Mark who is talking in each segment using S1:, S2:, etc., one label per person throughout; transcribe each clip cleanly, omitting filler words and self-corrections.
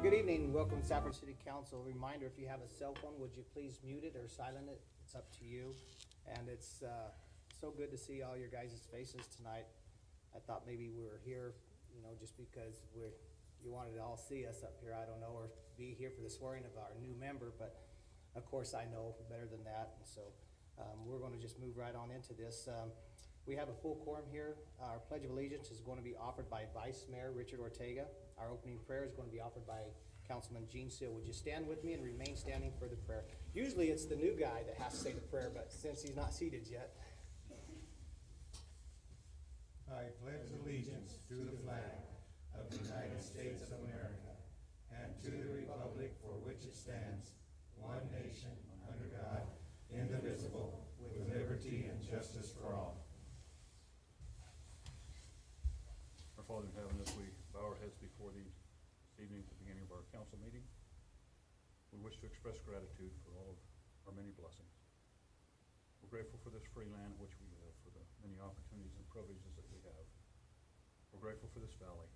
S1: Good evening. Welcome to Safford City Council. Reminder, if you have a cell phone, would you please mute it or silent it? It's up to you. And it's so good to see all your guys' faces tonight. I thought maybe we were here, just because you wanted to all see us up here, I don't know, or be here for the swearing of our new member, but of course I know better than that. And so we're going to just move right on into this. We have a full quorum here. Our Pledge of Allegiance is going to be offered by Vice Mayor Richard Ortega. Our opening prayer is going to be offered by Councilman Gene Seal. Would you stand with me and remain standing for the prayer? Usually it's the new guy that has to say the prayer, but since he's not seated yet.
S2: I pledge allegiance to the flag of the United States of America and to the republic for which it stands, one nation, under God, indivisible, with liberty and justice for all.
S3: Our Father in heaven, as we bow our heads before Thee this evening at the beginning of our council meeting, we wish to express gratitude for all of our many blessings. We're grateful for this free land in which we live, for the many opportunities and privileges that we have. We're grateful for this valley,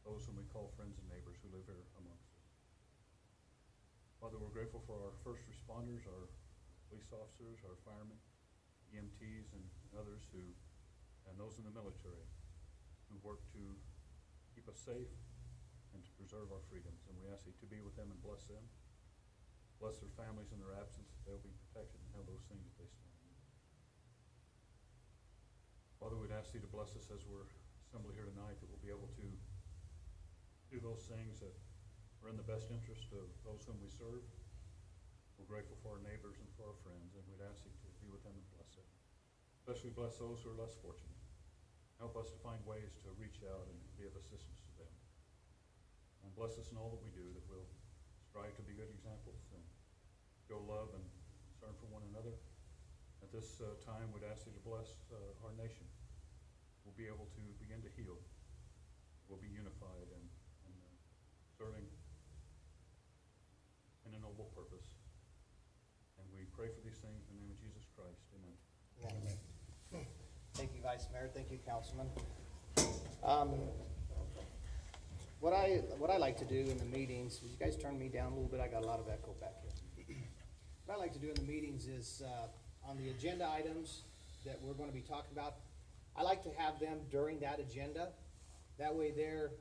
S3: those whom we call friends and neighbors who live here amongst us. Father, we're grateful for our first responders, our police officers, our firemen, EMTs, and others and those in the military who work to keep us safe and to preserve our freedoms. And we ask Thee to be with them and bless them. Bless their families in their absence, that they'll be protected and have those things that they stand in. Father, we'd ask Thee to bless us as we're assembled here tonight, that we'll be able to do those things that are in the best interest of those whom we serve. We're grateful for our neighbors and for our friends, and we'd ask Thee to be with them and bless them. Especially bless those who are less fortunate. Help us to find ways to reach out and be of assistance to them. And bless us in all that we do, that we'll strive to be good examples and show love and concern for one another. At this time, we'd ask Thee to bless our nation. We'll be able to begin to heal. We'll be unified and serving in a noble purpose. And we pray for these things in the name of Jesus Christ. Amen.
S1: Amen. Thank you, Vice Mayor. Thank you, Councilman. What I like to do in the meetings, you guys turn me down a little bit. I got a lot of echo back here. What I like to do in the meetings is on the agenda items that we're going to be talking about, I like to have them during that agenda. That way there,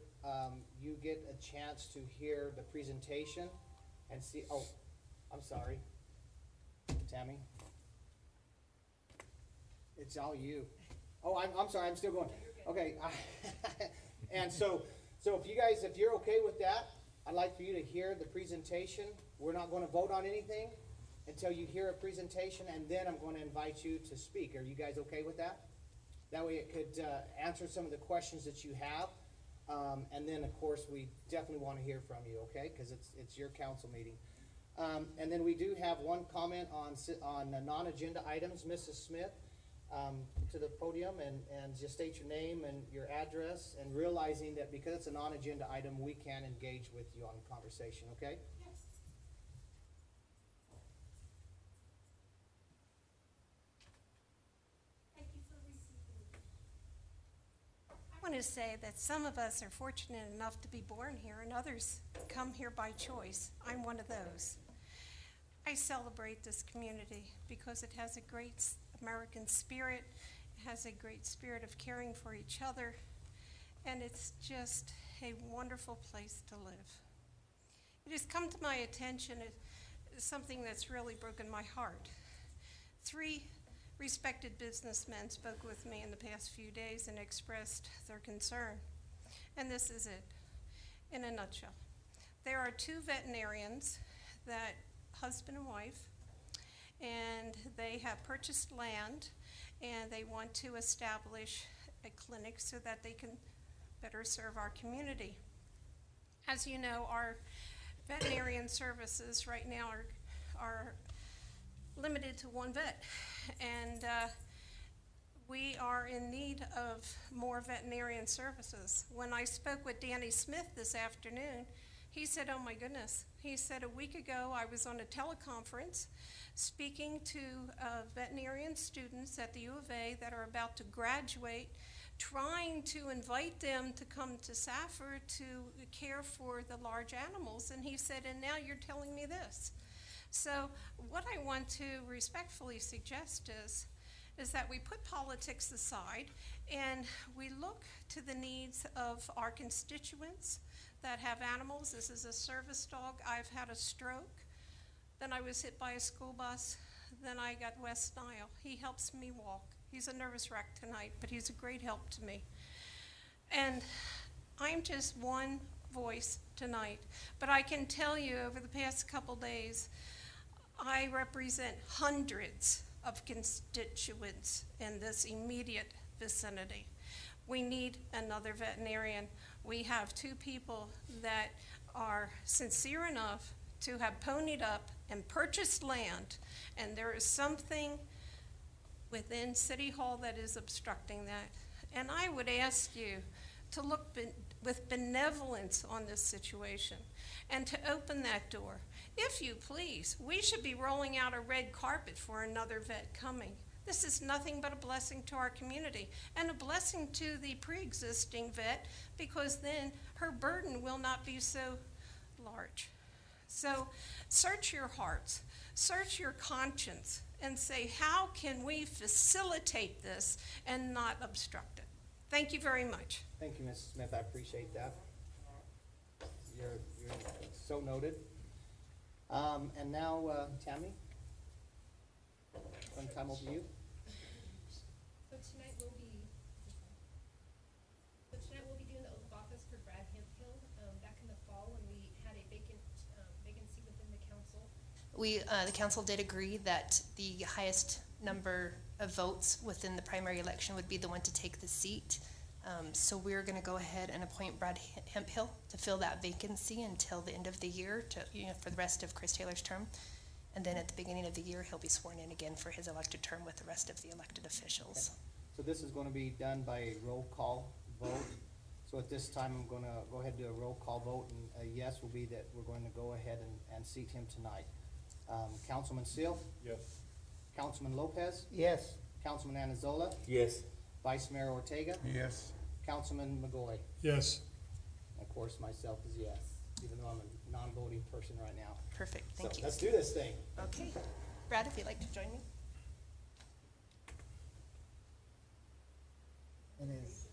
S1: you get a chance to hear the presentation and see, oh, I'm sorry, Tammy. It's all you. Oh, I'm sorry, I'm still going. Okay, and so if you're okay with that, I'd like for you to hear the presentation. We're not going to vote on anything until you hear a presentation, and then I'm going to invite you to speak. Are you guys okay with that? That way it could answer some of the questions that you have. And then, of course, we definitely want to hear from you, okay? Because it's your council meeting. And then we do have one comment on non-agenda items. Mrs. Smith, to the podium and just state your name and your address, and realizing that because it's a non-agenda item, we can engage with you on conversation, okay?
S4: Yes. Thank you for receiving me. I want to say that some of us are fortunate enough to be born here, and others come here by choice. I'm one of those. I celebrate this community because it has a great American spirit, it has a great spirit of caring for each other, and it's just a wonderful place to live. It has come to my attention as something that's really broken my heart. 3 respected businessmen spoke with me in the past few days and expressed their concern, and this is it in a nutshell. There are 2 veterinarians, that husband and wife, and they have purchased land, and they want to establish a clinic so that they can better serve our community. As you know, our veterinarian services right now are limited to 1 vet, and we are in need of more veterinarian services. When I spoke with Danny Smith this afternoon, he said, oh my goodness, he said a week ago I was on a teleconference speaking to veterinarian students at the U of A that are about to graduate trying to invite them to come to Safford to care for the large animals. And he said, and now you're telling me this. So what I want to respectfully suggest is that we put politics aside and we look to the needs of our constituents that have animals. This is a service dog. I've had a stroke. Then I was hit by a school bus. Then I got West Nile. He helps me walk. He's a nervous wreck tonight, but he's a great help to me. And I'm just one voice tonight. But I can tell you over the past couple days, I represent hundreds of constituents in this immediate vicinity. We need another veterinarian. We have 2 people that are sincere enough to have ponied up and purchased land, and there is something within City Hall that is obstructing that. And I would ask you to look with benevolence on this situation and to open that door. If you please, we should be rolling out a red carpet for another vet coming. This is nothing but a blessing to our community and a blessing to the pre-existing vet, because then her burden will not be so large. So search your hearts, search your conscience, and say, how can we facilitate this and not obstruct it? Thank you very much.
S1: Thank you, Mrs. Smith. I appreciate that. You're so noted. And now, Tammy, one time over to you.
S5: So tonight we'll be doing the oath of office for Brad Hemphill. Back in the fall, when we had a vacancy within the council, the council did agree that the highest number of votes within the primary election would be the one to take the seat. So we're going to go ahead and appoint Brad Hemphill to fill that vacancy until the end of the year, for the rest of Chris Taylor's term. And then at the beginning of the year, he'll be sworn in again for his elected term with the rest of the elected officials.
S1: Okay. So this is going to be done by a roll call vote. So at this time, I'm going to go ahead and do a roll call vote, and a yes will be that we're going to go ahead and seat him tonight. Councilman Seal?
S3: Yes.
S1: Councilman Lopez?
S2: Yes.
S1: Councilman Anazola?
S2: Yes.
S1: Vice Mayor Ortega?
S2: Yes.
S1: Councilman McGoy?
S6: Yes.
S1: Of course, myself is yes, even though I'm a non-voting person right now.
S5: Perfect, thank
S1: So
S5: you.
S1: let's do this thing.
S5: Okay. Brad, if you'd like to join me.
S2: It is.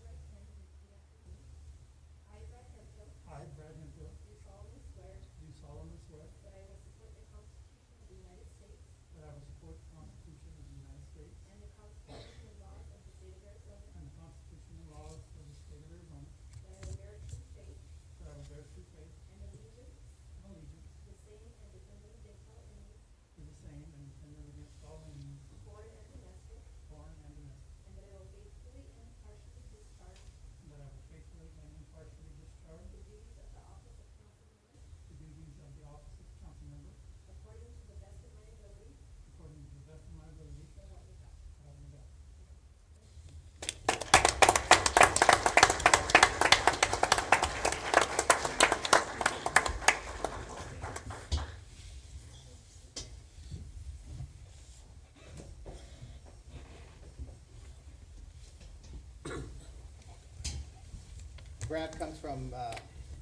S6: I, Brad Hemphill,
S7: Do solemnly swear
S6: do solemnly swear
S7: that I will support the Constitution of the United States
S6: that I will support the Constitution of the United States
S7: and the Constitution and laws of the state of Arizona,
S6: and the Constitution and laws of the state of Arizona,
S7: that I will bear true faith
S6: that I will bear true faith
S7: and allegiance
S6: and allegiance
S7: to the same and defend them against all enemies,
S6: to the same and defend them against all enemies,
S7: foreign and domestic,
S6: foreign and domestic,
S7: and that I will faithfully and impartially discharge
S6: and that I will faithfully and impartially discharge
S7: the duties of the office of council member
S6: the duties of the office of council member
S7: according to the best of my ability,
S6: according to the best of my ability,
S7: so help me God.
S6: so help me God.
S1: Brad comes from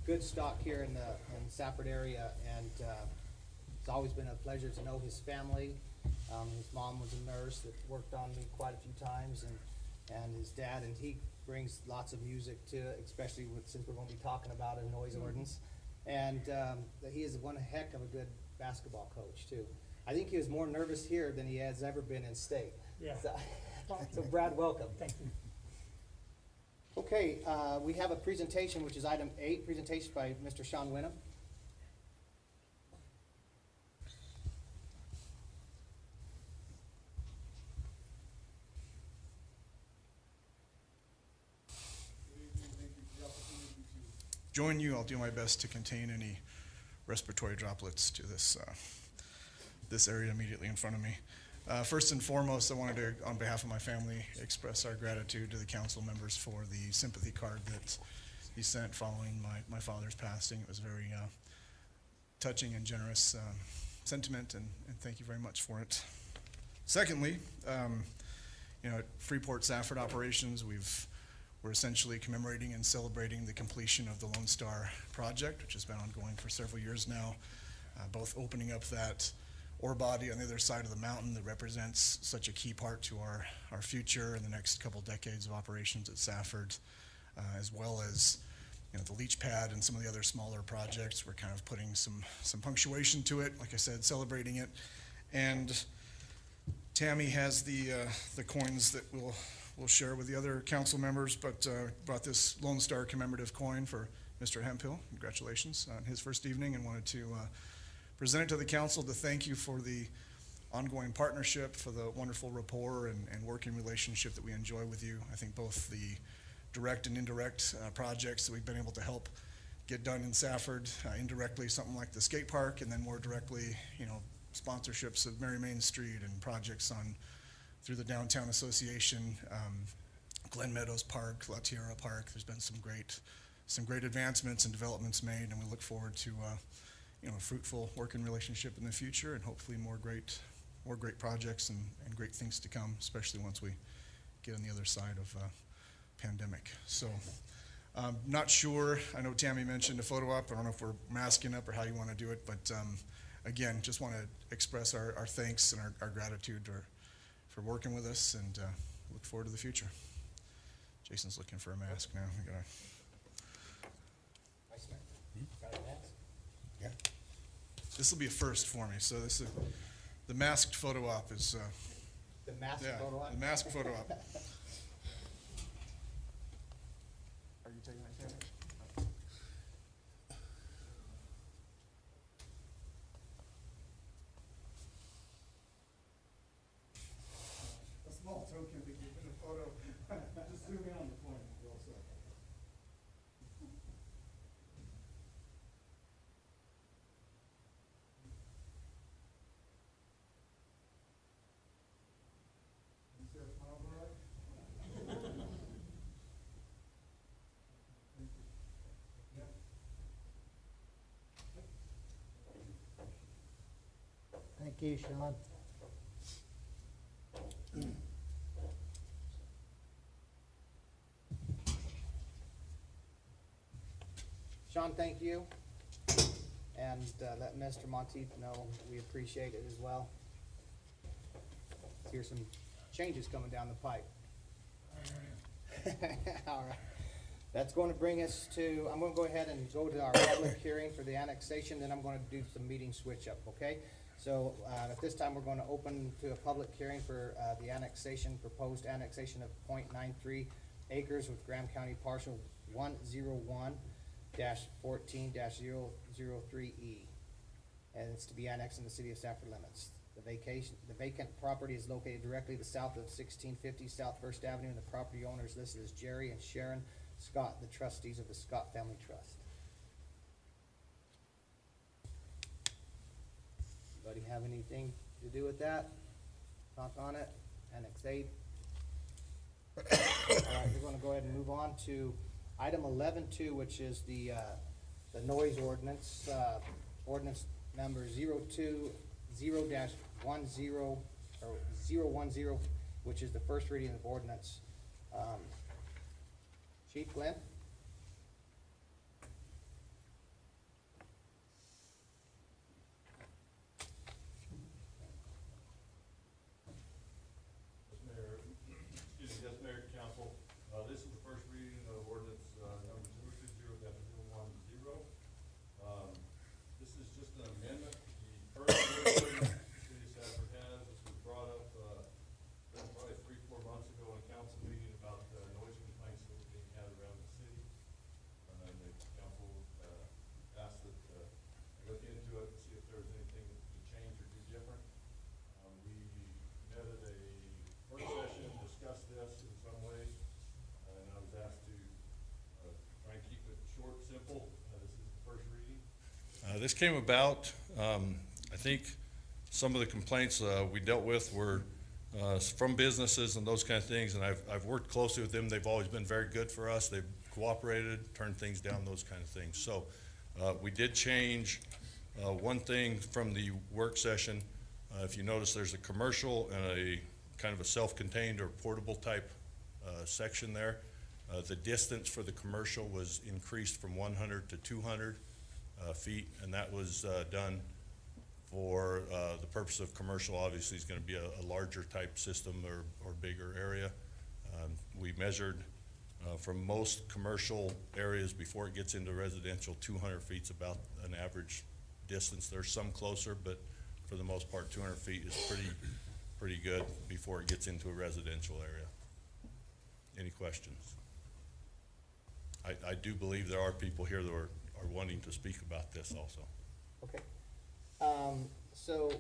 S1: good stock here in Safford area, and it's always been a pleasure to know his family. His mom was a nurse that worked on me quite a few times, and his dad, and he brings lots of music to it, especially since we're going to be talking about a noise ordinance. And he is one heck of a good basketball coach too. I think he was more nervous here than he has ever been in state.
S6: Yeah.
S1: So Brad, welcome.
S6: Thank you.
S1: Okay, we have a presentation, which is item 8, presentation by Mr. Sean Winham.
S8: Join you, I'll do my best to contain any respiratory droplets to this area immediately in front of me. First and foremost, I wanted to, on behalf of my family, express our gratitude to the council members for the sympathy card that he sent following my father's passing. It was a very touching and generous sentiment, and thank you very much for it. Secondly, at Freeport Safford operations, we're essentially commemorating and celebrating the completion of the Lone Star project, which has been ongoing for several years now, both opening up that ore body on the other side of the mountain that represents such a key part to our future in the next couple decades of operations at Safford, as well as the leach pad and some of the other smaller projects. We're kind of putting some punctuation to it, like I said, celebrating it. And Tammy has the coins that we'll share with the other council members, but brought this Lone Star commemorative coin for Mr. Hemphill. Congratulations on his first evening, and wanted to present it to the council to thank you for the ongoing partnership, for the wonderful rapport and working relationship that we enjoy with you. I think both the direct and indirect projects that we've been able to help get done in Safford, indirectly something like the skate park, and then more directly, sponsorships of Mary Main Street and projects through the Downtown Association, Glen Meadows Park, La Tierra Park. There's been some great advancements and developments made, and we look forward to a fruitful working relationship in the future, and hopefully more great projects and great things to come, especially once we get on the other side of pandemic. So not sure, I know Tammy mentioned a photo op. I don't know if we're masking up or how you want to do it, but again, just want to express our thanks and our gratitude for working with us, and look forward to the future. Jason's looking for a mask now.
S1: Got a mask?
S8: Yeah. This will be a first for me. So the masked photo op is
S1: The mask photo op?
S8: the masked photo op. Are you taking that, Tammy? A small token to keep in the photo.
S6: Just zoom in on the point, real quick. You see that smile, all right? Thank you. Yeah.
S9: Thank you, Sean.
S1: Sean, thank you. And let Mr. Monteith know we appreciate it as well. Here's some changes coming down the pipe. All right. That's going to bring us to, I'm going to go ahead and go to our public hearing for the annexation, then I'm going to do some meeting switch up, okay? So at this time, we're going to open to a public hearing for the annexation, proposed annexation of 0.93 acres with Graham County Parcel 101-14-003E. And it's to be annexed in the city of Safford limits. The vacant property is located directly to the south of 1650 South First Avenue, and the property owners listed as Jerry and Sharon Scott, the trustees of the Scott Family Trust. Anybody have anything to do with that? Talk on it? Annexate? All right, we're gonna go ahead and move on to item 11.2, which is the noise ordinance, ordinance number 020-10, or 010, which is the first reading of ordinance. Chief Glenn?
S3: Yes, Mayor, Council, this is the first reading of ordinance, number 020-010. This is just an amendment. The current ordinance the city of Safford has, this was brought up, probably 3-4 months ago in a council meeting about noise complaints that were being had around the city. And the council asked that I look into it and see if there was anything that could change or do different. We met at a work session, discussed this in some ways, and I was asked to try and keep it short, simple. This is the first reading. This came about, I think some of the complaints we dealt with were from businesses and those kind of things, and I've worked closely with them. They've always been very good for us. They've cooperated, turned things down, those kind of things. So we did change one thing from the work session. If you notice, there's a commercial and a kind of a self-contained or portable type section there.
S10: The distance for the commercial was increased from 100 to 200 feet, and that was done for the purpose of commercial. Obviously, it's going to be a larger type system or bigger area. We measured from most commercial areas before it gets into residential, 200 feet's about an average distance. There's some closer, but for the most part, 200 feet is pretty good before it gets into a residential area. Any questions? I do believe there are people here that are wanting to speak about this also.
S1: Okay. So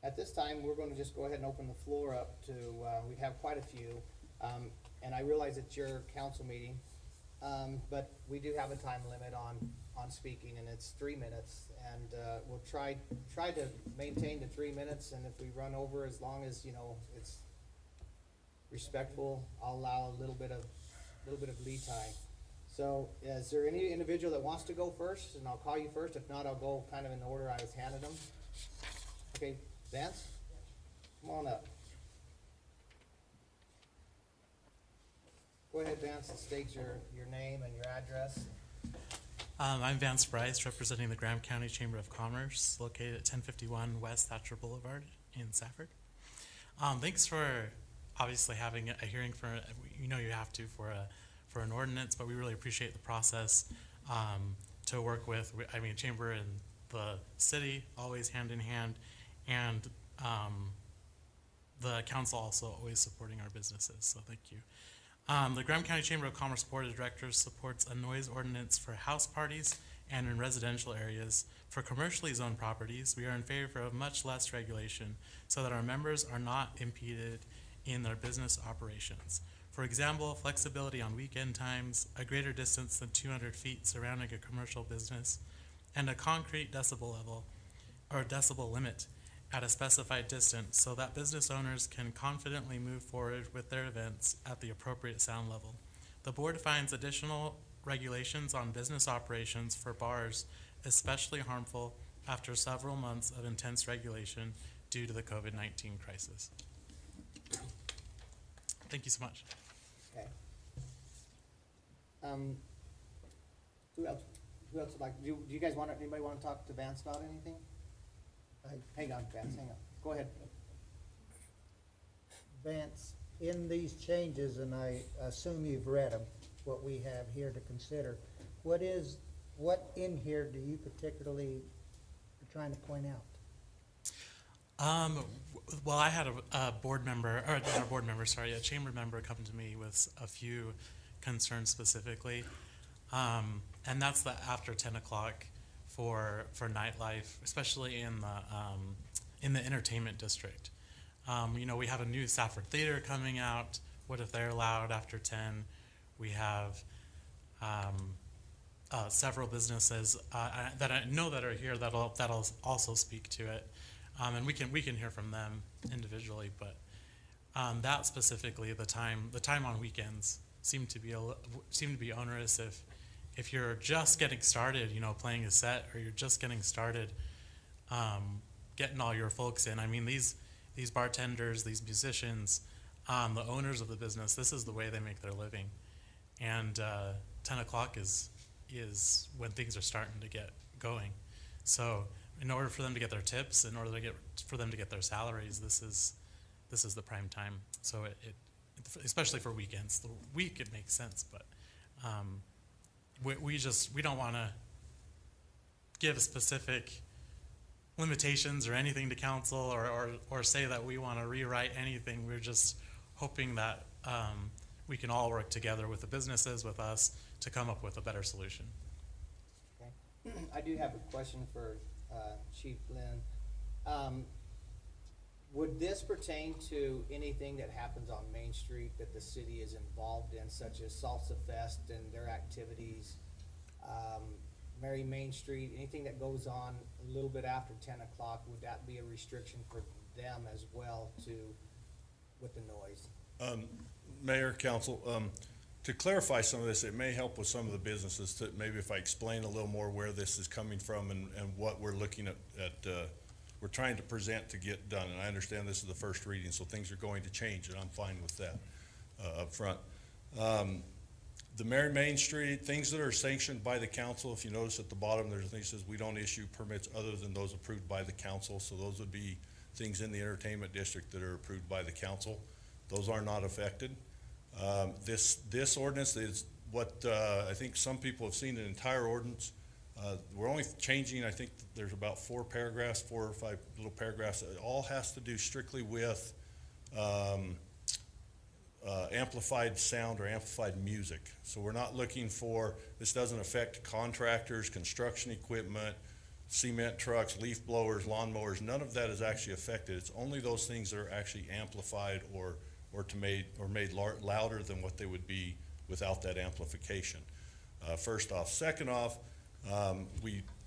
S1: at this time, we're going to just go ahead and open the floor up to, we have quite a few. And I realize it's your council meeting, but we do have a time limit on speaking, and it's 3 minutes. And we'll try to maintain the 3 minutes, and if we run over, as long as, you know, it's respectful, I'll allow a little bit of lead time. So is there any individual that wants to go first? And I'll call you first. If not, I'll go kind of in the order I was handed them. Okay, Vance? Come on up. Go ahead, Vance, and state your name and your address.
S11: I'm Vance Bryce, representing the Graham County Chamber of Commerce, located at 1051 West Thatcher Boulevard in Safford. Thanks for obviously having a hearing for, you know you have to for an ordinance, but we really appreciate the process to work with. I mean, Chamber and the city always hand in hand, and the council also always supporting our businesses, so thank you. The Graham County Chamber of Commerce Board of Directors supports a noise ordinance for house parties and in residential areas. For commercially zoned properties, we are in favor of much less regulation so that our members are not impeded in their business operations. For example, flexibility on weekend times, a greater distance than 200 feet surrounding a commercial business, and a concrete decibel level or decibel limit at a specified distance so that business owners can confidently move forward with their events at the appropriate sound level. The board finds additional regulations on business operations for bars especially harmful after several months of intense regulation due to the COVID-19 crisis. Thank you so much.
S1: Okay. Who else would like, do you guys want, anybody want to talk to Vance about anything? Hang on, Vance, hang on. Go ahead.
S9: Vance, in these changes, and I assume you've read them, what we have here to consider, what in here do you particularly are trying to point out?
S11: Well, I had a board member, or not a board member, sorry, a chamber member come to me with a few concerns specifically, and that's the after 10 o'clock for nightlife, especially in the entertainment district. You know, we have a new Safford theater coming out. What if they're allowed after 10? We have several businesses that I know that are here that'll also speak to it. And we can hear from them individually, but that specifically, the time on weekends seem to be onerous. If you're just getting started, you know, playing a set, or you're just getting started, getting all your folks in. I mean, these bartenders, these musicians, the owners of the business, this is the way they make their living, and 10 o'clock is when things are starting to get going. So in order for them to get their tips, in order for them to get their salaries, this is the prime time. So it especially for weekends, the week it makes sense, but we don't want to give specific limitations or anything to council, or say that we want to rewrite anything. We're just hoping that we can all work together with the businesses, with us, to come up with a better solution.
S1: Okay. I do have a question for Chief Lynn. Would this pertain to anything that happens on Main Street that the city is involved in, such as Salsa Fest and their activities, Merry Main Street, anything that goes on a little bit after 10 o'clock? Would that be a restriction for them as well with the noise?
S10: Mayor, Council, to clarify some of this, it may help with some of the businesses to maybe if I explain a little more where this is coming from and what we're looking at we're trying to present to get done. And I understand this is the first reading, so things are going to change, and I'm fine with that up front. The Mary Main Street, things that are sanctioned by the council, if you notice at the bottom, there's a thing that says we don't issue permits other than those approved by the council. So those would be things in the entertainment district that are approved by the council. Those are not affected. This ordinance is what I think some people have seen, an entire ordinance. We're only changing, I think there's about 4 or 5 little paragraphs. It all has to do strictly with amplified sound or amplified music. So we're not looking for, this doesn't affect contractors, construction equipment, cement trucks, leaf blowers, lawn mowers. None of that is actually affected. It's only those things that are actually amplified or made louder than what they would be without that amplification. First off. Second off,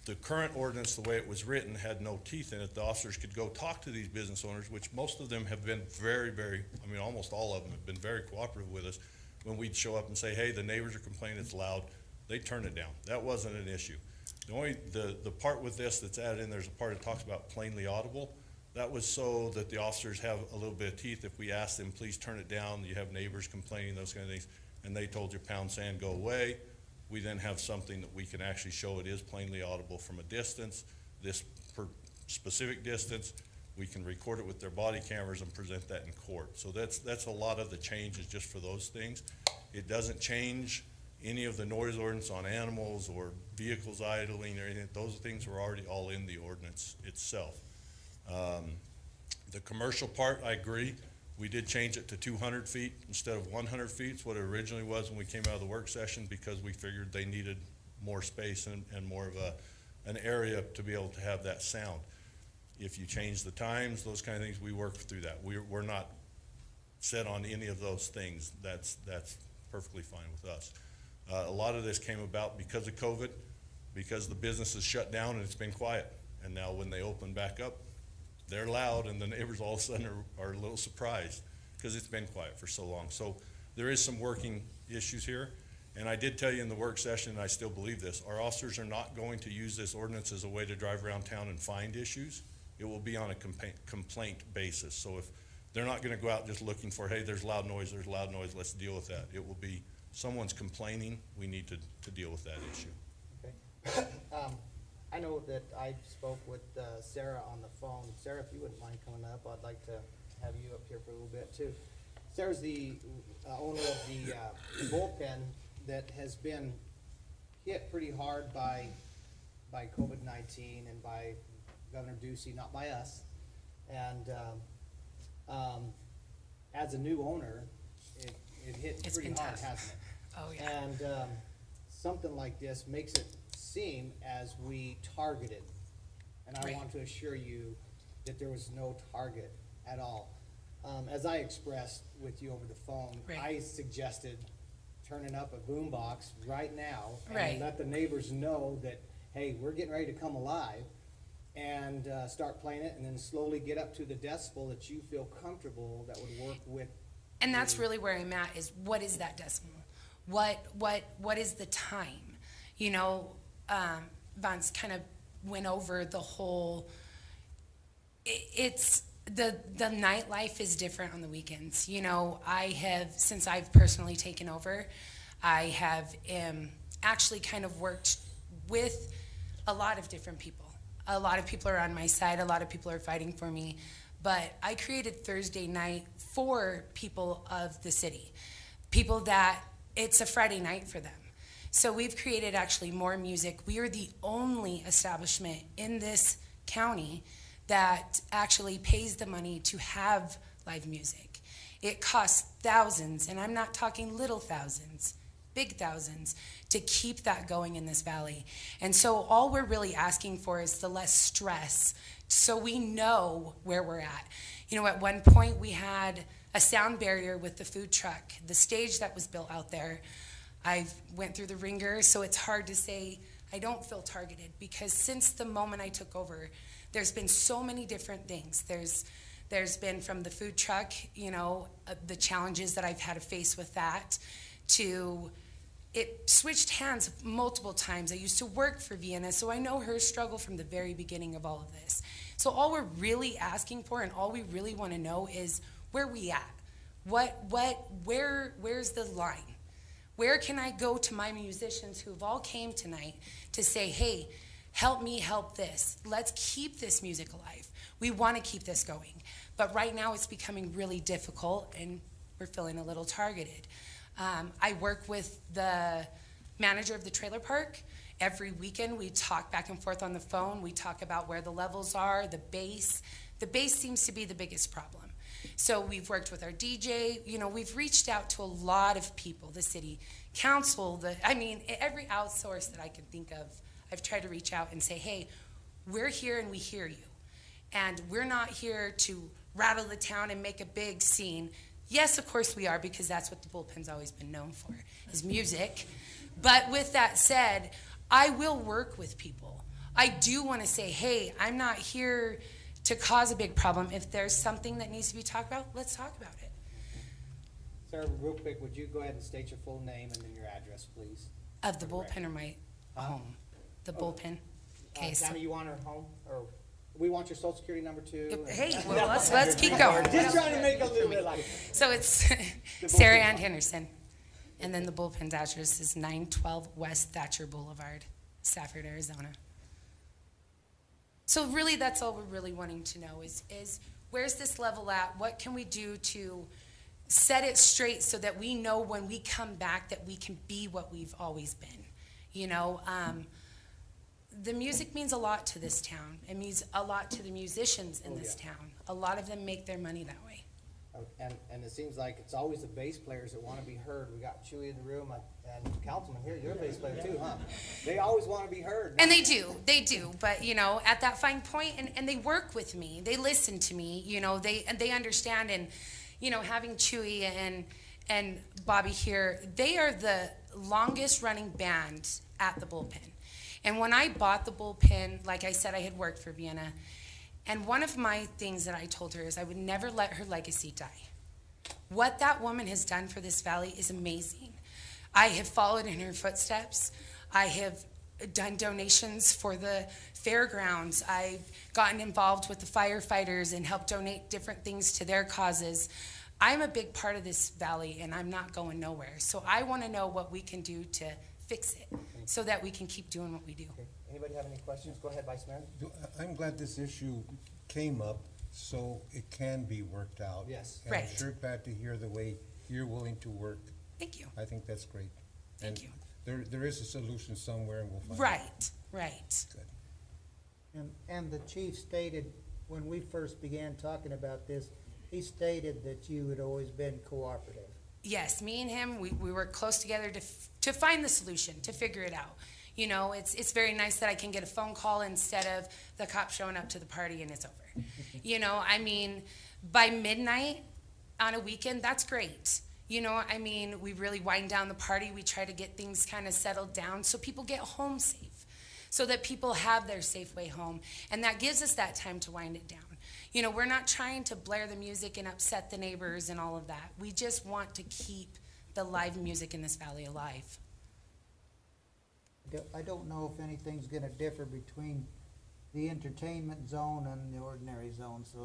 S10: the current ordinance, the way it was written, had no teeth in it. The officers could go talk to these business owners, which most of them have been very, I mean, almost all of them have been very cooperative with us. When we'd show up and say, hey, the neighbors are complaining it's loud, they turn it down. That wasn't an issue. The part with this that's added in, there's a part that talks about plainly audible. That was so that the officers have a little bit of teeth. If we ask them, please turn it down, you have neighbors complaining, those kind of things, and they told you pound sand, go away, we then have something that we can actually show it is plainly audible from a distance, this specific distance. We can record it with their body cameras and present that in court. So that's a lot of the changes just for those things. It doesn't change any of the noise ordinance on animals or vehicles idling or anything. Those things were already all in the ordinance itself. The commercial part, I agree. We did change it to 200 feet instead of 100 feet. It's what it originally was when we came out of the work session, because we figured they needed more space and more of an area to be able to have that sound. If you change the times, those kind of things, we work through that. We're not set on any of those things. That's perfectly fine with us. A lot of this came about because of COVID, because the business is shut down and it's been quiet. And now when they open back up, they're loud, and the neighbors all of a sudden are a little surprised because it's been quiet for so long. So there is some working issues here. And I did tell you in the work session, and I still believe this, our officers are not going to use this ordinance as a way to drive around town and find issues. It will be on a complaint basis. So if they're not going to go out just looking for, hey, there's loud noise, let's deal with that. It will be someone's complaining, we need to deal with that issue.
S1: Okay. I know that I spoke with Sarah on the phone. Sarah, if you wouldn't mind coming up, I'd like to have you up here for a little bit too. Sarah's the owner of the bullpen that has been hit pretty hard by COVID-19 and by Governor Ducey, not by us. And as a new owner, it hit
S12: It's
S1: pretty
S12: been
S1: hard,
S12: tough.
S1: hasn't it?
S12: Oh, yeah.
S1: And something like this makes it seem as we targeted. And I
S12: Right.
S1: want to assure you that there was no target at all. As I expressed with you over the phone,
S12: Right.
S1: I suggested turning up a boombox right now and
S12: Right.
S1: let the neighbors know that, hey, we're getting ready to come alive, and start playing it, and then slowly get up to the decibel that you feel comfortable that would work with.
S12: And that's really where I'm at, is what is that decimal? What is the time? You know, Vance kind of went over the whole, it's, the nightlife is different on the weekends. You know, since I've personally taken over, I have actually kind of worked with a lot of different people. A lot of people are on my side, a lot of people are fighting for me, but I created Thursday night for people of the city. People that, it's a Friday night for them. So we've created actually more music. We are the only establishment in this county that actually pays the money to have live music. It costs thousands, and I'm not talking little thousands, big thousands, to keep that going in this valley. And so all we're really asking for is the less stress, so we know where we're at. You know, at one point we had a sound barrier with the food truck, the stage that was built out there. I went through the ringer, so it's hard to say I don't feel targeted, because since the moment I took over, there's been so many different things. There's been from the food truck, you know, the challenges that I've had to face with that, to it switched hands multiple times. I used to work for Vienna, so I know her struggle from the very beginning of all of this. So all we're really asking for, and all we really want to know, is where we at? Where's the line? Where can I go to my musicians who've all came tonight to say, hey, help me help this. Let's keep this music alive. We want to keep this going. But right now it's becoming really difficult and we're feeling a little targeted. I work with the manager of the trailer park. Every weekend we talk back and forth on the phone. We talk about where the levels are, the bass. The bass seems to be the biggest problem. So we've worked with our DJ. You know, we've reached out to a lot of people, the city council, every outsource that I can think of. I've tried to reach out and say, hey, we're here and we hear you. And we're not here to rattle the town and make a big scene. Yes, of course we are, because that's what the bullpen's always been known for, is music. But with that said, I will work with people. I do want to say, hey, I'm not here to cause a big problem. If there's something that needs to be talked about, let's talk about it.
S1: Sarah, real quick, would you go ahead and state your full name and then your address, please?
S12: Of the bullpen or my home? The bullpen. Okay, so,
S1: Tammy, you want her home, or we want your social security number too?
S12: hey, well, let's keep going.
S1: Just trying to make a little bit like.
S12: So it's Sarah Ann Henderson. And then the bullpen's address is 912 West Thatcher Boulevard, Safford, Arizona. So really, that's all we're really wanting to know is where's this level at? What can we do to set it straight so that we know when we come back that we can be what we've always been? You know, the music means a lot to this town. It means a lot to the musicians in this town. A lot of them make their money that way.
S1: And it seems like it's always the bass players that want to be heard. We got Chewy in the room, and Councilman here, you're a bass player too, huh? They always want to be heard.
S12: And they do, but you know, at that fine point, and they work with me, they listen to me, you know, they understand, and you know, having Chewy and Bobby here, they are the longest running band at the bullpen. And when I bought the bullpen, like I said, I had worked for Vienna. And one of my things that I told her is I would never let her legacy die. What that woman has done for this valley is amazing. I have followed in her footsteps. I have done donations for the fairgrounds. I've gotten involved with the firefighters and helped donate different things to their causes. I'm a big part of this valley and I'm not going nowhere. So I want to know what we can do to fix it so that we can keep doing what we do.
S1: Okay. Anybody have any questions? Go ahead, Vice Mayor.
S2: I'm glad this issue came up so it can be worked out.
S1: Yes.
S2: And
S12: Right.
S2: I'm sure glad to hear the way you're willing to work.
S12: Thank you.
S2: I think that's great.
S12: Thank
S2: And
S12: you.
S2: there is a solution somewhere and we'll find it.
S12: Right.
S2: Good.
S9: And the chief stated, when we first began talking about this, he stated that you had always been cooperative.
S12: Yes, me and him, we work close together to find the solution, to figure it out. You know, it's very nice that I can get a phone call instead of the cop showing up to the party and it's over. You know, I mean, by midnight on a weekend, that's great. You know, I mean, we really wind down the party. We try to get things kind of settled down so people get home safe, so that people have their safe way home. And that gives us that time to wind it down. You know, we're not trying to blare the music and upset the neighbors and all of that. We just want to keep the live music in this valley alive.
S9: I don't know if anything's gonna differ between the entertainment zone and the ordinary zone, so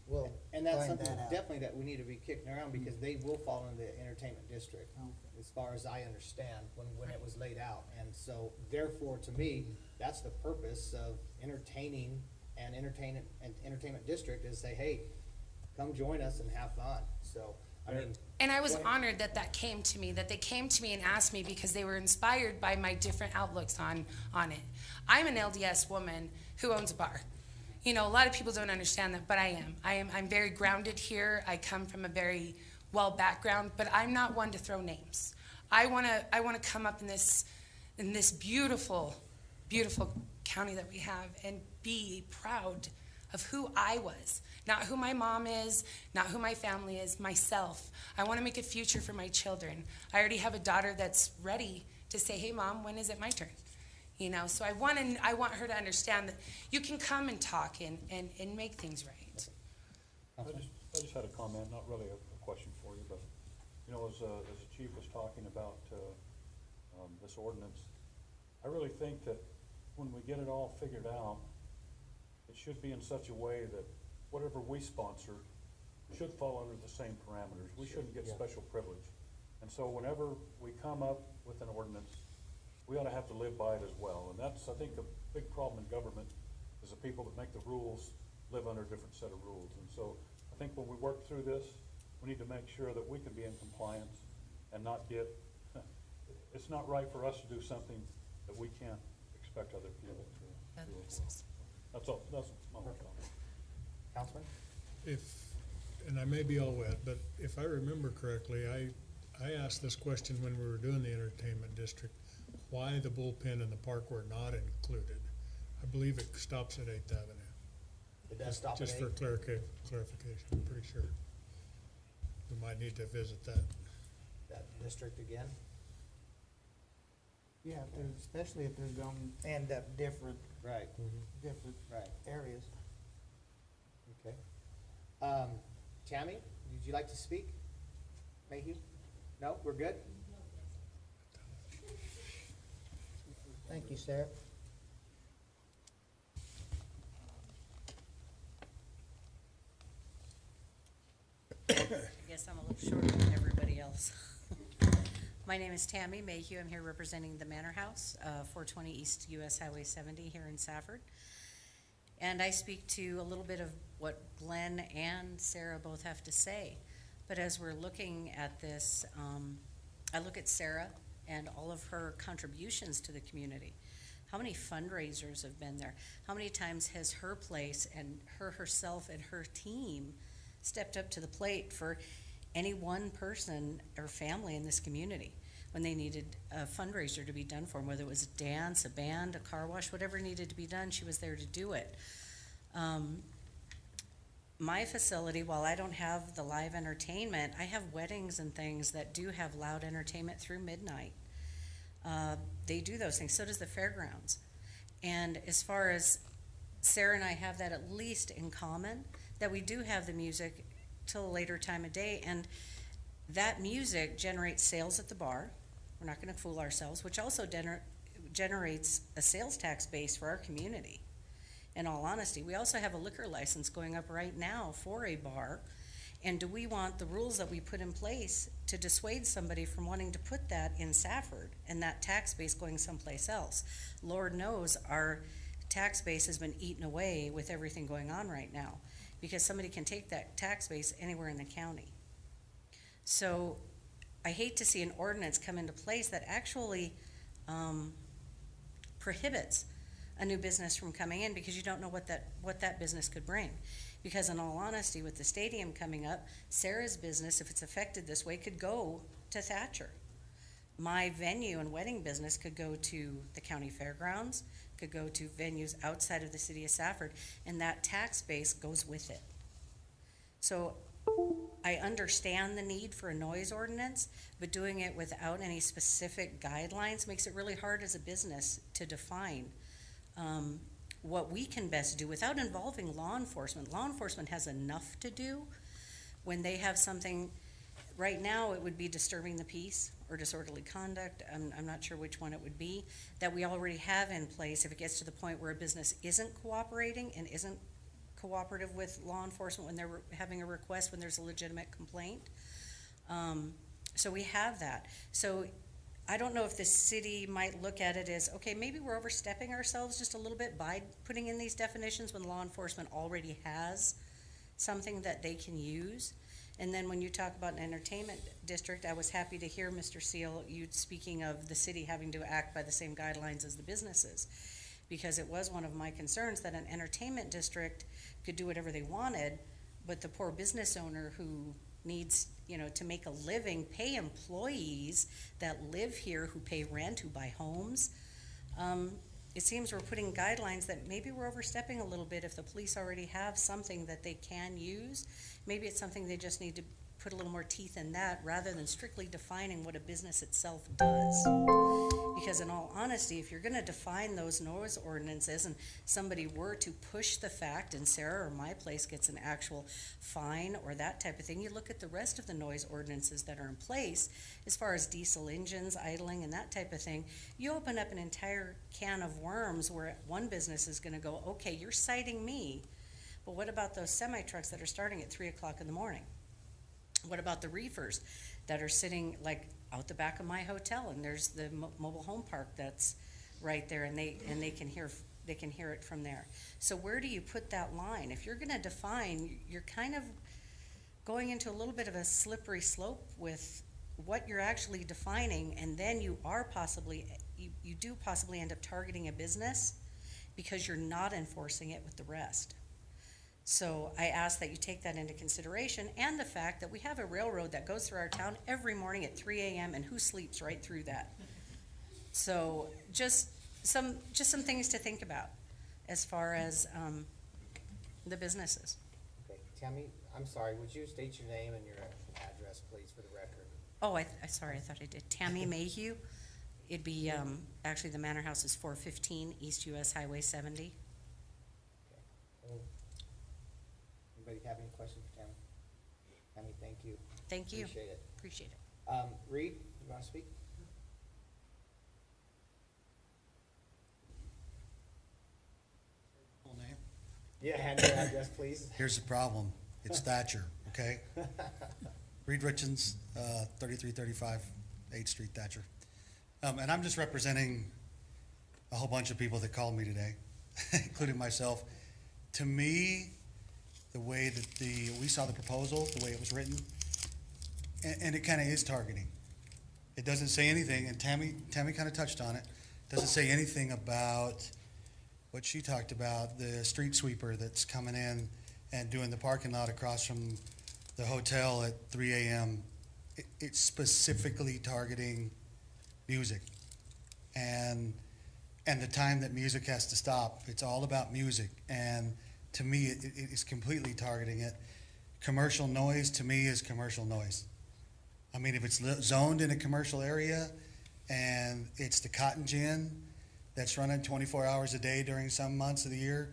S9: we'll
S1: And that's
S9: find
S1: something
S9: that out.
S1: definitely that we need to be kicking around because they will fall in the entertainment district,
S9: Okay.
S1: as far as I understand, when it was laid out. And so therefore, to me, that's the purpose of entertaining and entertainment district is say, hey, come join us and have fun. So, I mean.
S12: And I was
S1: Go ahead.
S12: honored that came to me, that they came to me and asked me because they were inspired by my different outlooks on it. I'm an LDS woman who owns a bar. You know, a lot of people don't understand that, but I am. I'm very grounded here. I come from a very well background, but I'm not one to throw names. I wanna come up in this beautiful, beautiful county that we have and be proud of who I was. Not who my mom is, not who my family is, myself. I want to make a future for my children. I already have a daughter that's ready to say, hey mom, when is it my turn? You know, so I want her to understand that you can come and talk and make things right.
S3: I just had a comment, not really a question for you, but, you know, as the chief was talking about this ordinance, I really think that when we get it all figured out, it should be in such a way that whatever we sponsor should fall under the same parameters. We shouldn't get
S1: Yeah.
S3: special privilege. And so whenever we come up with an ordinance, we ought to have to live by it as well. And that's, I think, a big problem in government, is the people that make the rules live under a different set of rules. And so I think when we work through this, we need to make sure that we can be in compliance and not get, it's not right for us to do something that we can't expect other people to do as well. That's all, that's my comment.
S1: Councilman?
S6: And I may be all wet, but if I remember correctly, I asked this question when we were doing the entertainment district, why the bullpen and the park were not included. I believe it stops at 8th Avenue.
S1: It does stop at
S6: Just for
S1: 8?
S6: clarification, I'm pretty sure. We might need to visit that.
S1: That district again?
S9: Yeah, especially if there's gonna end up different
S1: Right, right,
S9: areas.
S1: okay. Tammy, would you like to speak? Mayhew? No, we're good?
S9: Thank you, Sarah.
S13: I guess I'm a little shorter than everybody else. My name is Tammy Mayhew. I'm here representing the Manor House, 420 East US Highway 70 here in Safford. And I speak to a little bit of what Glenn and Sarah both have to say. But as we're looking at this, I look at Sarah and all of her contributions to the community. How many fundraisers have been there? How many times has her place and herself and her team stepped up to the plate for any one person or family in this community when they needed a fundraiser to be done for them, whether it was a dance, a band, a car wash, whatever needed to be done, she was there to do it. My facility, while I don't have the live entertainment, I have weddings and things that do have loud entertainment through midnight. They do those things. So does the fairgrounds. And as far as Sarah and I have that at least in common, that we do have the music till a later time of day, and that music generates sales at the bar. We're not going to fool ourselves, which also generates a sales tax base for our community. In all honesty, we also have a liquor license going up right now for a bar. And do we want the rules that we put in place to dissuade somebody from wanting to put that in Safford and that tax base going someplace else? Lord knows our tax base has been eaten away with everything going on right now, because somebody can take that tax base anywhere in the county. So I hate to see an ordinance come into place that actually prohibits a new business from coming in, because you don't know what that business could bring. Because in all honesty, with the stadium coming up, Sarah's business, if it's affected this way, could go to Thatcher. My venue and wedding business could go to the county fairgrounds, could go to venues outside of the city of Safford, and that tax base goes with it. So I understand the need for a noise ordinance, but doing it without any specific guidelines makes it really hard as a business to define what we can best do without involving law enforcement. Law enforcement has enough to do when they have something. Right now, it would be disturbing the peace or disorderly conduct. I'm not sure which one it would be, that we already have in place if it gets to the point where a business isn't cooperating and isn't cooperative with law enforcement when they're having a request, when there's a legitimate complaint. So we have that. So I don't know if the city might look at it as, okay, maybe we're overstepping ourselves just a little bit by putting in these definitions when law enforcement already has something that they can use. And then when you talk about an entertainment district, I was happy to hear, Mr. Seal, you speaking of the city having to act by the same guidelines as the businesses. Because it was one of my concerns that an entertainment district could do whatever they wanted, but the poor business owner who needs, to make a living, pay employees that live here, who pay rent, who buy homes. It seems we're putting guidelines that maybe we're overstepping a little bit. If the police already have something that they can use, maybe it's something they just need to put a little more teeth in that, rather than strictly defining what a business itself does. Because in all honesty, if you're gonna define those noise ordinances and somebody were to push the fact and Sarah or my place gets an actual fine or that type of thing, you look at the rest of the noise ordinances that are in place as far as diesel engines, idling and that type of thing, you open up an entire can of worms where one business is gonna go, okay, you're citing me, But what about those semi-trucks that are starting at 3 o'clock in the morning? What about the reefers that are sitting like out the back of my hotel, and there's the mobile home park that's right there, and they can hear it from there. So where do you put that line? If you're gonna define, you're kind of going into a little bit of a slippery slope with what you're actually defining, and then you do possibly end up targeting a business because you're not enforcing it with the rest. So I ask that you take that into consideration, and the fact that we have a railroad that goes through our town every morning at 3 a.m. and who sleeps right through that? So just some things to think about as far as the businesses.
S1: Okay, Tammy, I'm sorry, would you state your name and your address, please, for the record?
S13: Oh, sorry, I thought I did. Tammy Mayhew. It'd be, actually, the Manor House is 415 East US Highway 70.
S1: Okay. Anybody have any questions for Tammy? Tammy, thank you.
S13: Thank you.
S1: Appreciate it.
S13: Appreciate it.
S1: Reed, you want to speak?
S14: Full name?
S1: Yeah, and your address, please.
S14: Here's the problem. It's Thatcher, okay? Reed Richens, 3335 8th Street, Thatcher. And I'm just representing a whole bunch of people that called me today, including myself. To me, the way that we saw the proposal, the way it was written, and it kind of is targeting. It doesn't say anything, and Tammy kind of touched on it, doesn't say anything about what she talked about, the street sweeper that's coming in and doing the parking lot across from the hotel at 3 a.m. It's specifically targeting music. And the time that music has to stop, it's all about music. And to me, it is completely targeting it. Commercial noise, to me, is commercial noise. I mean, if it's zoned in a commercial area and it's the cotton gin that's running 24 hours a day during some months of the year,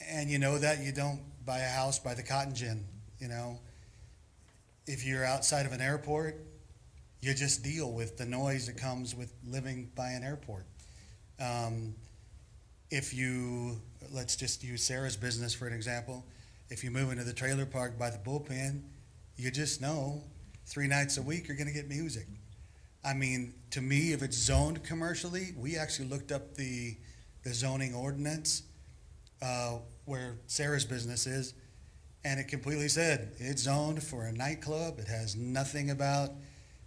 S14: and you know that, you don't buy a house by the cotton gin, you know. If you're outside of an airport, you just deal with the noise that comes with living by an airport. If you, let's just use Sarah's business for an example. If you move into the trailer park by the bullpen, you just know 3 nights a week you're gonna get music. I mean, to me, if it's zoned commercially, we actually looked up the zoning ordinance where Sarah's business is, and it completely said it's zoned for a nightclub. It has nothing about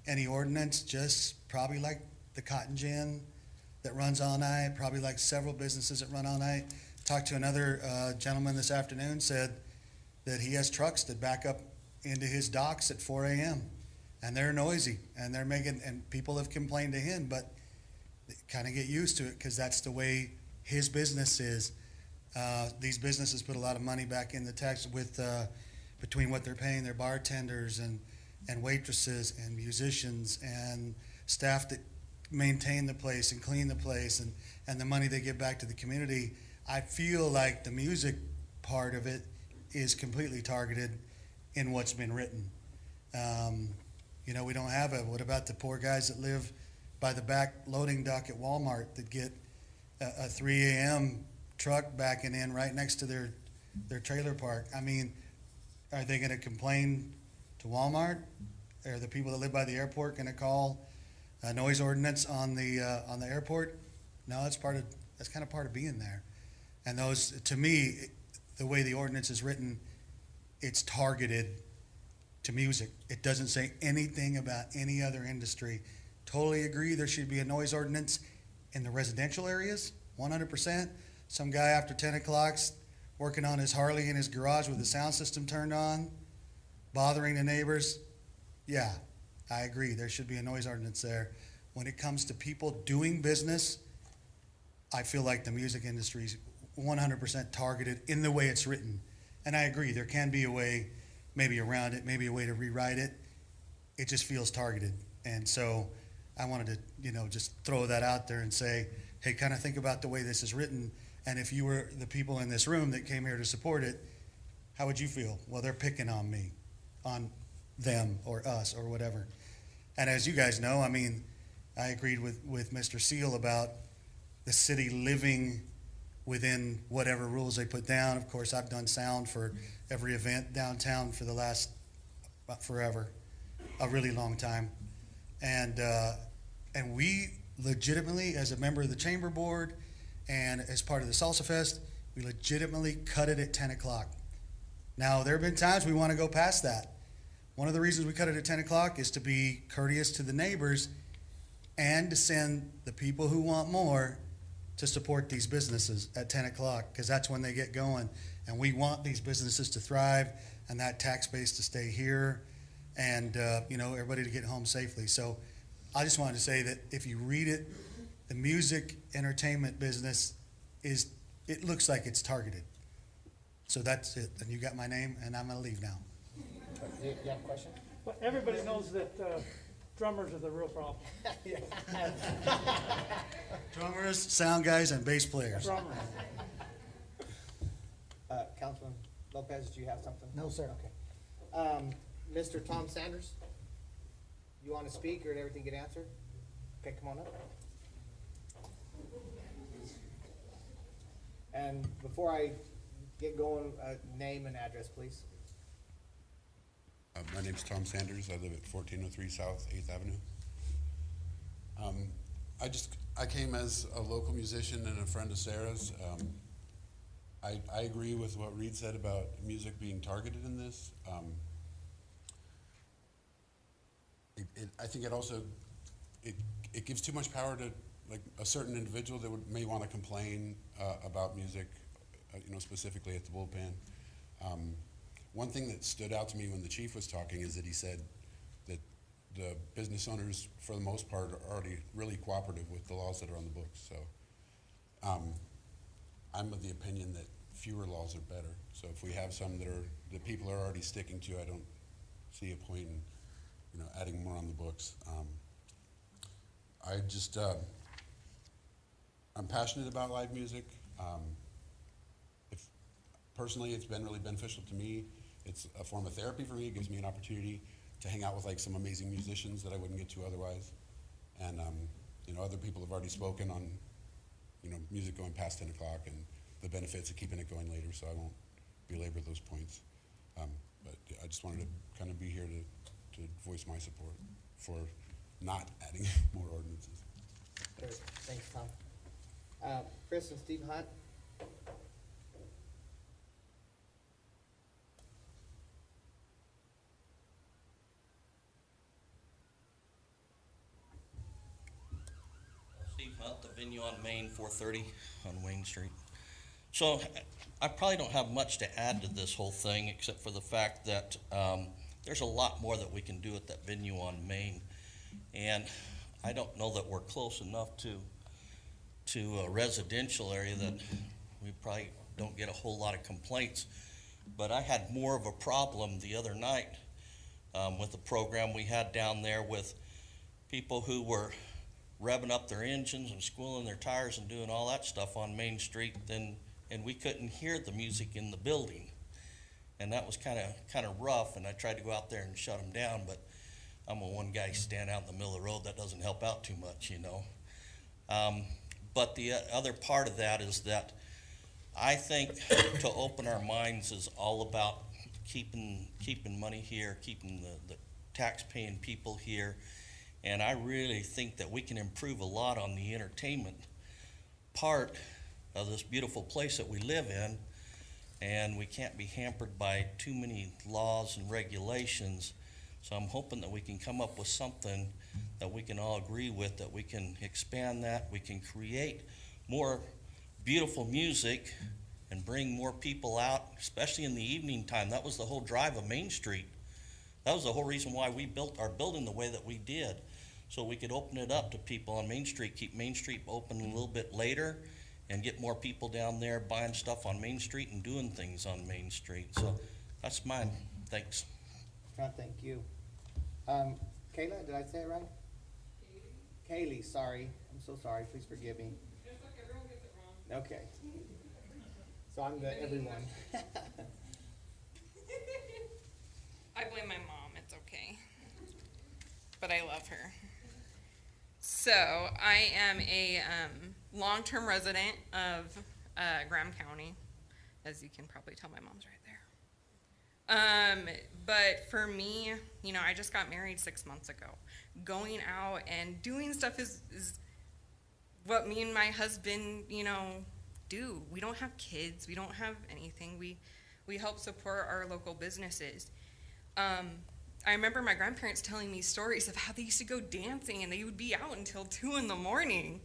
S14: any ordinance, just probably like the cotton gin that runs all night, probably like several businesses that run all night. Talked to another gentleman this afternoon, said that he has trucks that back up into his docks at 4 a.m. and they're noisy, and they're making, and people have complained to him, but they kind of get used to it because that's the way his business is. These businesses put a lot of money back in the tax with between what they're paying their bartenders and waitresses and musicians and staff that maintain the place and clean the place, and the money they give back to the community. I feel like the music part of it is completely targeted in what's been written. You know, we don't have what about the poor guys that live by the back loading dock at Walmart that get a 3 a.m. truck backing in right next to their trailer park? I mean, are they gonna complain to Walmart? Are the people that live by the airport gonna call a noise ordinance on the airport? No, that's kind of part of being there. And those, to me, the way the ordinance is written, it's targeted to music. It doesn't say anything about any other industry. Totally agree there should be a noise ordinance in the residential areas, 100%. Some guy after 10 o'clock's working on his Harley in his garage with the sound system turned on, bothering the neighbors. Yeah, I agree, there should be a noise ordinance there. When it comes to people doing business, I feel like the music industry is 100% targeted in the way it's written. And I agree, there can be a way maybe around it, maybe a way to rewrite it. It just feels targeted. And so I wanted to, you know, just throw that out there and say, hey, kind of think about the way this is written. And if you were the people in this room that came here to support it, how would you feel? Well, they're picking on me, on them or us or whatever. And as you guys know, I mean, I agreed with Mr. Seal about the city living within whatever rules they put down. Of course, I've done sound for every event downtown for the last forever, a really long time. And we legitimately, as a member of the chamber board and as part of the Salsa Fest, we legitimately cut it at 10 o'clock. Now, there have been times we want to go past that. One of the reasons we cut it at 10 o'clock is to be courteous to the neighbors and to send the people who want more to support these businesses at 10 o'clock, because that's when they get going. And we want these businesses to thrive and that tax base to stay here and, everybody to get home safely. So I just wanted to say that if you read it, the music entertainment business it looks like it's targeted. So that's it. And you got my name, and I'm going to leave now.
S1: You have a question?
S15: Well, everybody knows that drummers are the real problem.
S14: Drummers, sound guys, and bass players.
S15: Drummers.
S1: Councilman Lopez, do you have something?
S9: No, sir.
S1: Okay. Mr. Tom Sanders, you want to speak, or did everything get answered? Okay, come on up. And before I get going, name and address, please.
S16: My name's Tom Sanders. I live at 1403 South 8th Avenue. I came as a local musician and a friend of Sarah's. I agree with what Reed said about music being targeted in this. I think it also, it gives too much power to like a certain individual that may want to complain about music, specifically at the bullpen. One thing that stood out to me when the chief was talking is that he said that the business owners, for the most part, are already really cooperative with the laws that are on the books. So I'm of the opinion that fewer laws are better. So if we have some that people are already sticking to, I don't see a point in adding more on the books. I'm passionate about live music. Personally, it's been really beneficial to me. It's a form of therapy for me. It gives me an opportunity to hang out with like some amazing musicians that I wouldn't get to otherwise. And other people have already spoken on music going past 10 o'clock and the benefits of keeping it going later, so I won't belabor those points. But I just wanted to kind of be here to voice my support for not adding more ordinances.
S1: Great. Thanks, Tom. Chris and Steve Hunt.
S17: Steve Hunt, the venue on Main, 430 on Wayne Street. So I probably don't have much to add to this whole thing except for the fact that there's a lot more that we can do at that venue on Main. And I don't know that we're close enough to a residential area that we probably don't get a whole lot of complaints. But I had more of a problem the other night with the program we had down there with people who were revving up their engines and squealing their tires and doing all that stuff on Main Street, and we couldn't hear the music in the building. And that was kind of rough, and I tried to go out there and shut them down, but I'm a one guy stand out in the middle of the road. That doesn't help out too much, But the other part of that is that I think to open our minds is all about keeping money here, keeping the tax-paying people here. And I really think that we can improve a lot on the entertainment part of this beautiful place that we live in. And we can't be hampered by too many laws and regulations. So I'm hoping that we can come up with something that we can all agree with, that we can expand that, we can create more beautiful music and bring more people out, especially in the evening time. That was the whole drive of Main Street. That was the whole reason why we built our building the way that we did, so we could open it up to people on Main Street, keep Main Street open a little bit later, and get more people down there buying stuff on Main Street and doing things on Main Street. So that's mine. Thanks.
S1: Thank you. Kayla, did I say it right? Kaylee, sorry. I'm so sorry. Please forgive me.
S18: It's like everyone gets it wrong.
S1: Okay. So I'm the everyone.
S18: I blame my mom. It's okay. But I love her. So I am a long-term resident of Graham County. As you can probably tell, my mom's right there. But for me, you know, I just got married 6 months ago. Going out and doing stuff is what me and my husband, you know, do. We don't have kids. We don't have anything. We help support our local businesses. I remember my grandparents telling me stories of how they used to go dancing and they would be out until 2 a.m.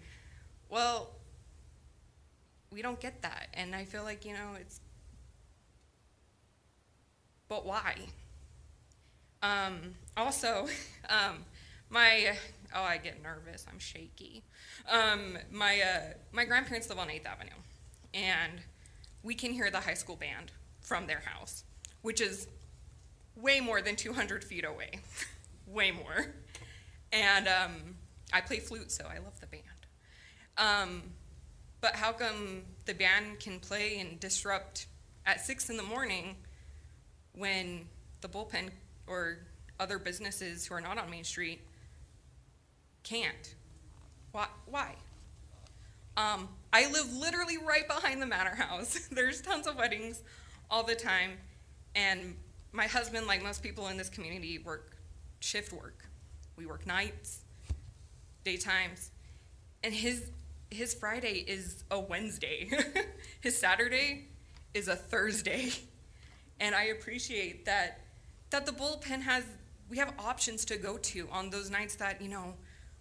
S18: Well, we don't get that. And I feel like, you know, but why? Also, I get nervous, I'm shaky. My grandparents live on 8th Avenue, and we can hear the high school band from their house, which is way more than 200 feet away, way more. And I play flute, so I love the band. But how come the band can play and disrupt at 6 a.m. when the bullpen or other businesses who are not on Main Street can't? Why? I live literally right behind the Manor House. There's tons of weddings all the time, and my husband, like most people in this community, work shift work. We work nights, daytimes, and his Friday is a Wednesday. His Saturday is a Thursday. And I appreciate that the bullpen we have options to go to on those nights that, you know,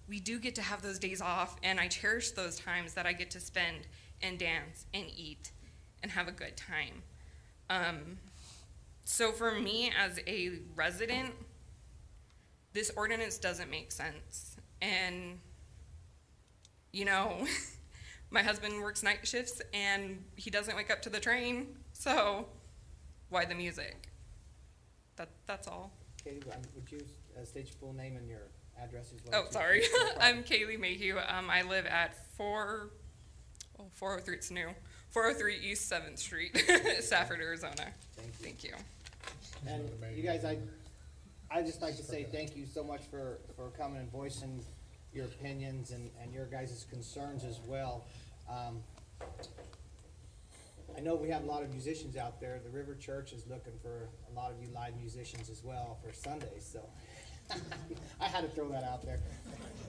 S18: we do get to have those days off, and I cherish those times that I get to spend and dance and eat and have a good time. So for me as a resident, this ordinance doesn't make sense. And, you know, my husband works night shifts and he doesn't wake up to the train, so why the music? That's all.
S1: Okay, would you state your full name and your address as
S18: Oh,
S1: well?
S18: sorry. I'm Kaylee Mayhew. I live at 403, it's new, 403 East 7th Street, Safford, Arizona.
S1: Thank you.
S18: Thank you.
S1: And you guys, I just like to say thank you so much for coming and voicing your opinions and your guys' concerns as well. I know we have a lot of musicians out there. The River Church is looking for a lot of you live musicians as well for Sundays, so I had to throw that out there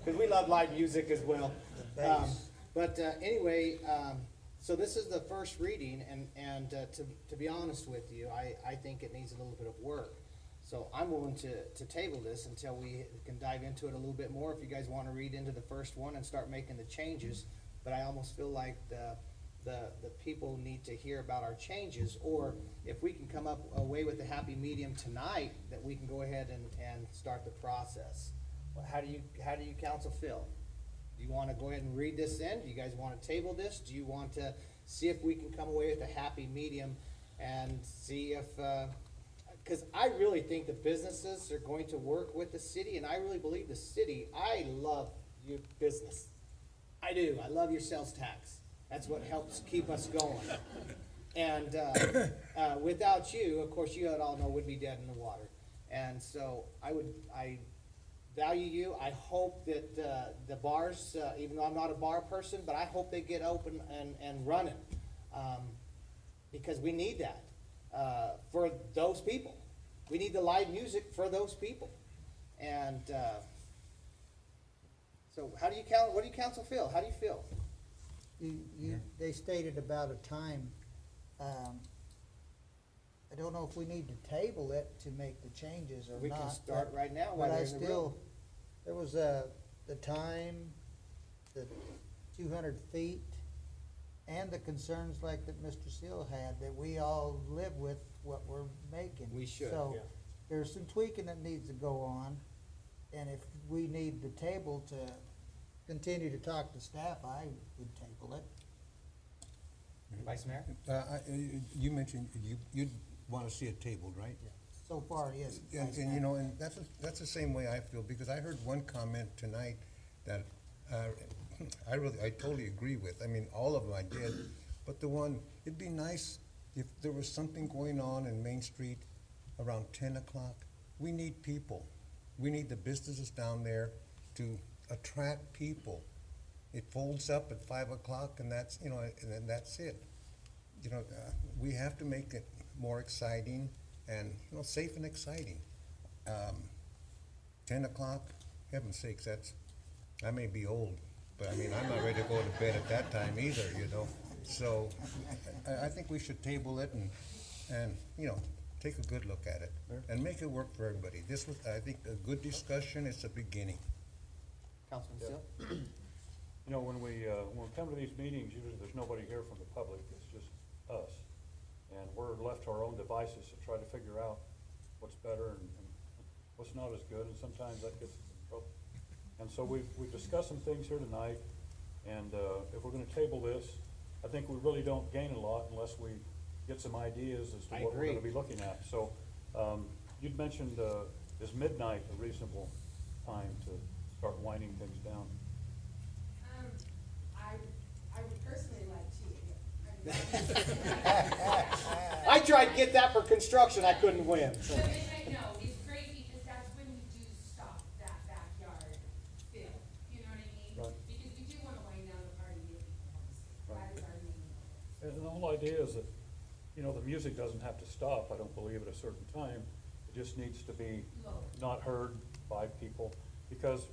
S1: because we love live music as well. Anyway, so this is the first reading, and to be honest with you, I think it needs a little bit of work. So I'm willing to table this until we can dive into it a little bit more. If you guys want to read into the first one and start making the changes, but I almost feel like the people need to hear about our changes, or if we can come up away with a happy medium tonight, that we can go ahead and start the process. How do you council feel? Do you want to go ahead and read this in? Do you guys want to table this? Do you want to see if we can come away with a happy medium and see if, because I really think the businesses are going to work with the city, and I really believe the city, I love your business. I do. I love your sales tax. That's what helps keep us going. And without you, of course, you all know, would be dead in the water. And so I value you. I hope that the bars, even though I'm not a bar person, but I hope they get open and running, because we need that for those people. We need the live music for those people. And so what do you council feel? How do you feel?
S9: They stated about a time. I don't know if we need to table it to make the changes or not.
S1: We can start right now while
S9: But
S1: they're in the room.
S9: there was the time, the 200 feet, and the concerns like that Mr. Seal had, that we all live with what we're making.
S1: We should,
S9: So
S1: yeah.
S9: there's some tweaking that needs to go on, and if we need the table to continue to talk to staff, I would table it.
S1: Vice Mayor?
S2: You mentioned you'd want to see it tabled, right?
S9: So far, yes.
S2: And you know, and that's the same way I feel, because I heard one comment tonight that I totally agree with. I mean, all of them I did, but the one, it'd be nice if there was something going on in Main Street around 10 o'clock. We need people. We need the businesses down there to attract people. It folds up at 5 o'clock, and that's, you know, and then that's it. we have to make it more exciting and, safe and exciting. 10 o'clock, heaven's sakes, I may be old, but I'm not ready to go to bed at that time either, So I think we should table it and take a good look at it and make it work for everybody. This was, I think, a good discussion. It's a beginning.
S1: Councilman Seal?
S3: When we come to these meetings, usually there's nobody here from the public, it's just us. And we're left to our own devices to try to figure out what's better and what's not as good, and sometimes that gets us in trouble. And so we've discussed some things here tonight, and if we're gonna table this, I think we really don't gain a lot unless we get some ideas as to what we're gonna be looking at. So, you'd mentioned, is midnight a reasonable time to start winding things down?
S12: I would personally like to.
S1: I tried to get that for construction, I couldn't win. So.
S12: No, it's great because that's when we do stop that backyard fill. You know what I mean?
S3: Right.
S12: Because we do want to wind down the party and get people home safe. That is our main goal.
S3: And the whole idea is that, the music doesn't have to stop, I don't believe, at a certain time. It just needs to be not heard by people, because,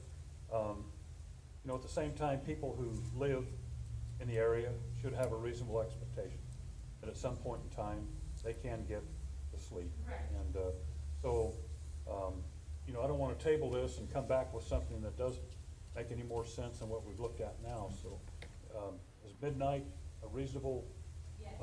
S3: at the same time, people who live in the area should have a reasonable expectation that at some point in time, they can get to sleep.
S12: Right.
S3: And, I don't wanna table this and come back with something that doesn't make any more sense than what we've looked at now, so, is midnight a reasonable,
S12: Yes.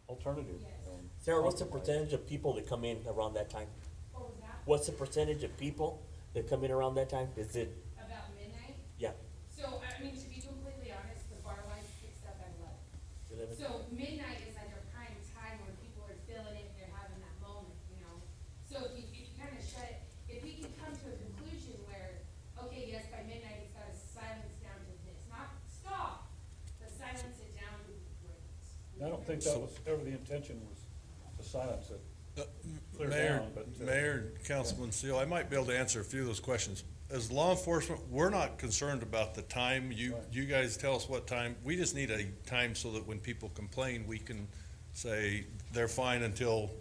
S3: alternative?
S12: Yes.
S19: Sarah, what's the percentage of people that come in around that time?
S12: What was that?
S19: What's the percentage of people that come in around that time? Is it,
S12: About midnight?
S19: yeah,
S12: So, to be completely honest, the bar lights fixed up at 11.
S19: 11?
S12: So midnight is like a prime time when people are feeling it, they're having that moment, So if you kind of shut it, if we can come to a conclusion where, okay, yes, by midnight it's got to silence down to this, not stop, but silence it down would be great.
S3: I don't think that was ever the intention, was to silence it. Clear
S10: Mayor,
S3: down, but,
S10: Mayor, Councilman Seal, I might be able to answer a few of those questions. As law enforcement, we're not concerned about the time. You guys tell us what time. We just need a time so that when people complain, we can say they're fine until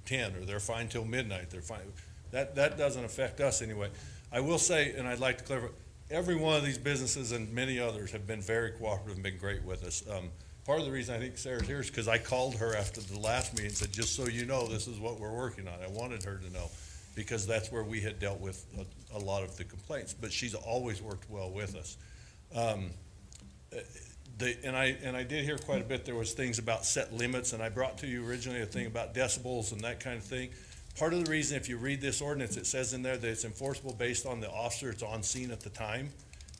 S10: 10, or they're fine till midnight, they're fine. That doesn't affect us anyway. I will say, and I'd like to clarify, every one of these businesses and many others have been very cooperative and been great with us. Part of the reason I think Sarah's here is because I called her after the last meeting and said, just so you know, this is what we're working on. I wanted her to know, because that's where we had dealt with a lot of the complaints, but she's always worked well with us. And I did hear quite a bit, there was things about set limits, and I brought to you originally a thing about decibels and that kind of thing. Part of the reason, if you read this ordinance, it says in there that it's enforceable based on the officer that's on scene at the time,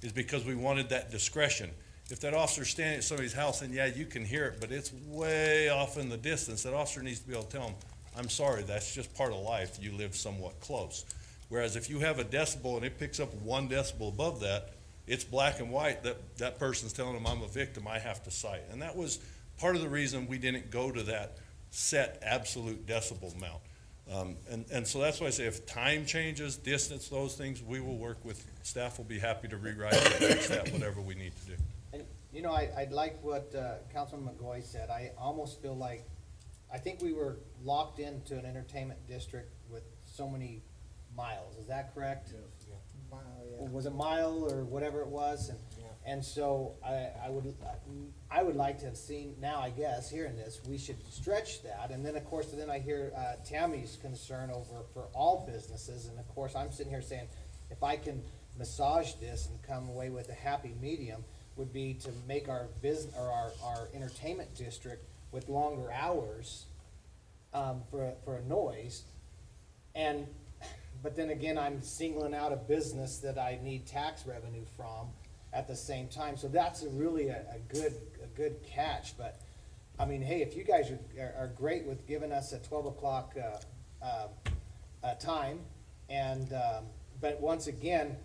S10: is because we wanted that discretion. If that officer's standing at somebody's house, and yeah, you can hear it, but it's way off in the distance, that officer needs to be able to tell them, I'm sorry, that's just part of life, you live somewhat close. Whereas if you have a decibel and it picks up 1 decibel above that, it's black and white, that person's telling them, I'm a victim, I have to cite. And that was part of the reason we didn't go to that set absolute decibel amount. And so that's why I say, if time changes, distance, those things, we will work with, staff will be happy to rewrite it, fix that, whatever we need to do.
S1: And, I'd like what Councilman McGoy said. I almost feel like, I think we were locked into an entertainment district with so many miles. Is that correct?
S3: Yes.
S9: Wow,
S1: Or
S9: yeah.
S1: was it mile or whatever it was? And so I would like to have seen, now I guess, hearing this, we should stretch that. And then, of course, then I hear Tammy's concern over for all businesses. And of course, I'm sitting here saying, if I can massage this and come away with a happy medium, would be to make our business, or our entertainment district with longer hours for a noise. But then again, I'm singling out a business that I need tax revenue from at the same time. So that's really a good catch. But I mean, hey, if you guys are great with giving us a 12 o'clock time, and but once again,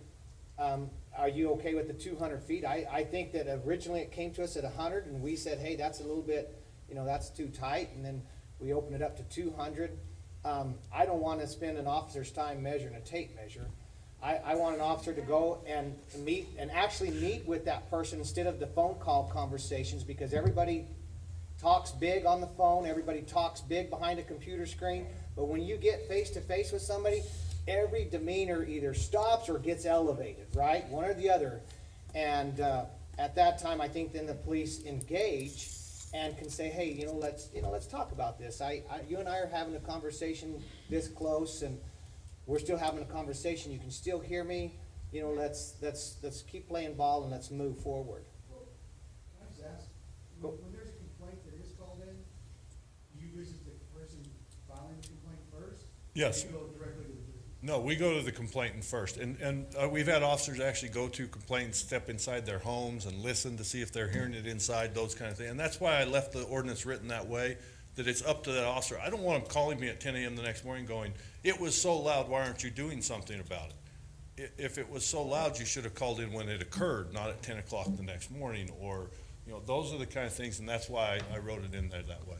S1: are you okay with the 200 feet? I think that originally it came to us at 100, and we said, hey, that's a little bit, that's too tight, and then we opened it up to 200. I don't want to spend an officer's time measuring a tape measure. I want an officer to go and actually meet with that person instead of the phone call conversations, because everybody talks big on the phone, everybody talks big behind a computer screen, but when you get face to face with somebody, every demeanor either stops or gets elevated, right? One or the other. And at that time, I think then the police engage and can say, hey, let's talk about this. You and I are having a conversation this close, and we're still having a conversation. You can still hear me. Let's keep playing ball and let's move forward.
S14: Can I just ask, when there's a complaint that is called in, do you visit the person filing the complaint first?
S10: Yes.
S14: Or do you go directly to the business?
S10: No, we go to the complainant first, and we've had officers actually go to complainants, step inside their homes and listen to see if they're hearing it inside, those kind of things. And that's why I left the ordinance written that way, that it's up to that officer. I don't want him calling me at 10 a.m. the next morning going, it was so loud, why aren't you doing something about it? If it was so loud, you should have called in when it occurred, not at 10 o'clock the next morning, or, those are the kind of things, and that's why I wrote it in there that way.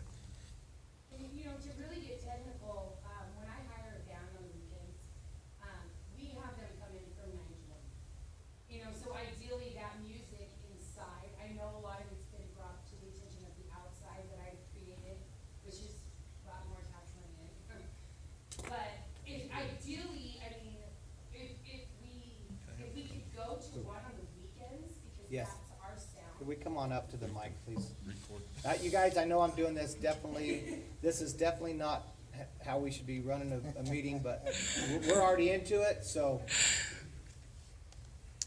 S12: To really get technical, when I hire a band on the weekends, we have them come in from 9 to 1. So ideally that music inside, I know a lot of it's been brought to the attention of the outside that I've created, which is brought more tax money in. But ideally, if we could go to one on the weekends, because
S1: Yes.
S12: that's our sound.
S1: Could we come on up to the mic, please? You guys, I know I'm doing this this is definitely not how we should be running a meeting, but we're already into it, so.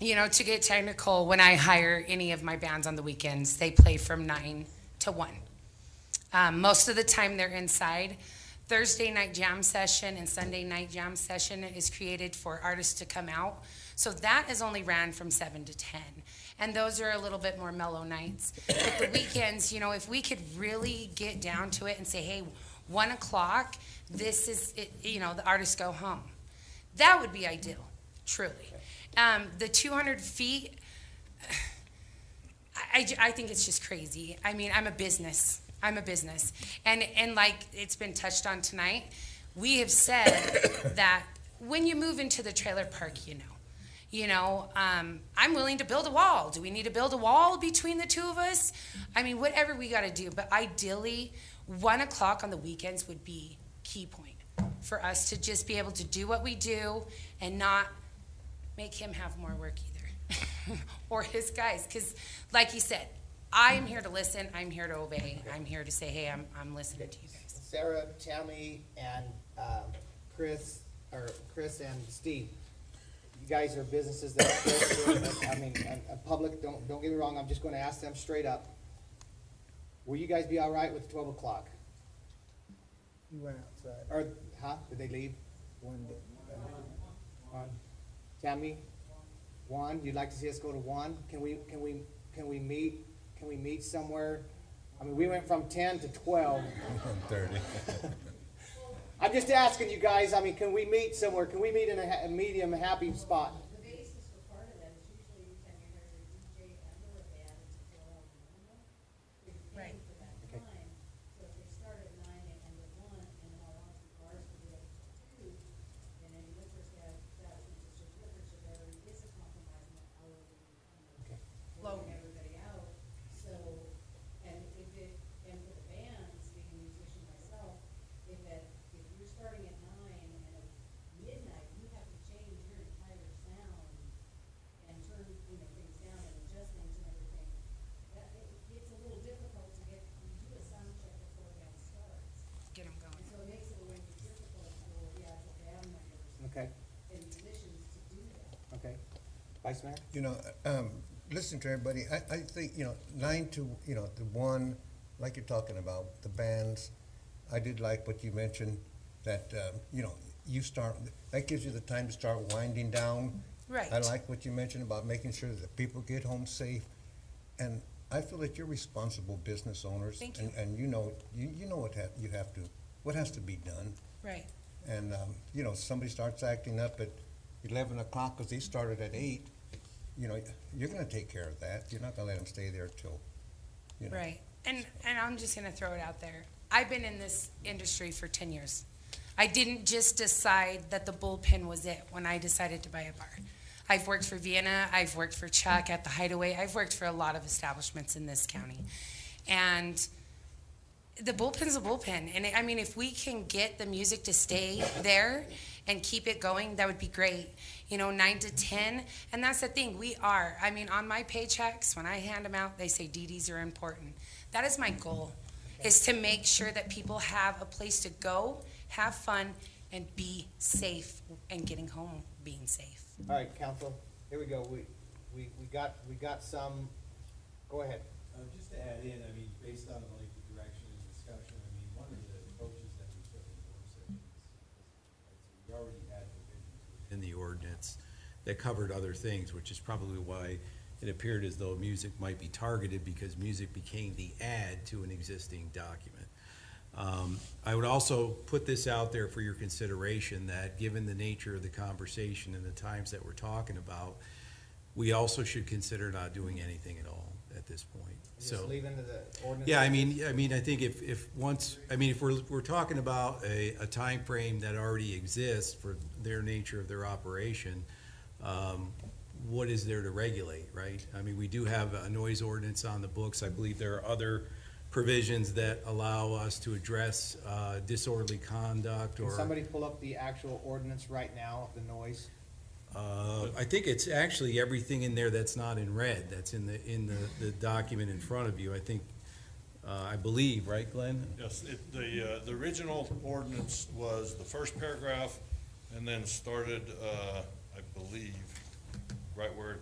S12: To get technical, when I hire any of my bands on the weekends, they play from 9 to 1. Most of the time they're inside. Thursday night jam session and Sunday night jam session is created for artists to come out. So that is only ran from 7 to 10. And those are a little bit more mellow nights. But the weekends, if we could really get down to it and say, hey, 1 o'clock, this is it, the artists go home. That would be ideal, truly. The 200 feet, I think it's just crazy. I'm a business. And like it's been touched on tonight, we have said that when you move into the trailer park, I'm willing to build a wall. Do we need to build a wall between the two of us? Whatever we got to do. But ideally, 1 o'clock on the weekends would be key point for us to just be able to do what we do and not make him have more work either, or his guys. Because like you said, I'm here to listen. I'm here to obey. I'm here to say, hey, I'm listening to you guys.
S1: Sarah, Tammy, and Chris and Steve, you guys are businesses that are still doing it. And public, don't get me wrong, I'm just going to ask them straight up. Will you guys be all right with 12 o'clock?
S9: You went outside.
S1: Or, did they leave?
S9: One day.
S1: One. Tammy, 1. You'd like to see us go to 1? Can we meet somewhere? We went from 10 to 12.
S10: 30.
S1: I'm just asking you guys, can we meet somewhere? Can we meet in a medium, happy spot?
S7: The basis for part of that is usually anytime you hire a DJ and or a band, it's a 4-hour minimum. You're paying for that time. So if they start at 9 and end at 1, and then all else the bars will be up to 2, and any liquor establishments that serve liquor, so there is a compromise in that hourly kind of blowing everybody out. So, and and for the bands, being a musician myself, if you're starting at 9 and at midnight, you have to change your entire sound and turn, things down and adjust things and everything. It's a little difficult to you do a sound check before a band starts.
S12: Get them going.
S7: And so it makes it a little bit difficult for, it's a band members
S1: Okay,
S7: and musicians to do that.
S1: okay. Vice Mayor?
S2: Listen to everybody, I think, 9 to, the 1, like you're talking about, the bands, I did like what you mentioned, that, you start, that gives you the time to start winding down.
S12: Right.
S2: I like what you mentioned about making sure that people get home safe, and I feel that you're responsible business owners.
S12: Thank you.
S2: And you know what has to be done.
S12: Right.
S2: And, somebody starts acting up at 11 o'clock because they started at 8, you're gonna take care of that. You're not gonna let them stay there till,
S12: Right. And I'm just going to throw it out there. I've been in this industry for 10 years. I didn't just decide that the bullpen was it when I decided to buy a bar. I've worked for Vienna. I've worked for Chuck at the Hideaway. I've worked for a lot of establishments in this county. And the bullpen's a bullpen, and I mean, if we can get the music to stay there and keep it going, that would be great. 9 to 10, and that's the thing, I mean, on my paychecks, when I hand them out, they say DDs are important. That is my goal, is to make sure that people have a place to go, have fun, and be safe, and getting home being safe.
S1: All right, council, here we go. We got some, go ahead.
S2: Just to add in, I mean, based on the lengthy direction and discussion, I mean, one of the approaches that we took in the work session is, we already had provisions in the ordinance that covered other things, which is probably why it appeared as though music might be targeted, because music became the add to an existing document. I would also put this out there for your consideration, that given the nature of the conversation and the times that we're talking about, we also should consider not doing anything at all at this point.
S1: Just leave into the ordinance?
S2: Yeah, I mean, I think if we're talking about a time frame that already exists for their nature of their operation, what is there to regulate, right? I mean, we do have a noise ordinance on the books. I believe there are other provisions that allow us to address disorderly conduct.
S1: Can somebody pull up the actual ordinance right now of the noise?
S2: I think it's actually everything in there that's not in red, that's in the document in front of you. I think, I believe, right, Glenn?
S10: Yes, the original ordinance was the first paragraph, and then started, I believe, right where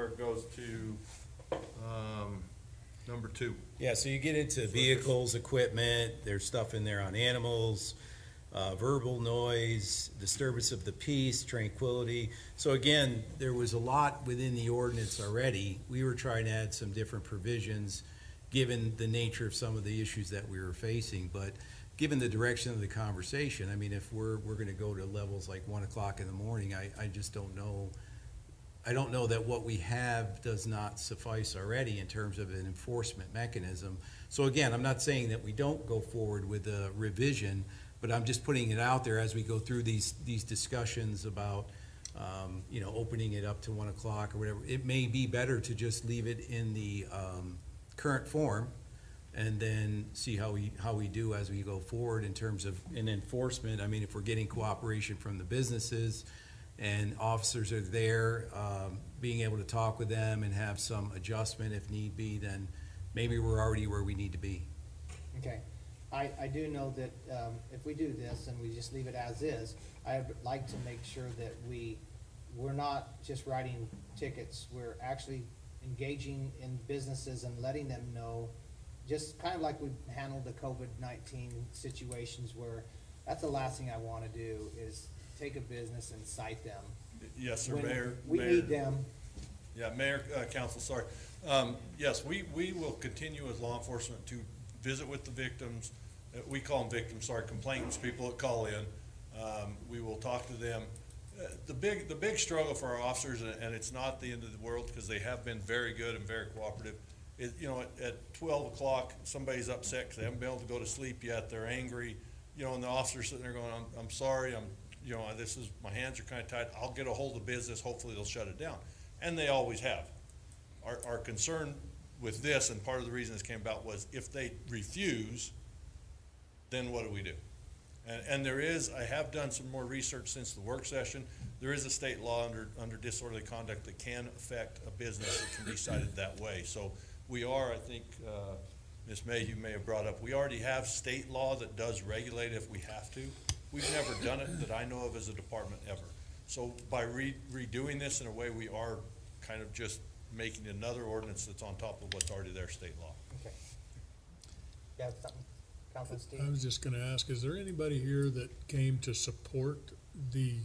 S10: it goes to, number 2.
S2: Yeah, so you get into vehicles, equipment, there's stuff in there on animals, verbal noise, disturbance of the peace, tranquility. So again, there was a lot within the ordinance already. We were trying to add some different provisions, given the nature of some of the issues that we were facing. But given the direction of the conversation, I mean, if we're gonna go to levels like 1 o'clock in the morning, I just don't know. I don't know that what we have does not suffice already in terms of an enforcement mechanism. So again, I'm not saying that we don't go forward with a revision, but I'm just putting it out there as we go through these discussions about, opening it up to 1 o'clock or whatever. It may be better to just leave it in the current form, and then see how we do as we go forward in terms of an enforcement. I mean, if we're getting cooperation from the businesses and officers are there, being able to talk with them and have some adjustment if need be, then maybe we're already where we need to be.
S1: Okay. I do know that if we do this and we just leave it as is, I'd like to make sure that we're not just writing tickets. We're actually engaging in businesses and letting them know, just kind of like we handled the COVID-19 situations, where that's the last thing I want to do is take a business and cite them.
S10: Yes, sir,
S1: When
S10: Mayor.
S1: we need them.
S10: Yeah, Mayor, Council, sorry. Yes, we will continue as law enforcement to visit with the victims. We call them victims, sorry, complainants, people that call in. We will talk to them. The big struggle for our officers, and it's not the end of the world, because they have been very good and very cooperative, is, at 12 o'clock, somebody's upset because they haven't been able to go to sleep yet, they're angry, and the officer's sitting there going, I'm sorry, my hands are kind of tied, I'll get a hold of business, hopefully they'll shut it down. And they always have. Our concern with this, and part of the reason this came about, was if they refuse, then what do we do? And I have done some more research since the work session. There is a state law under disorderly conduct that can affect a business that can be cited that way. So we are, I think, Ms. May, you may have brought up, we already have state law that does regulate if we have to. We've never done it that I know of as a department ever. So by redoing this in a way, we are kind of just making another ordinance that's on top of what's already there, state law.
S1: Okay. You have something? Councilman Steve?
S6: I was just gonna ask, is there anybody here that came to support the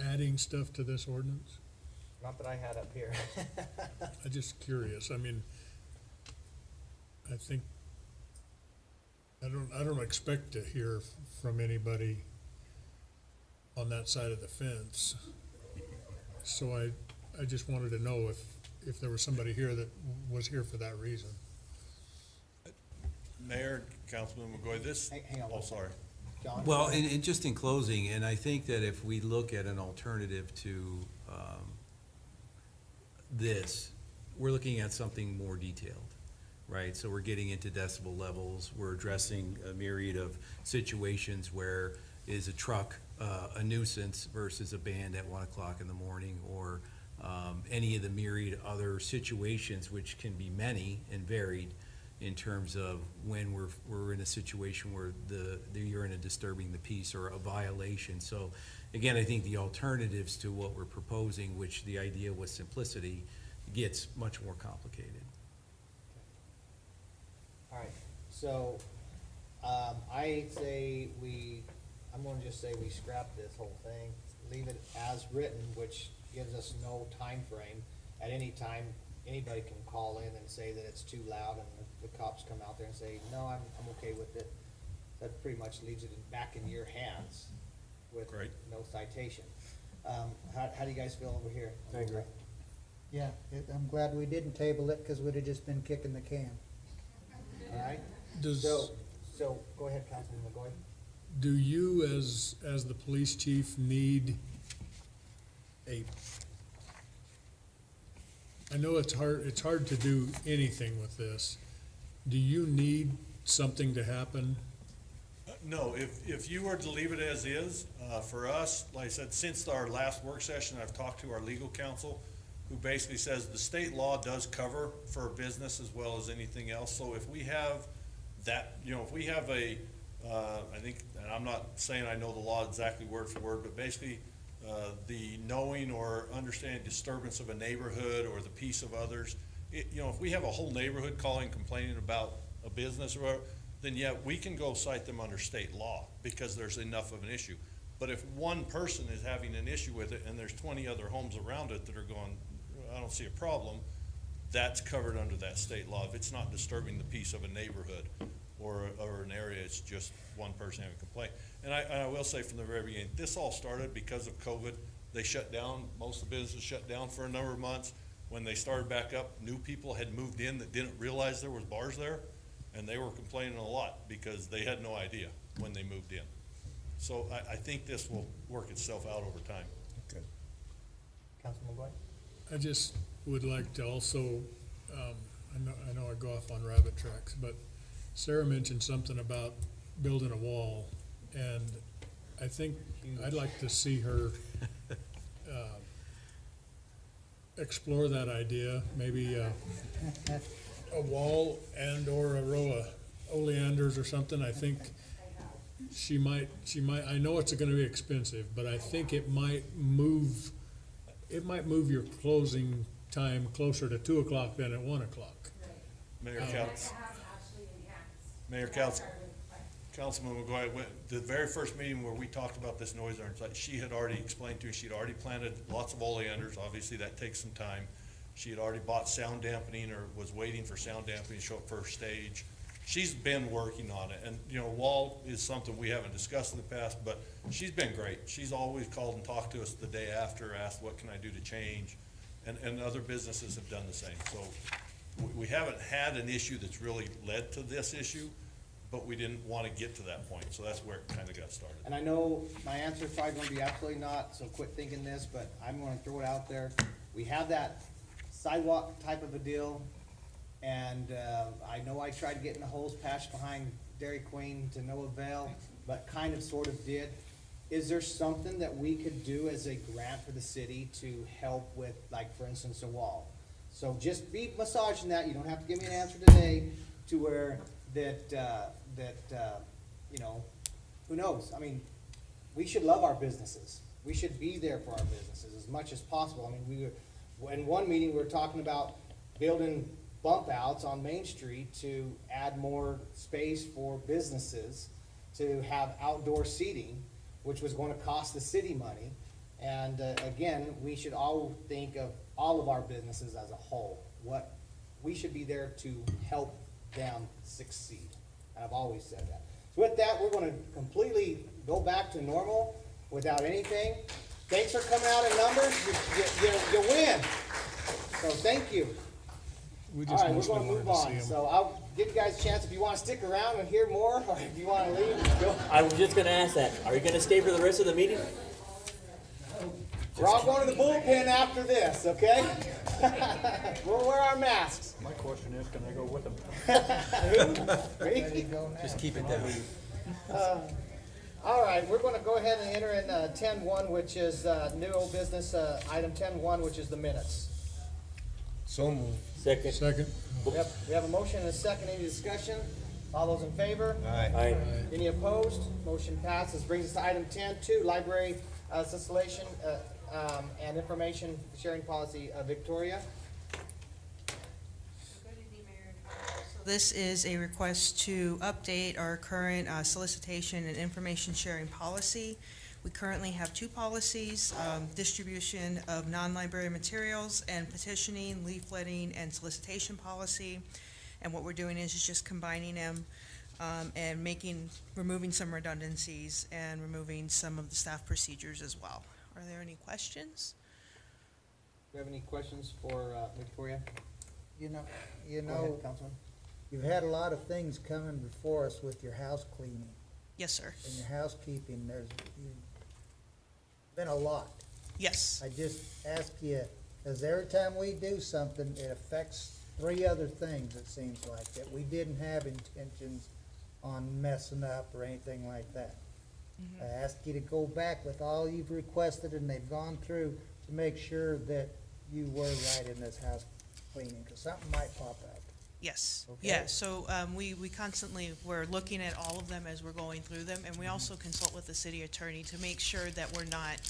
S6: adding stuff to this ordinance?
S1: Not that I had up here.
S6: I'm just curious. I mean, I think, I don't expect to hear from anybody on that side of the fence. So I just wanted to know if there was somebody here that was here for that reason.
S10: Mayor, Councilman McGoy,
S1: Hang on.
S10: Oh, sorry.
S1: John?
S2: Well, and just in closing, and I think that if we look at an alternative to this,
S20: we're looking at something more detailed, right? So we're getting into decibel levels, we're addressing a myriad of situations where is a truck a nuisance versus a band at 1 o'clock in the morning, or any of the myriad other situations, which can be many and varied in terms of when we're in a situation where you're in a disturbing the peace or a violation. So again, I think the alternatives to what we're proposing, which the idea was simplicity, gets much more complicated.
S1: All right, so, I'm gonna just say we scrap this whole thing, leave it as written, which gives us no time frame. At any time, anybody can call in and say that it's too loud, and the cops come out there and say, no, I'm okay with it. That pretty much leaves it back in your hands with
S20: Right.
S1: no citation. How do you guys feel over here?
S19: I agree.
S9: Yeah, I'm glad we didn't table it, because we'd have just been kicking the can.
S1: All right?
S6: Does,
S1: So, go ahead, Councilman McGoy.
S6: do you, as the police chief, need I know it's hard to do anything with this. Do you need something to happen?
S10: No, if you were to leave it as is, for us, like I said, since our last work session, I've talked to our legal counsel, who basically says the state law does cover for a business as well as anything else. So if we have that, if we have I think, and I'm not saying I know the law exactly word for word, but basically, the knowing or understanding disturbance of a neighborhood or the peace of others, if we have a whole neighborhood calling, complaining about a business or whatever, then yeah, we can go cite them under state law because there's enough of an issue. But if one person is having an issue with it and there's 20 other homes around it that are going, I don't see a problem, that's covered under that state law. If it's not disturbing the peace of a neighborhood or an area, it's just one person having a complaint. And I will say from the very beginning, this all started because of COVID. They shut down, most of the businesses shut down for a number of months. When they started back up, new people had moved in that didn't realize there was bars there, and they were complaining a lot because they had no idea when they moved in. So I think this will work itself out over time.
S1: Good. Councilman McGoy?
S6: I just would like to also, I know I go off on rabbit tracks, but Sarah mentioned something about building a wall, and I think I'd like to see her explore that idea, maybe a wall and or a row of oleanders or something. I think she might, I know it's gonna be expensive, but I think it might move your closing time closer to 2 o'clock than at 1 o'clock.
S10: Mayor Council, Councilman McGuire, the very first meeting where we talked about this noise ordinance, like she had already explained to us, she'd already planted lots of oleanders. Obviously, that takes some time. She had already bought sound dampening or was waiting for sound dampening to show up first stage. She's been working on it, and wall is something we haven't discussed in the past, but she's been great. She's always called and talked to us the day after, asked what can I do to change, and other businesses have done the same. So we haven't had an issue that's really led to this issue, but we didn't want to get to that point, so that's where it kind of got started.
S1: And I know my answer is probably going to be absolutely not, so quit thinking this, but I'm going to throw it out there. We have that sidewalk type of a deal, and I know I tried getting the holes patched behind Dairy Queen to no avail, but kind of sort of did. Is there something that we could do as a grant for the city to help with, like, for instance, a wall? So just be massaging that, you don't have to give me an answer today, to where who knows? I mean, we should love our businesses. We should be there for our businesses as much as possible. I mean, in one meeting, we were talking about building bump outs on Main Street to add more space for businesses, to have outdoor seating, which was going to cost the city money. And again, we should all think of all of our businesses as a whole. We should be there to help them succeed. And I've always said that. So with that, we're going to completely go back to normal without anything. Thanks for coming out in numbers. You win. So thank you. All right, we're going to move on. So I'll give you guys a chance if you want to stick around and hear more, or if you want to leave, go.
S19: I was just going to ask that. Are you going to stay for the rest of the meeting?
S1: We're all going to the bullpen after this, okay? We'll wear our masks.
S3: My question is, can I go with them?
S1: Ready?
S20: Just keep it down.
S1: All right, we're going to go ahead and enter in 10-1, which is new old business, item 10-1, which is the minutes.
S2: So moved.
S19: Second.
S6: Second.
S1: We have a motion and a second. Any discussion? All those in favor?
S19: Aye.
S1: Any opposed? Motion passes. Brings us to item 10-2, library installation and information sharing policy. Victoria?
S21: This is a request to update our current solicitation and information sharing policy. We currently have two policies, distribution of non-library materials and petitioning, leafletting, and solicitation policy. And what we're doing is just combining them and removing some redundancies and removing some of the staff procedures as well. Are there any questions?
S1: Do you have any questions for Victoria?
S9: You
S1: Go
S9: know,
S1: ahead, Councilman.
S9: you've had a lot of things coming before us with your house cleaning
S21: Yes, sir.
S9: and your housekeeping. You've been a lot.
S21: Yes.
S9: I just ask you, because every time we do something, it affects 3 other things, it seems like, that we didn't have intentions on messing up or anything like that. I ask you to go back with all you've requested and they've gone through to make sure that you were right in this house cleaning, because something might pop up.
S21: Yes,
S9: Okay.
S21: yeah, so we constantly, we're looking at all of them as we're going through them, and we also consult with the city attorney to make sure that we're not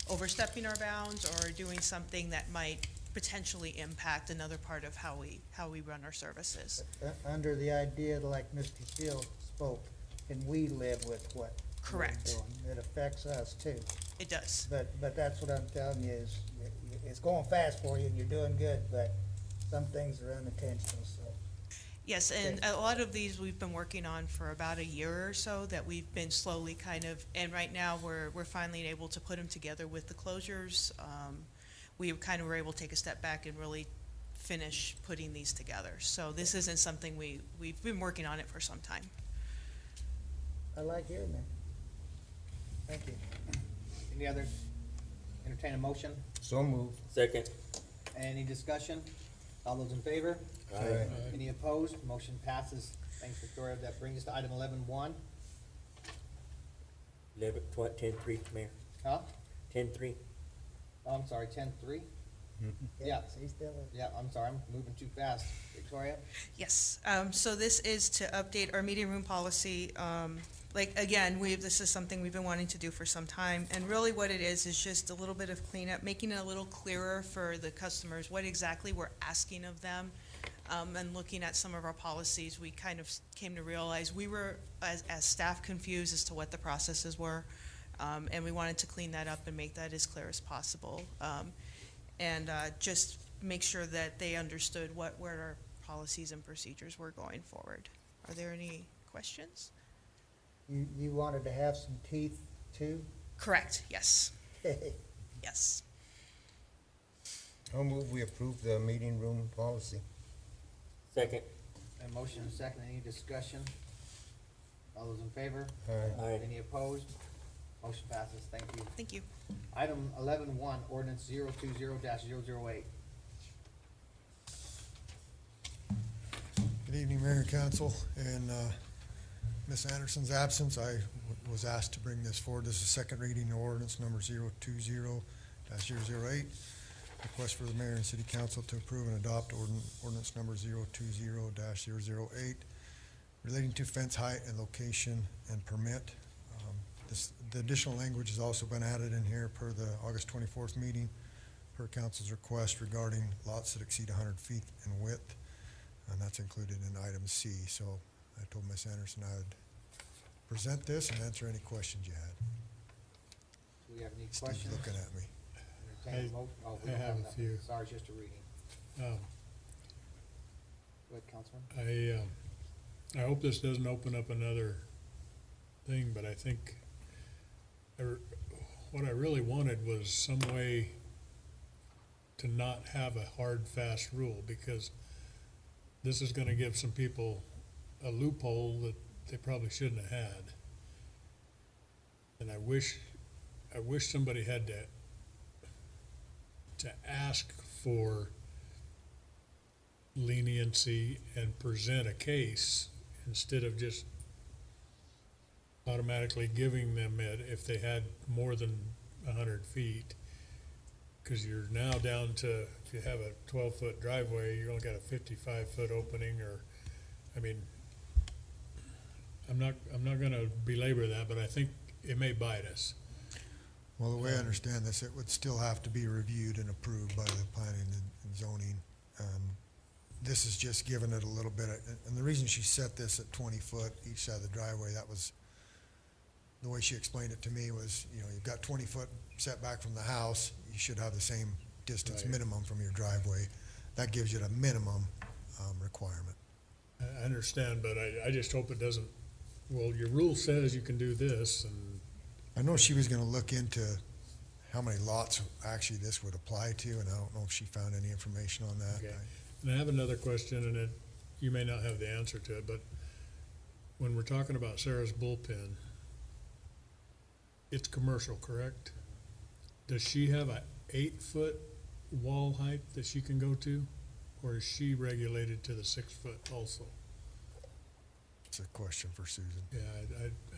S21: overstepping our bounds or doing something that might potentially impact another part of how we run our services.
S9: Under the idea, like Mr. Steele spoke, and we live with what we're
S21: Correct.
S9: doing. It affects us too.
S21: It does.
S9: But that's what I'm telling you is, it's going fast for you and you're doing good, but some things are unintentional, so.
S21: Yes, and a lot of these we've been working on for about a year or so, that we've been slowly kind of, and right now we're finally able to put them together with the closures. We kind of were able to take a step back and really finish putting these together. So this isn't something we've been working on it for some time.
S9: I like hearing that. Thank you.
S1: Any other, entertain a motion?
S2: So moved.
S19: Second.
S1: Any discussion? All those in favor?
S2: Aye.
S1: Any opposed? Motion passes. Thanks, Victoria. That brings us to item 11-1.
S19: 10-3, Mayor.
S1: Huh?
S19: 10-3.
S1: Oh, I'm sorry, 10-3? Yeah.
S9: See, still,
S1: Yeah, I'm sorry, I'm moving too fast. Victoria?
S21: Yes, so this is to update our meeting room policy. Like, again, this is something we've been wanting to do for some time, and really what it is just a little bit of cleanup, making it a little clearer for the customers, what exactly we're asking of them. And looking at some of our policies, we kind of came to realize we were, as staff, confused as to what the processes were. And we wanted to clean that up and make that as clear as possible. And just make sure that they understood where our policies and procedures were going forward. Are there any questions?
S9: you wanted to have some teeth too?
S21: Correct, yes. Yes.
S2: I'll move we approve the meeting room policy.
S19: Second.
S1: A motion and a second. Any discussion? All those in favor?
S19: Aye.
S1: Any opposed? Motion passes. Thank you.
S21: Thank you.
S1: Item 11-1, ordinance 020-008.
S22: Good evening, Mayor and Council. In Ms. Anderson's absence, I was asked to bring this forward. This is second reading ordinance number 020-008. Request for the Mayor and City Council to approve and adopt ordinance number 020-008 relating to fence height and location and permit. The additional language has also been added in here per the August 24th meeting per council's request regarding lots that exceed 100 feet in width. And that's included in item C. So I told Ms. Anderson I would present this and answer any questions you had.
S1: Do we have any
S22: Steve's
S1: questions?
S22: looking at me.
S1: Entertain a mo- oh, we
S6: I
S1: don't
S6: have a
S1: that.
S6: few.
S1: Sorry, it's just a reading. Go ahead, Councilman.
S6: I hope this doesn't open up another thing, but I think what I really wanted was some way to not have a hard, fast rule, because this is gonna give some people a loophole that they probably shouldn't have had. And I wish somebody had to to ask for leniency and present a case instead of just automatically giving them it if they had more than 100 feet. Because you're now down to, if you have a 12-foot driveway, you only got a 55-foot opening, or, I mean, I'm not gonna belabor that, but I think it may bite us.
S22: Well, the way I understand this, it would still have to be reviewed and approved by the planning and zoning. This is just giving it a little bit, and the reason she set this at 20 foot each side of the driveway, that was, the way she explained it to me was, you know, you've got 20 foot setback from the house, you should have the same distance
S6: Right.
S22: minimum from your driveway. That gives you the minimum requirement.
S6: I understand, but I just hope it doesn't, well, your rule says you can do this, and
S22: I know she was gonna look into how many lots actually this would apply to, and I don't know if she found any information on that.
S6: okay. And I have another question, and you may not have the answer to it, but when we're talking about Sarah's bullpen, it's commercial, correct? Does she have a 8-foot wall height that she can go to, or is she regulated to the 6-foot also?
S22: It's a question for Susan.
S6: Yeah,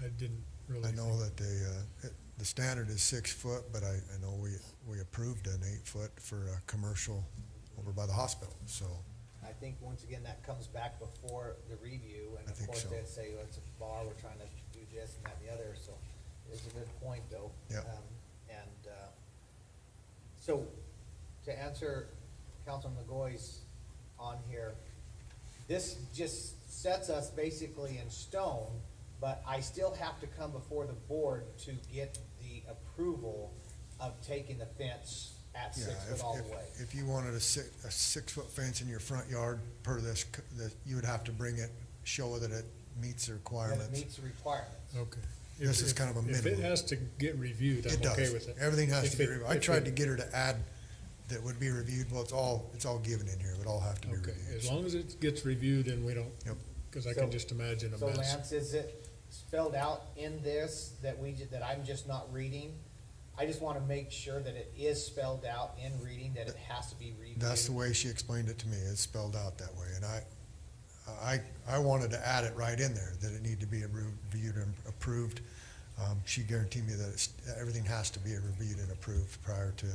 S6: I didn't really.
S22: I know that the standard is 6 foot, but I know we approved an 8 foot for a commercial over by the hospital, so.
S1: I think once again, that comes back before the review, and
S22: I
S1: of
S22: think
S1: course,
S22: so.
S1: they'd say, well, it's a bar, we're trying to do this and that and the other, so it's a good point, though.
S22: Yep.
S1: So, to answer Councilman McGoy's on here, this just sets us basically in stone, but I still have to come before the board to get the approval of taking the fence at
S22: Yeah,
S1: 6 foot all the way.
S22: if you wanted a 6 foot fence in your front yard per this, you would have to bring it, show that it meets the
S1: That
S22: requirements.
S1: it meets the requirements.
S6: Okay.
S22: This is kind of a
S6: If
S22: minimum.
S6: it has to get reviewed,
S22: It
S6: I'm okay
S22: does.
S6: with it.
S22: Everything has
S6: If
S22: to be
S6: it-
S22: reviewed. I
S6: if
S22: tried
S6: it-
S22: to get her to add that would be reviewed. Well, it's all given in here. It would all have to be
S6: Okay,
S22: reviewed.
S6: as long as it gets reviewed and we don't,
S22: Yep.
S6: because I
S1: So-
S6: can just imagine a
S1: So
S6: mess.
S1: Lance, is it spelled out in this that that I'm just not reading? I just wanna make sure that it is spelled out in reading, that it has to be reviewed.
S22: That's the way she explained it to me. It's spelled out that way. And I wanted to add it right in there, that it need to be reviewed and approved. She guaranteed me that everything has to be reviewed and approved prior to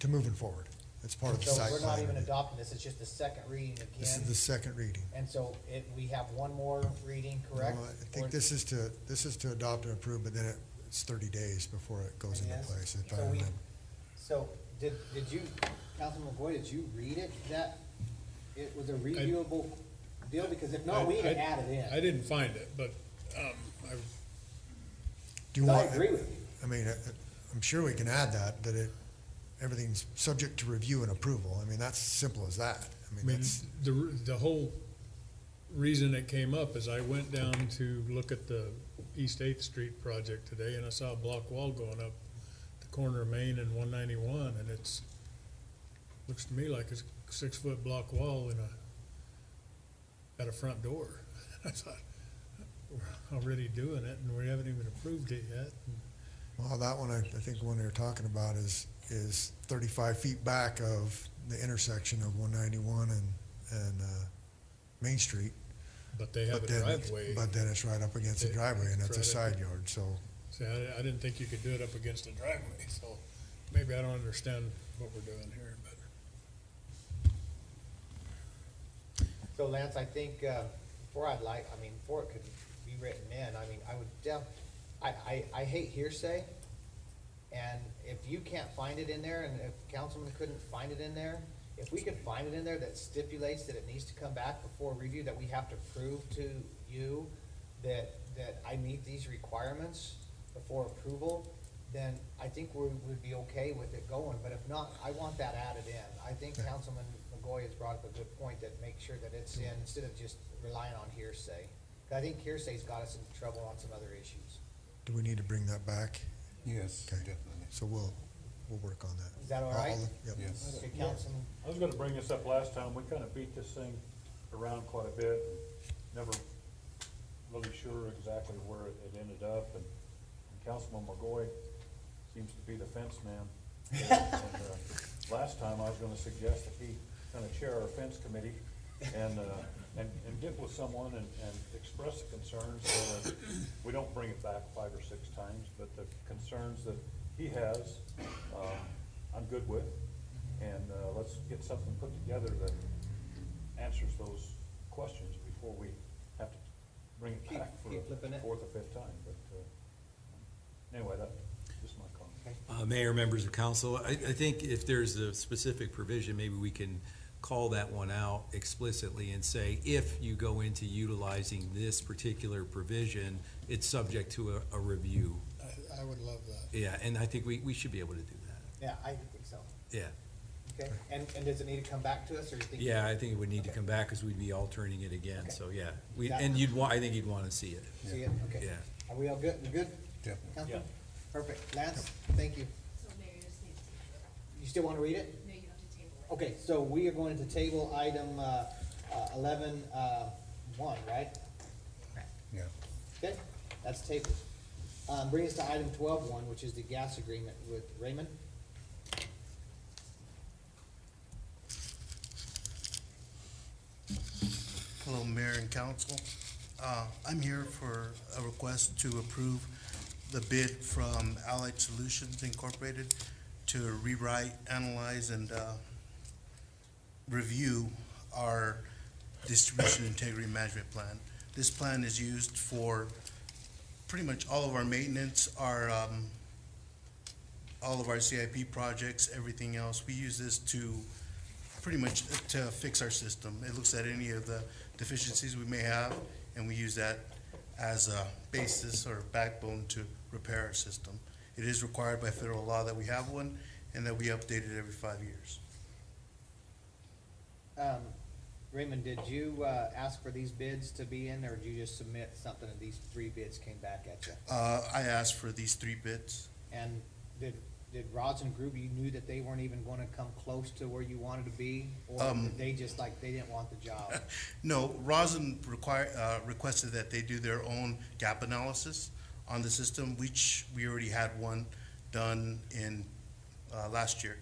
S22: moving forward. It's part of the
S1: So
S22: site
S1: we're not
S22: plan
S1: even
S22: review.
S1: adopting this, it's just the second reading again?
S22: This is the second reading.
S1: And so we have one more reading, correct?
S22: No, I
S1: Or-
S22: think this is to adopt and approve, but then it's 30 days before it goes into
S1: Yes.
S22: place, if I
S1: So we-
S22: remember.
S1: So, did you, Councilman McGoy, did you read it, that it was a reviewable deal? Because if not, we can add it in.
S6: I didn't find it, but,
S22: Do you
S1: I
S22: want?
S1: agree with you.
S22: I mean, I'm sure we can add that everything's subject to review and approval. I mean, that's simple as that.
S6: I mean, the whole reason it came up is I went down to look at the East 8th Street project today, and I saw a block wall going up the corner of Main and 191, and looks to me like it's a 6-foot block wall at a front door. I thought, we're already doing it, and we haven't even approved it yet.
S22: Well, that one, I think the one they're talking about is 35 feet back of the intersection of 191 and Main Street.
S6: But they have
S22: But
S6: a
S22: then-
S6: driveway.
S22: But then it's right up against the driveway, and that's a
S6: It's right up-
S22: side yard, so.
S6: See, I didn't think you could do it up against a driveway, so maybe I don't understand what we're doing here, but.
S1: So Lance, I think, before it could be written in, I would I hate hearsay. And if you can't find it in there, and if Councilman couldn't find it in there, if we could find it in there that stipulates that it needs to come back before review, that we have to prove to you that I meet these requirements before approval, then I think we'd be okay with it going. But if not, I want that added in. I think Councilman McGoy has brought up a good point, that make sure that it's in, instead of just relying on hearsay. 'Cause I think hearsay's got us in trouble on some other issues.
S22: Do we need to bring that back?
S16: Yes,
S22: Okay.
S16: definitely.
S22: So we'll work on that.
S1: Is that all right?
S22: Yep.
S16: Yes.
S1: Okay, Councilman?
S3: I was gonna bring this up last time, we kinda beat this thing around quite a bit, never really sure exactly where it ended up, and Councilman McGoy seems to be the fence man. Last time, I was gonna suggest that he kind of chair our fence committee and get with someone and express the concerns so that we don't bring it back 5 or 6 times, but the concerns that he has, I'm good with. And let's get something put together that answers those questions before we have to bring it back for
S1: keep flipping
S3: a
S1: it.
S3: 4th or 5th time. But anyway, that's just my comment.
S20: Mayor, members of council, I think if there's a specific provision, maybe we can call that one out explicitly and say, if you go into utilizing this particular provision, it's subject to a review.
S6: I would love that.
S20: Yeah, and I think we should be able to do that.
S1: Yeah, I think so.
S20: Yeah.
S1: Okay, and does it need to come back to us, or you think?
S20: Yeah, I think it would need to come back because we'd be alternating it again, so yeah. And I think you'd want to see it.
S1: See it, okay.
S20: Yeah.
S1: Are we all good? We good?
S2: Yeah.
S1: Councilman? Perfect. Lance, thank you.
S7: So Mayor, you just need to table it.
S1: You still want to read it?
S7: No, you don't have to table it.
S1: Okay, so we are going to table item 11, 1, right?
S2: Yeah.
S1: Okay, that's tabled. Bring us to item 12.1, which is the gas agreement with Raymond.
S4: Hello, Mayor and Council. I'm here for a request to approve the bid from Allied Solutions Incorporated to rewrite, analyze, and review our distribution integrity management plan. This plan is used for pretty much all of our maintenance, all of our CIP projects, everything else. We use this to pretty much to fix our system. It looks at any of the deficiencies we may have, and we use that as a basis or backbone to repair our system. It is required by federal law that we have one, and that we update it every 5 years.
S1: Raymond, did you ask for these bids to be in, or did you just submit something and these 3 bids came back at you?
S4: I asked for these 3 bids.
S1: And did Rosin Group, you knew that they weren't even gonna come close to where you wanted to be? Or did they just they didn't want the job?
S4: No, Rosin requested that they do their own gap analysis on the system, which we already had one done in last year.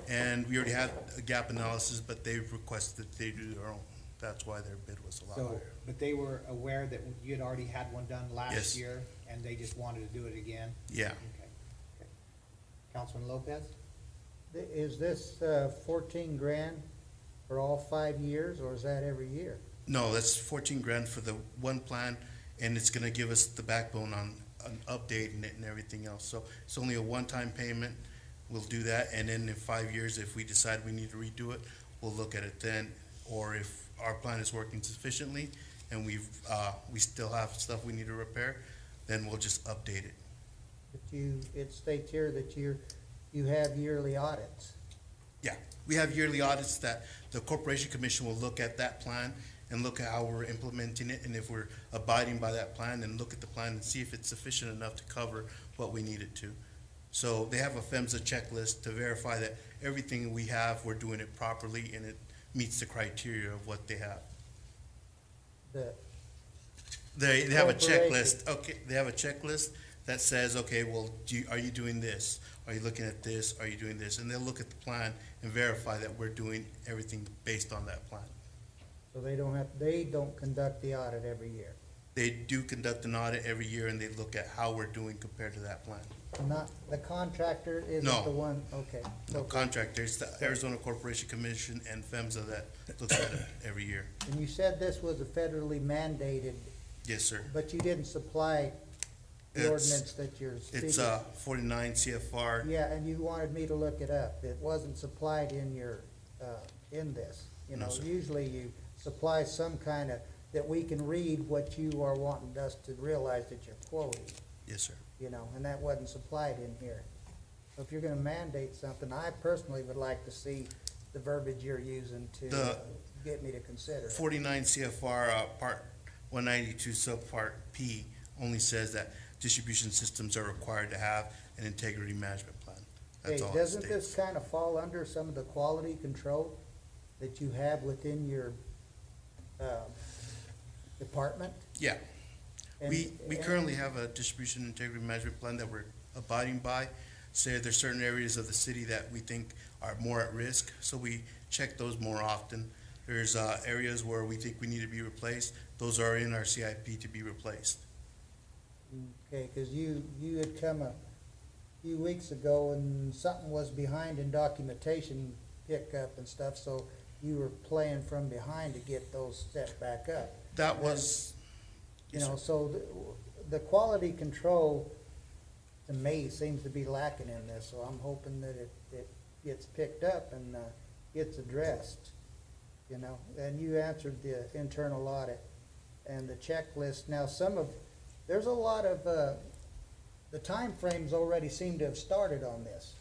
S4: And we already had a gap analysis, but they requested that they do their own. That's why their bid was a lot
S1: So,
S4: higher.
S1: but they were aware that you had already had one done last
S4: Yes.
S1: year, and they just wanted to do it again?
S4: Yeah.
S1: Okay. Councilman Lopez?
S9: Is this 14 grand for all 5 years, or is that every year?
S4: No, that's 14 grand for the one plan, and it's gonna give us the backbone on updating it and everything else. So it's only a one-time payment. We'll do that, and then in 5 years, if we decide we need to redo it, we'll look at it then. Or if our plan is working sufficiently and we still have stuff we need to repair, then we'll just update it.
S9: But it states here that you have yearly audits.
S4: Yeah, we have yearly audits that the Corporation Commission will look at that plan and look at how we're implementing it, and if we're abiding by that plan, and look at the plan and see if it's sufficient enough to cover what we need it to. So they have a PHMSA checklist to verify that everything we have, we're doing it properly and it meets the criteria of what they have. They have a checklist, okay, they have a checklist that says, okay, well, are you doing this? Are you looking at this? Are you doing this? And they'll look at the plan and verify that we're doing everything based on that plan.
S9: So they don't conduct the audit every year.
S4: They do conduct an audit every year, and they look at how we're doing compared to that plan.
S9: Not, the contractor isn't
S4: No.
S9: the one, okay.
S4: No contractor, it's the Arizona Corporation Commission and PHMSA that looks at it every year.
S9: And you said this was a federally mandated,
S4: Yes, sir.
S9: but you didn't supply the
S4: It's-
S9: ordinance that you're speaking.
S4: It's 49 CFR.
S9: Yeah, and you wanted me to look it up. It wasn't supplied in your, in this. You
S4: No,
S9: know,
S4: sir.
S9: usually you supply some kind of, that we can read what you are wanting us to realize that you're quoting,
S4: Yes, sir.
S9: you know, and that wasn't supplied in here. So if you're gonna mandate something, I personally would like to see the verbiage you're using to get me to consider it.
S4: 49 CFR, Part 192 Subpart P only says that distribution systems are required to have an integrity management plan. That's
S9: Hey,
S4: all it
S9: doesn't
S4: states.
S9: this kind of fall under some of the quality control that you have within your, department?
S4: Yeah.
S9: And-
S4: We
S9: and-
S4: currently have a distribution integrity management plan that we're abiding by. say there's certain areas of the city that we think are more at risk, so we check those more often. There's areas where we think we need to be replaced. Those are in our CIP to be replaced.
S9: Okay, because you had come a few weeks ago and something was behind in documentation pickup and stuff, so you were playing from behind to get those set back up.
S4: That was,
S9: You know, so the quality control, to me, seems to be lacking in this, so I'm hoping that it gets picked up and gets addressed, you know. And you answered the internal audit and the checklist. Now, there's a lot of, the timeframes already seem to have started on this.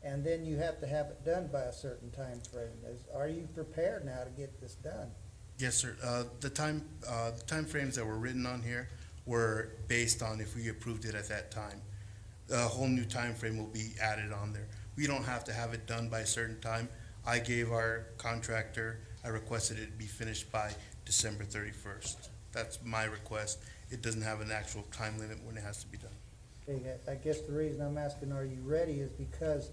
S9: And then you have to have it done by a certain time frame. Are you prepared now to get this done?
S4: yes, sir. The timeframes that were written on here were based on if we approved it at that time. A whole new time frame will be added on there. We don't have to have it done by a certain time. I gave our contractor, I requested it be finished by December 31st. That's my request. It doesn't have an actual time limit when it has to be done.
S9: Okay, I guess the reason I'm asking, are you ready, is because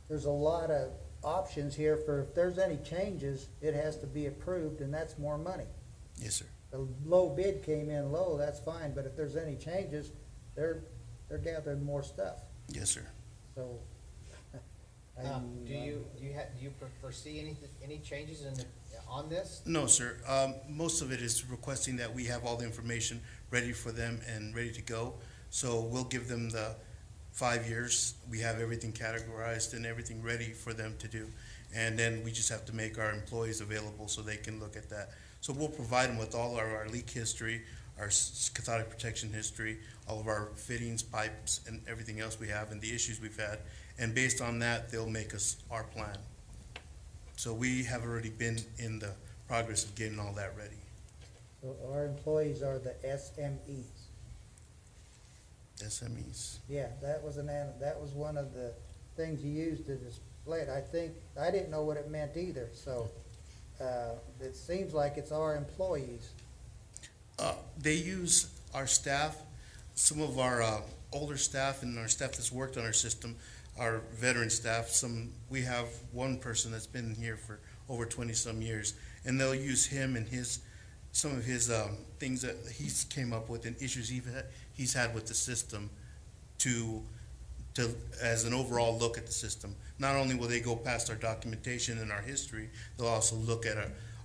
S9: there's a lot of options here for if there's any changes, it has to be approved, and that's more money.
S4: Yes, sir.
S9: The low bid came in low, that's fine, but if there's any changes, they're gathering more stuff,
S4: Yes, sir.
S9: so.
S1: Do you foresee any changes on this?
S4: No, sir. Most of it is requesting that we have all the information ready for them and ready to go. So we'll give them the 5 years. We have everything categorized and everything ready for them to do. And then we just have to make our employees available so they can look at that. So we'll provide them with all our leak history, our cathodic protection history, all of our fittings, pipes, and everything else we have and the issues we've had. And based on that, they'll make us our plan. So we have already been in the progress of getting all that ready.
S9: So our employees are the SMEs.
S4: SMEs.
S9: Yeah, that was one of the things you used to display it. I didn't know what it meant either, so, it seems like it's our employees.
S4: They use our staff, some of our older staff and our staff that's worked on our system, our veteran staff. We have one person that's been here for over 20-some years, and they'll use him and some of his things that he's came up with and issues he's had with the system to as an overall look at the system. Not only will they go past our documentation and our history, they'll also look at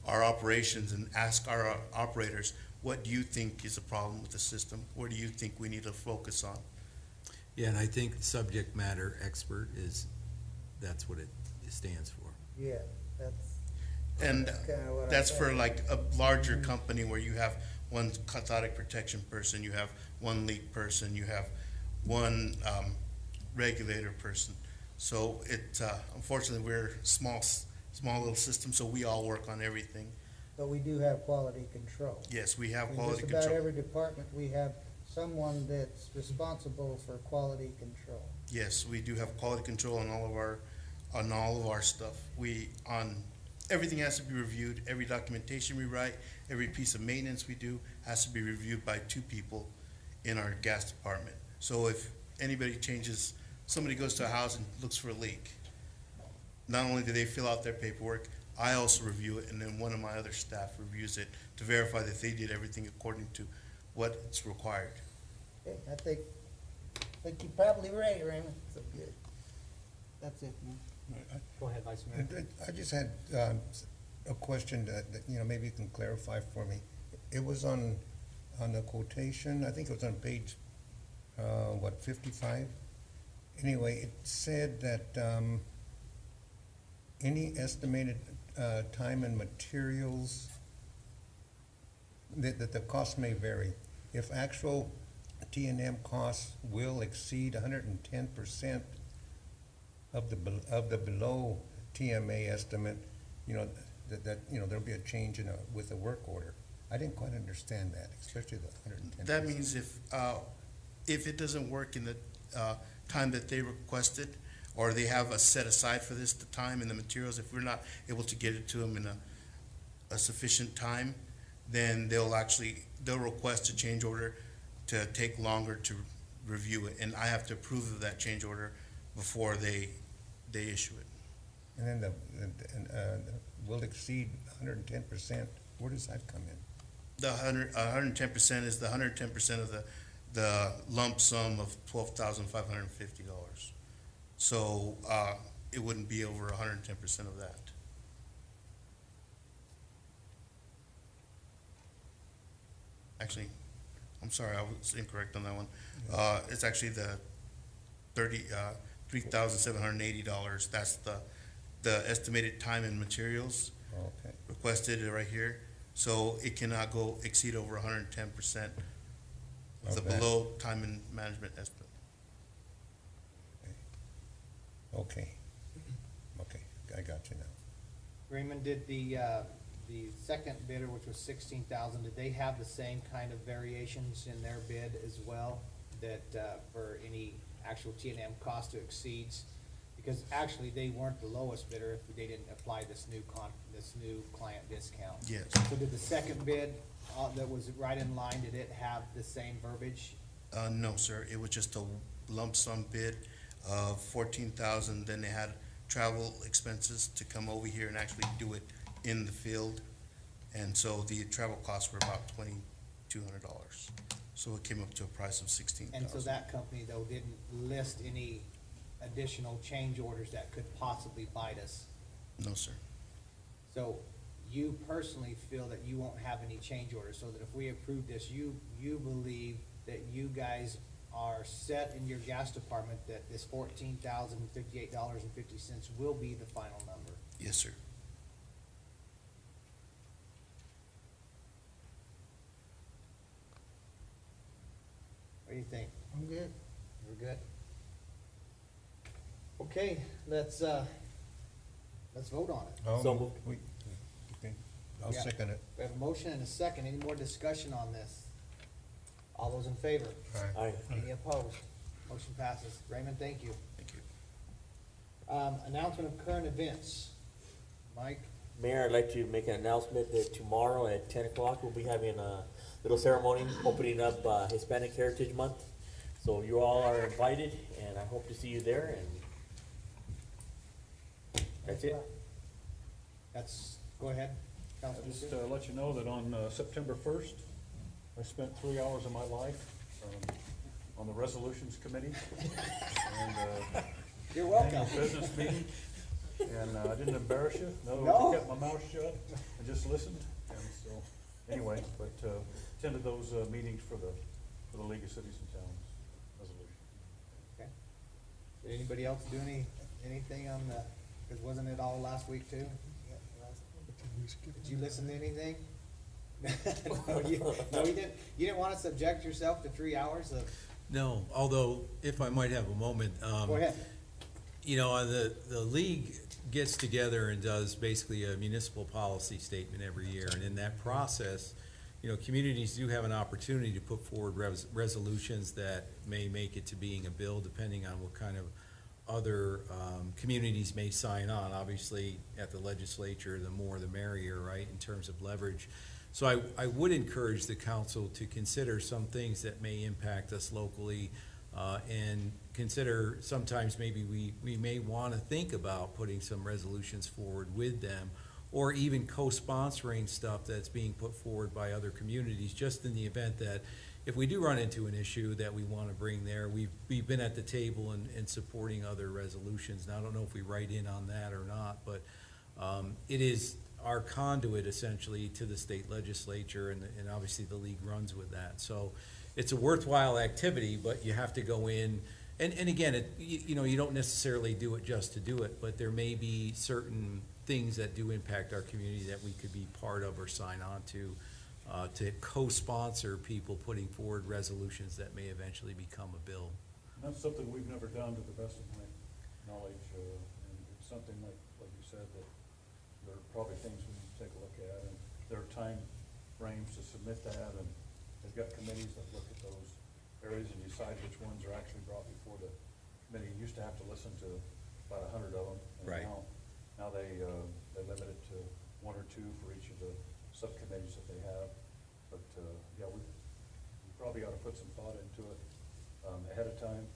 S4: our operations and ask our operators, what do you think is a problem with the system? What do you think we need to focus on?
S20: Yeah, and I think subject matter expert that's what it stands for.
S9: Yeah,
S4: And
S9: kinda what I
S4: that's
S9: said.
S4: for like a larger company where you have one cathodic protection person, you have one leak person, you have one regulator person. So unfortunately, we're small little system, so we all work on everything.
S9: But we do have quality control.
S4: Yes, we have
S9: In
S4: quality
S9: just about
S4: control.
S9: every department, we have someone that's responsible for quality control.
S4: Yes, we do have quality control on all of our stuff. Everything has to be reviewed. Every documentation we write, every piece of maintenance we do has to be reviewed by 2 people in our gas department. So if somebody goes to a house and looks for a leak, not only do they fill out their paperwork, I also review it, and then one of my other staff reviews it to verify that they did everything according to what's required.
S9: Okay, I think you're probably right, Raymond. So good. That's it, man.
S1: Go ahead, Vice Mayor.
S2: I just had a question that, maybe you can clarify for me. It was on the quotation, I think it was on page, 55? Anyway, it said that any estimated time and materials, that the cost may vary. If actual T&M costs will exceed 110% of the below TMA estimate, there'll be a change with the work order. I didn't quite understand that, especially the 110%.
S4: That means if it doesn't work in the time that they requested, or they have a set aside for this, the time and the materials, if we're not able to get it to them in a sufficient time, then they'll request a change order to take longer to review it, and I have to approve of that change order before they issue it.
S2: And then will exceed 110%, where does that come in?
S4: The 110% is the 110% of the lump sum of $12,550. So, it wouldn't be over 110% of that. Actually, I'm sorry, I was incorrect on that one. It's actually the $3,780. That's the estimated time and materials
S2: Okay.
S4: requested right here. So it cannot exceed over 110% of the
S2: Of that.
S4: below time and management estimate.
S2: Okay, I got you now.
S1: Raymond, did the second bidder, which was 16,000, did they have the same kind of variations in their bid as well? That, for any actual T&M cost to exceeds? Because actually, they weren't the lowest bidder if they didn't apply this new client discount.
S4: Yes.
S1: So did the second bid, that was right in line, did it have the same verbiage?
S4: No, sir. It was just a lump sum bid of 14,000. Then they had travel expenses to come over here and actually do it in the field. And so the travel costs were about $2,200. So it came up to a price of 16,000.
S1: And so that company, though, didn't list any additional change orders that could possibly bite us?
S4: No, sir.
S1: So you personally feel that you won't have any change orders, so that if we approve this, you believe that you guys are set in your gas department, that this $14,058.50 will be the final number?
S4: Yes, sir.
S1: What do you think?
S9: I'm good.
S1: We're good? Okay, let's vote on it.
S19: So moved.
S2: Okay, I'll
S1: Yeah.
S2: second it.
S1: We have a motion and a second. Any more discussion on this? All those in favor?
S19: Aye.
S1: Any opposed? Motion passes. Raymond, thank you.
S4: Thank you.
S1: Announcement of current events. Mike?
S19: Mayor, I'd like to make an announcement that tomorrow at 10 o'clock, we'll be having a little ceremony opening up Hispanic Heritage Month. So you all are invited, and I hope to see you there, and that's it.
S1: Go ahead.
S3: I'll
S1: Councilman
S3: just
S1: Sue.
S3: let you know that on September 1st, I spent 3 hours of my life on the Resolutions Committee. And
S1: You're welcome.
S3: annual business meeting. And I didn't embarrass you. In other words,
S1: No.
S3: I kept my mouth shut and just listened. And so, anyway, but attended those meetings for the League of Cities and Towns resolution.
S1: Okay. Did anybody else do anything on the, because wasn't it all last week too? Did you listen to anything? No, you didn't. You didn't want to subject yourself to 3 hours of,
S20: No, although if I might have a moment.
S1: go ahead.
S20: You know, the league gets together and does basically a municipal policy statement every year. And in that process, you know, communities do have an opportunity to put forward resolutions that may make it to being a bill, depending on what kind of other communities may sign on. Obviously, at the legislature, the more the merrier, right, in terms of leverage. So I would encourage the council to consider some things that may impact us locally, and consider sometimes maybe we may want to think about putting some resolutions forward with them, or even co-sponsoring stuff that's being put forward by other communities, just in the event that if we do run into an issue that we want to bring there, we've been at the table and supporting other resolutions. Now, I don't know if we write in on that or not, but it is our conduit essentially to the state legislature, and obviously the league runs with that. So it's a worthwhile activity, but you have to go in, and again, you know, you don't necessarily do it just to do it, but there may be certain things that do impact our community that we could be part of or sign on to co-sponsor people putting forward resolutions that may eventually become a bill.
S3: That's something we've never done to the best of my knowledge, and it's something like you said, that there are probably things we need to take a look at, and there are time frames to submit that, and they've got committees that look at those areas and decide which ones are actually brought before the committee. You used to have to listen to about 100 of them. And
S20: Right.
S3: Now they limit it to 1 or 2 for each of the subcommittees that they have. But, yeah, we probably ought to put some thought into it ahead of time,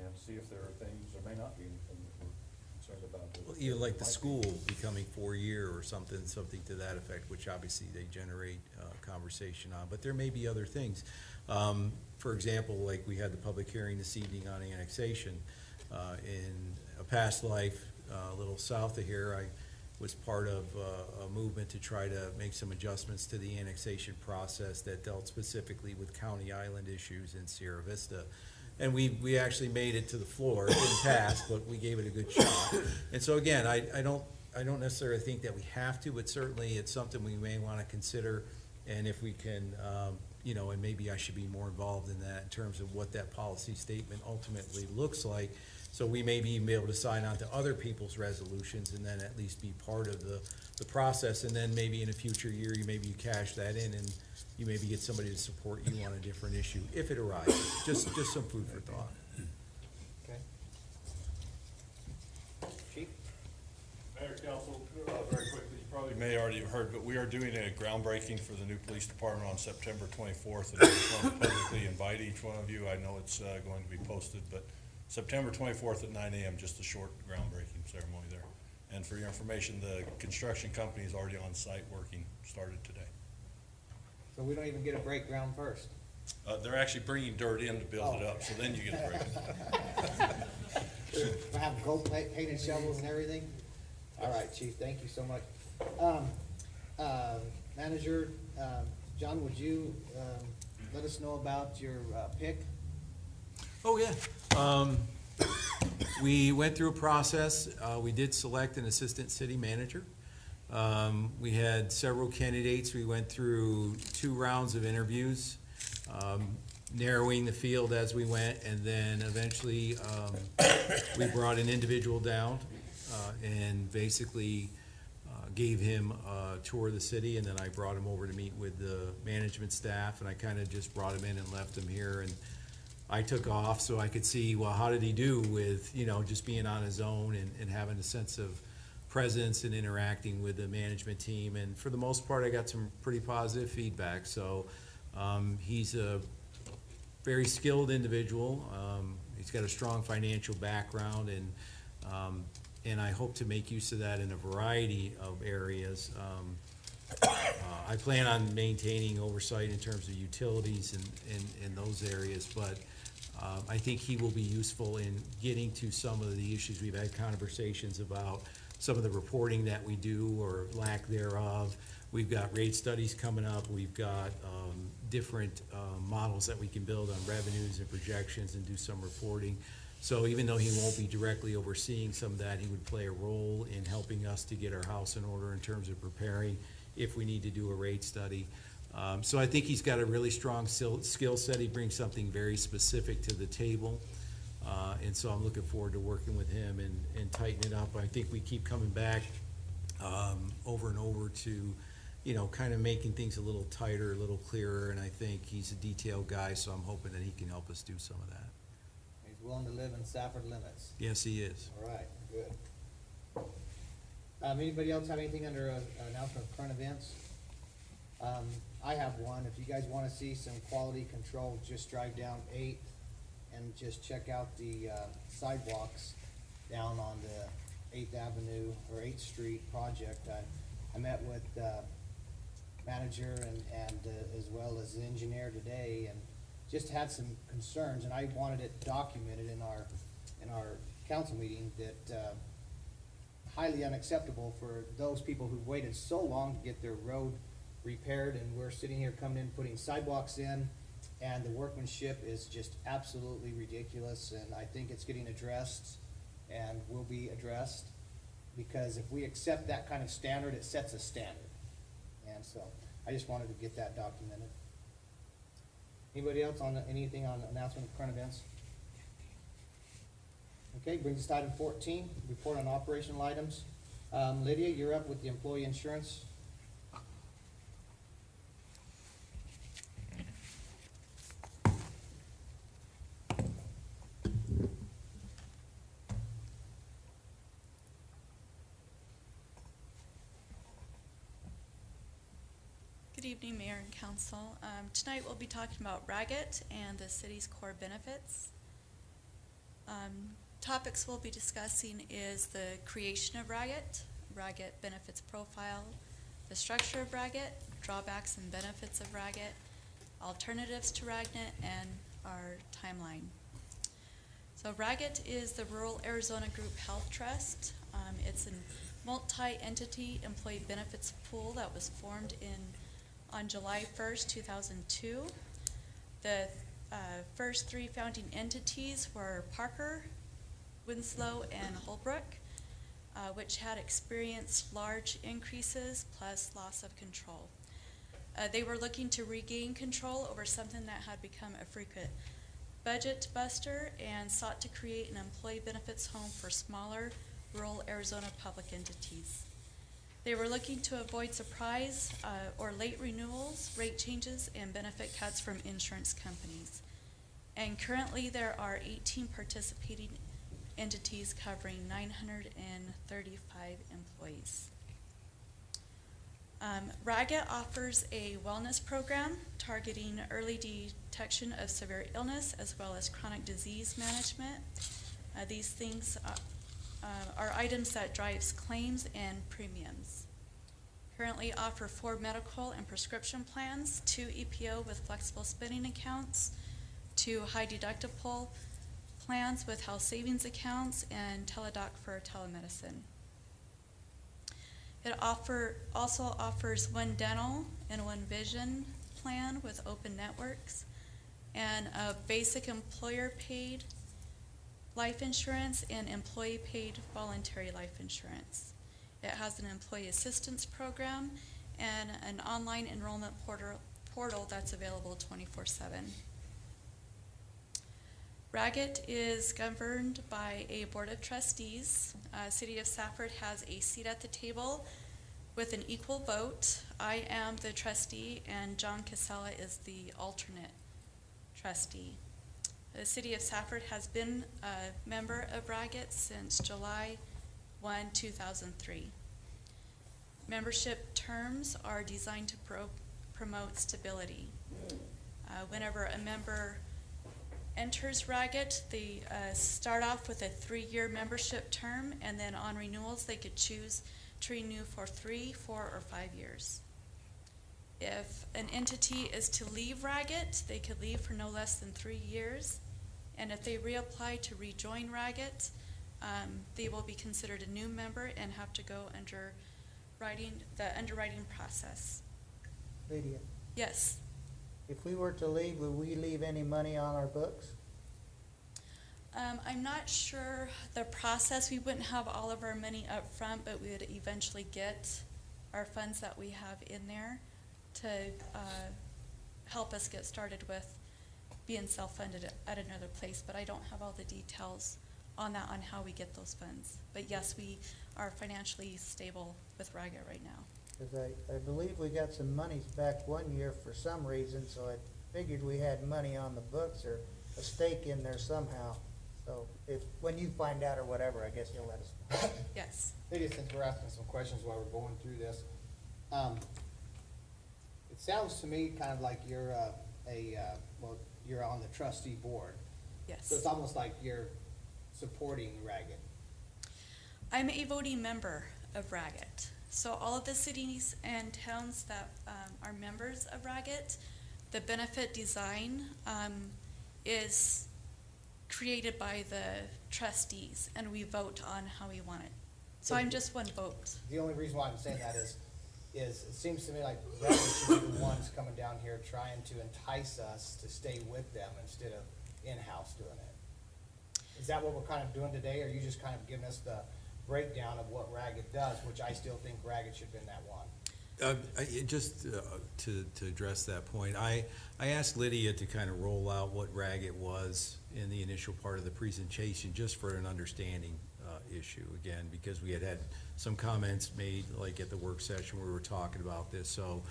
S3: and see if there are things, there may not be anything that we're concerned about.
S20: Well, even like the school becoming 4-year or something to that effect, which obviously they generate conversation on, but there may be other things. For example, like we had the public hearing this evening on annexation. In a past life, a little south of here, I was part of a movement to try to make some adjustments to the annexation process that dealt specifically with county island issues in Sierra Vista. And we actually made it to the floor. It didn't pass, but we gave it a good shot. And so again, I don't necessarily think that we have to, but certainly it's something we may want to consider. And if we can, you know, and maybe I should be more involved in that in terms of what that policy statement ultimately looks like. So we may even be able to sign on to other people's resolutions and then at least be part of the process. And then maybe in a future year, you cash that in and you maybe get somebody to support you on a different issue if it arises. Just some food for thought.
S1: Okay. Chief?
S10: Mayor, Council, very quickly, you probably may already have heard, but we are doing a groundbreaking for the new police department on September 24th. And I just want to publicly invite each one of you. I know it's going to be posted, but September 24th at 9 a.m., just a short groundbreaking ceremony there. And for your information, the construction company is already on site working, started today.
S1: So we don't even get a break ground first?
S10: They're actually bringing dirt in to build it up, so then you get a break.
S1: We have gold painted shovels and everything? All right, Chief, thank you so much. Manager, John, would you let us know about your pick?
S20: Oh, yeah. We went through a process. We did select an assistant city manager. We had several candidates. We went through 2 rounds of interviews, narrowing the field as we went, and then eventually we brought an individual down and basically gave him a tour of the city, and then I brought him over to meet with the management staff, and I kind of just brought him in and left him here. And I took off so I could see, well, how did he do with, you know, just being on his own and having a sense of presence and interacting with the management team. And for the most part, I got some pretty positive feedback. So he's a very skilled individual. He's got a strong financial background, and I hope to make use of that in a variety of areas. I plan on maintaining oversight in terms of utilities and those areas, but I think he will be useful in getting to some of the issues. We've had conversations about some of the reporting that we do or lack thereof. We've got rate studies coming up. We've got different models that we can build on revenues and projections and do some reporting. So even though he won't be directly overseeing some of that, he would play a role in helping us to get our house in order in terms of preparing if we need to do a rate study. So I think he's got a really strong skill set. He brings something very specific to the table. And so I'm looking forward to working with him and tighten it up. I think we keep coming back over and over to, you know, kind of making things a little tighter, a little clearer. And I think he's a detailed guy, so I'm hoping that he can help us do some of that.
S1: He's willing to live in Safford limits.
S20: Yes, he is.
S1: All right, good. Anybody else have anything under announcement of current events? I have one. If you guys want to see some quality control, just drive down 8th and just check out the sidewalks down on the 8th Avenue or 8th Street project. I met with manager and as well as the engineer today, and just had some concerns, and I wanted it documented in our council meeting that highly unacceptable for those people who've waited so long to get their road repaired, and we're sitting here coming in putting sidewalks in, and the workmanship is just absolutely ridiculous, and I think it's getting addressed and will be addressed, because if we accept that kind of standard, it sets a standard. And so I just wanted to get that documented. Anybody else on anything on announcement of current events? Okay, brings us to item 14, report on operational items. Lydia, you're up with the employee insurance.
S5: Good evening, Mayor and Council. Tonight we'll be talking about Raggett and the city's core benefits. Topics we'll be discussing is the creation of Ragged benefits profile, the structure of Ragged, drawbacks and benefits of Ragged, alternatives to Ragged, and our timeline. So Ragged is the Rural Arizona Group Health Trust. It's a multi-entity employee benefits pool that was formed on July 1st, 2002. The first three founding entities were Parker, Winslow, and Holbrook, which had experienced large increases plus loss of control. They were looking to regain control over something that had become a frequent budget buster and sought to create an employee benefits home for smaller rural Arizona public entities. They were looking to avoid surprise or late renewals, rate changes, and benefit cuts from insurance companies. And currently there are 18 participating entities covering 935 employees. Ragged offers a wellness program targeting early detection of severe illness as well as chronic disease management. These things are items that drives claims and premiums. Currently offer 4 medical and prescription plans, 2 EPO with flexible spending accounts, 2 high deductible plans with health savings accounts, and Teledoc for telemedicine. It also offers 1 dental and 1 vision plan with open networks, and a basic employer paid life insurance and employee paid voluntary life insurance. It has an employee assistance program and an online enrollment portal that's available 24/7. Ragged is governed by a board of trustees. City of Safford has a seat at the table with an equal vote. I am the trustee and John Casella is the alternate trustee. The City of Safford has been a member of Ragged since July 1, 2003. Membership terms are designed to promote stability. Whenever a member enters Ragged, they start off with a 3-year membership term, and then on renewals they could choose to renew for 3, 4, or 5 years. If an entity is to leave Ragged, they could leave for no less than 3 years, and if they reapply to rejoin Ragged, they will be considered a new member and have to go under the underwriting process.
S9: Lydia,
S21: Yes.
S9: if we were to leave, would we leave any money on our books?
S5: I'm not sure the process. We wouldn't have all of our money up front, but we would eventually get our funds that we have in there to help us get started with being self-funded at another place. But I don't have all the details on that, on how we get those funds. But yes, we are financially stable with Ragged right now.
S9: Because I believe we got some monies back one year for some reason, so I figured we had money on the books or a stake in there somehow. So when you find out or whatever, I guess you'll let us know.
S5: Yes.
S1: Lydia, since we're asking some questions while we're going through this, it sounds to me kind of like you're you're on the trustee board.
S5: Yes.
S1: So it's almost like you're supporting Ragged.
S5: I'm a voting member of Ragged. So all of the cities and towns that are members of Ragged, the benefit design is created by the trustees, and we vote on how we want it. So I'm just one vote.
S1: The only reason why I'm saying that is it seems to me like Ragged should be the ones coming down here trying to entice us to stay with them instead of in-house doing it. Is that what we're kind of doing today, or are you just kind of giving us the breakdown of what Ragged does, which I still think Ragged should have been that one?
S20: Just to address that point, I asked Lydia to kind of roll out what Ragged was in the initial part of the presentation, just for an understanding issue, again, because we had some comments made, like at the work session where we were talking about this. So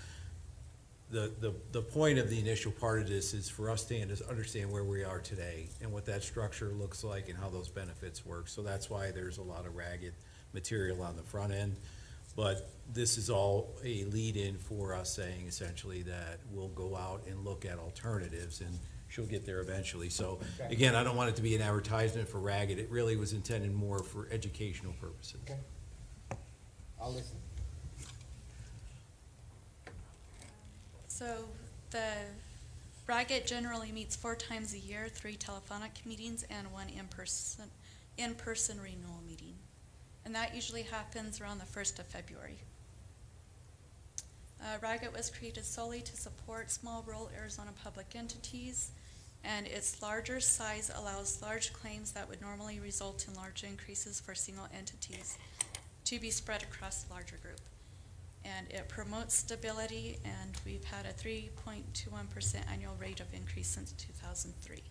S20: the point of the initial part of this is for us to understand where we are today and what that structure looks like and how those benefits work. So that's why there's a lot of Ragged material on the front end. But this is all a lead-in for us saying essentially that we'll go out and look at alternatives. she'll get there eventually. So,
S1: Okay.
S20: again, I don't want it to be an advertisement for Ragged. It really was intended more for educational purposes.
S1: Okay. I'll listen.
S5: So the Ragged generally meets 4 times a year, 3 telephonic meetings and 1 in-person renewal meeting. And that usually happens around the 1st of February. Ragged was created solely to support small rural Arizona public entities, and its larger size allows large claims that would normally result in large increases for single entities to be spread across a larger group. And it promotes stability, and we've had a 3.21% annual rate of increase since 2003.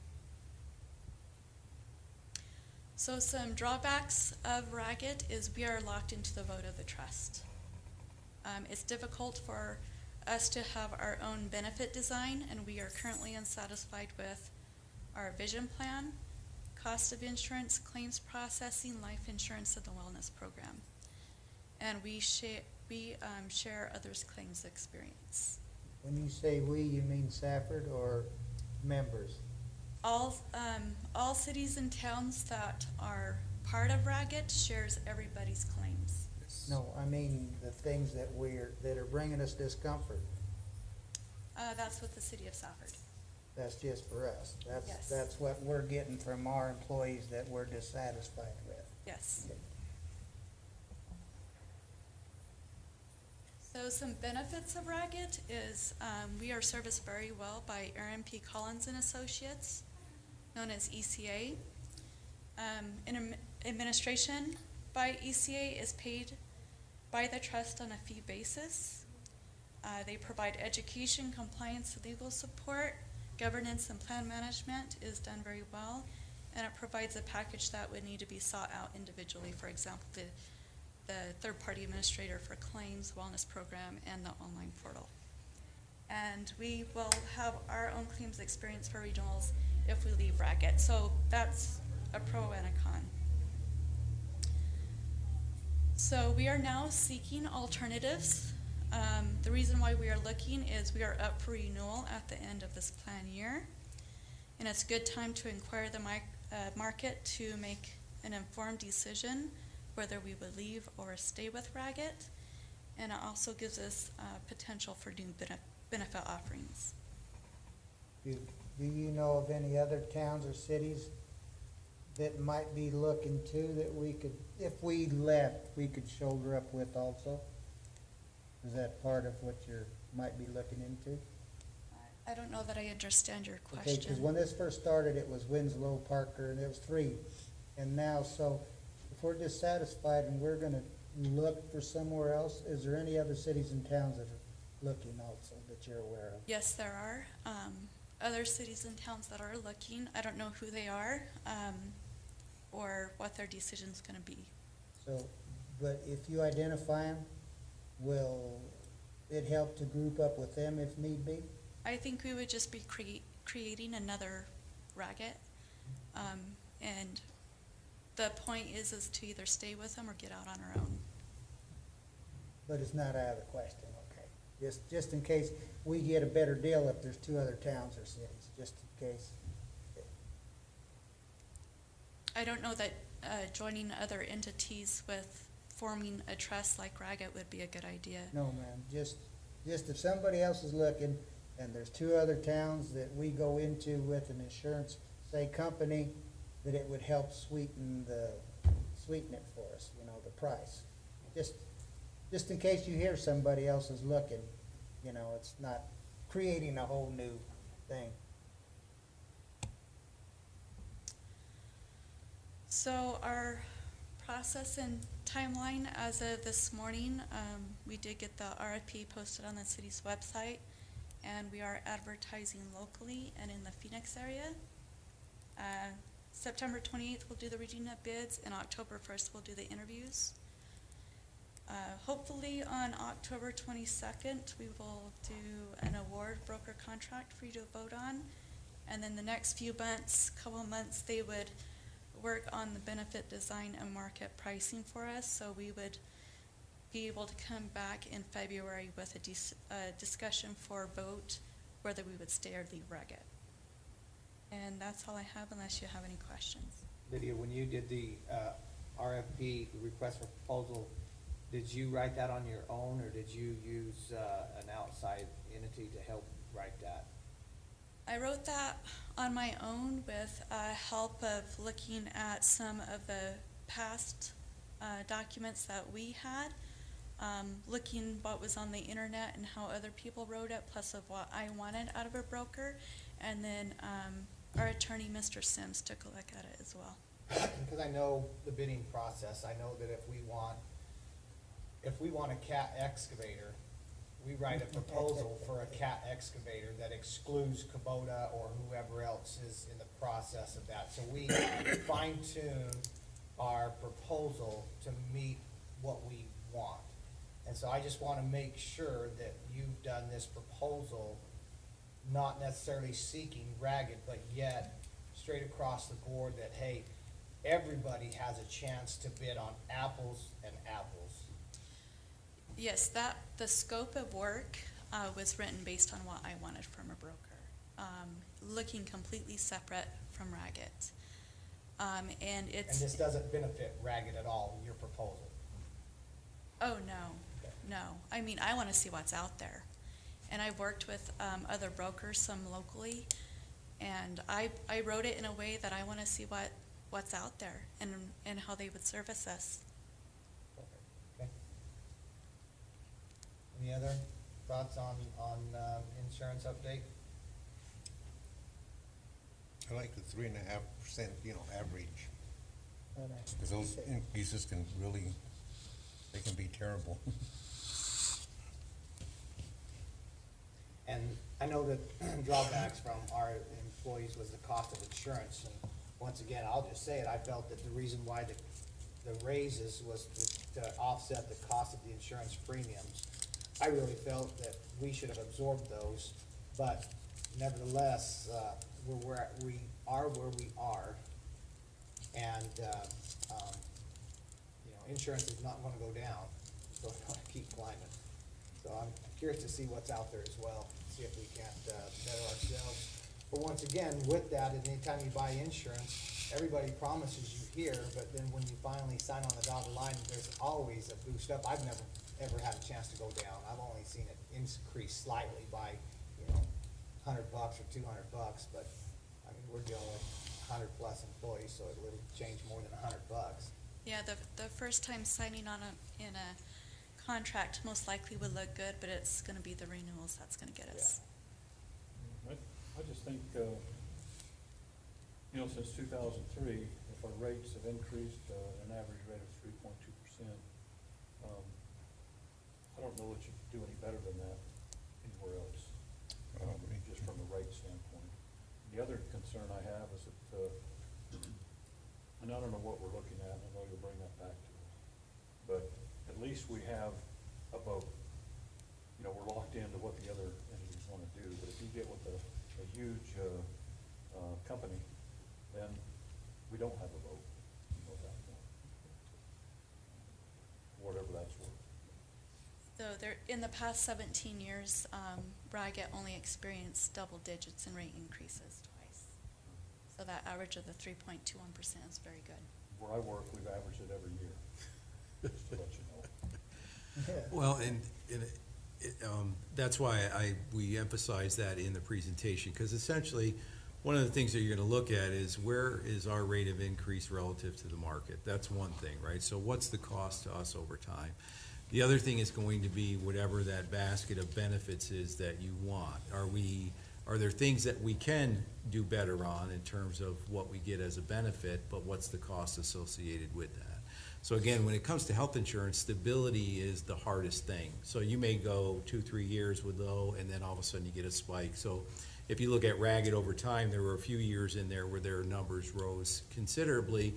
S5: So some drawbacks of Ragged is we are locked into the vote of the trust. It's difficult for us to have our own benefit design, and we are currently unsatisfied with our vision plan, cost of insurance, claims processing, life insurance, and the wellness program. And we share others' claims experience.
S9: When you say we, you mean Safford or members?
S5: All cities and towns that are part of Ragged shares everybody's claims.
S9: No, I mean the things that are bringing us discomfort.
S5: That's with the city of Safford.
S9: That's just for us.
S5: Yes.
S9: That's what we're getting from our employees that we're dissatisfied with.
S5: Yes. So some benefits of Ragged is we are serviced very well by Aaron P. Collins and Associates, known as ECA. Administration by ECA is paid by the trust on a fee basis. They provide education, compliance, legal support, governance, and plan management is done very well, and it provides a package that would need to be sought out individually. For example, the third-party administrator for claims, wellness program, and the online portal. And we will have our own claims experience for regionals if we leave Ragged. So that's a pro and a con. So we are now seeking alternatives. The reason why we are looking is we are up for renewal at the end of this plan year. And it's a good time to inquire the market to make an informed decision whether we would leave or stay with Ragged. And it also gives us potential for new benefit offerings.
S9: Do you know of any other towns or cities that might be looking too, that we could, if we left, we could shoulder up with also? Is that part of what you might be looking into?
S5: I don't know that I understand your
S9: Okay,
S5: question.
S9: because when this first started, it was Winslow, Parker, and it was 3. And now, so if we're dissatisfied and we're gonna look for somewhere else, is there any other cities and towns that are looking also that you're aware of?
S5: Yes, there are other cities and towns that are looking. I don't know who they are or what their decision's going to be.
S9: So, but if you identify them, will it help to group up with them if need be?
S5: I think we would just be creating another Ragged. And the point is to either stay with them or get out on our own.
S9: But it's not out of the question, okay? Just in case we get a better deal if there's 2 other towns or cities, just in case.
S5: I don't know that joining other entities with forming a trust like Ragged would be a good idea.
S9: No, ma'am, just if somebody else is looking and there's 2 other towns that we go into with an insurance, say, company, that it would help sweeten it for us, you know, the price. Just in case you hear somebody else is looking, you know, it's not creating a whole new thing.
S5: So our process and timeline as of this morning, we did get the RFP posted on the city's website, and we are advertising locally and in the Phoenix area. September 28th, we'll do the reading of bids, and October 1st, we'll do the interviews. Hopefully on October 22nd, we will do an award broker contract for you to vote on. And then the next few months, couple months, they would work on the benefit design and market pricing for us. So we would be able to come back in February with a discussion for vote whether we would stay or leave Ragged. that's all I have unless you have any questions.
S1: Lydia, when you did the RFP, the request for proposal, did you write that on your own, or did you use an outside entity to help write that?
S5: I wrote that on my own with help of looking at some of the past documents that we had, looking what was on the internet and how other people wrote it, plus of what I wanted out of a broker. And then our attorney, Mr. Sims, took a look at it as well.
S1: Because I know the bidding process. I know that if we want a cat excavator, we write a proposal for a cat excavator that excludes Kubota or whoever else is in the process of that. So we fine tune our proposal to meet what we want. And so I just want to make sure that you've done this proposal not necessarily seeking ragged, but yet straight across the board that, hey, everybody has a chance to bid on apples and apples.
S5: Yes, the scope of work was written based on what I wanted from a broker, looking completely separate from Ragged. And
S1: this doesn't benefit Ragged at all, your proposal?
S5: Oh, no. I mean, I want to see what's out there. And I've worked with other brokers, some locally, and I wrote it in a way that I want to see what's out there and how they would service us.
S1: Okay. Any other thoughts on insurance update?
S2: I like the 3.5%, average. Because those increases can be terrible.
S1: And I know that drawbacks from our employees was the cost of insurance. And once again, I'll just say it, I felt that the reason why the raises was to offset the cost of the insurance premiums. I really felt that we should have absorbed those, but nevertheless, we are where we are. And, insurance is not gonna go down, so it's gonna keep climbing. So I'm curious to see what's out there as well, see if we can't better ourselves. But once again, with that, anytime you buy insurance, everybody promises you here, but then when you finally sign on the dotted line, there's always a boost up. I've never ever had a chance to go down. I've only seen it increase slightly by, $100 or $200, but I mean, we're dealing with 100+ employees, so it'll change more than $100.
S5: Yeah, the first time signing on in a contract most likely would look good, but it's going to be the renewals that's going to get us.
S3: I just think, since 2003, if our rates have increased an average rate of 3.2%, I don't know that you could do any better than that anywhere else, just from a rate standpoint. The other concern I have is that, and I don't know what we're looking at, and I know you'll bring that back to us, but at least we have a vote. We're locked into what the other entities want to do, but if you get with a huge company, then we don't have a vote at that point, whatever that's worth.
S5: So in the past 17 years, Ragged only experienced double digits in rate increases twice. So that average of the 3.21% is very good.
S3: Where I work, we've averaged it every year, just to let you know.
S20: Well, and that's why we emphasize that in the presentation, because essentially, one of the things that you're gonna look at is where is our rate of increase relative to the market? That's one thing, right? So what's the cost to us over time? The other thing is going to be whatever that basket of benefits is that you want. Are there things that we can do better on in terms of what we get as a benefit, but what's the cost associated with that? So again, when it comes to health insurance, stability is the hardest thing. So you may go 2-3 years with low, and then all of a sudden you get a spike. So if you look at Ragged over time, there were a few years in there where their numbers rose considerably,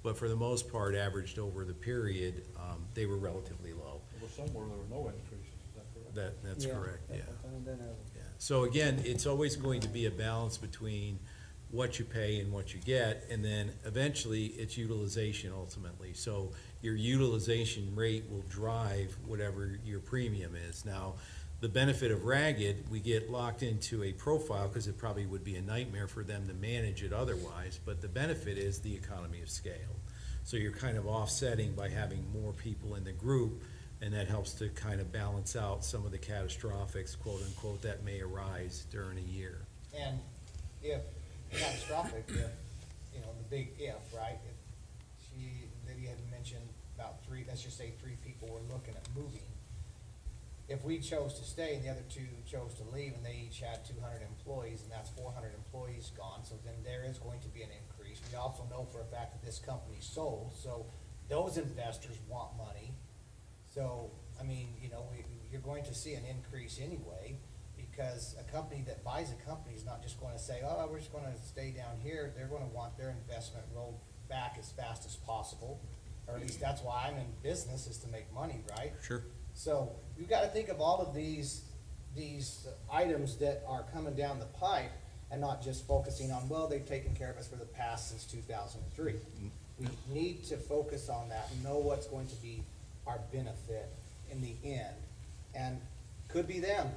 S20: but for the most part, averaged over the period, they were relatively low.
S3: There were some where there were no increases, is that correct?
S20: That's correct, yeah. Yeah. So again, it's always going to be a balance between what you pay and what you get, and then eventually it's utilization ultimately. So your utilization rate will drive whatever your premium is. Now, The benefit of Ragged, we get locked into a profile, because it probably would be a nightmare for them to manage it otherwise, but the benefit is the economy of scale. So you're kind of offsetting by having more people in the group, and that helps to kind of balance out some of the catastrophics, quote unquote, that may arise during a year.
S1: And if catastrophic, if, you know, the big if, right? If Lydia had mentioned about three, let's just say 3 people were looking at moving. If we chose to stay and the other 2 chose to leave and they each had 200 employees and that's 400 employees gone, so then there is going to be an increase. We also know for a fact that this company sold, so those investors want money. So, I mean, you know, you're going to see an increase anyway, because a company that buys a company is not just going to say, oh, we're just going to stay down here. They're going to want their investment rolled back as fast as possible, or at least that's why I'm in business, is to make money, right?
S20: Sure.
S1: So you've got to think of all of these items that are coming down the pipe, and not just focusing on, well, they've taken care of us for the past since 2003. We need to focus on that and know what's going to be our benefit in the end. And could be them,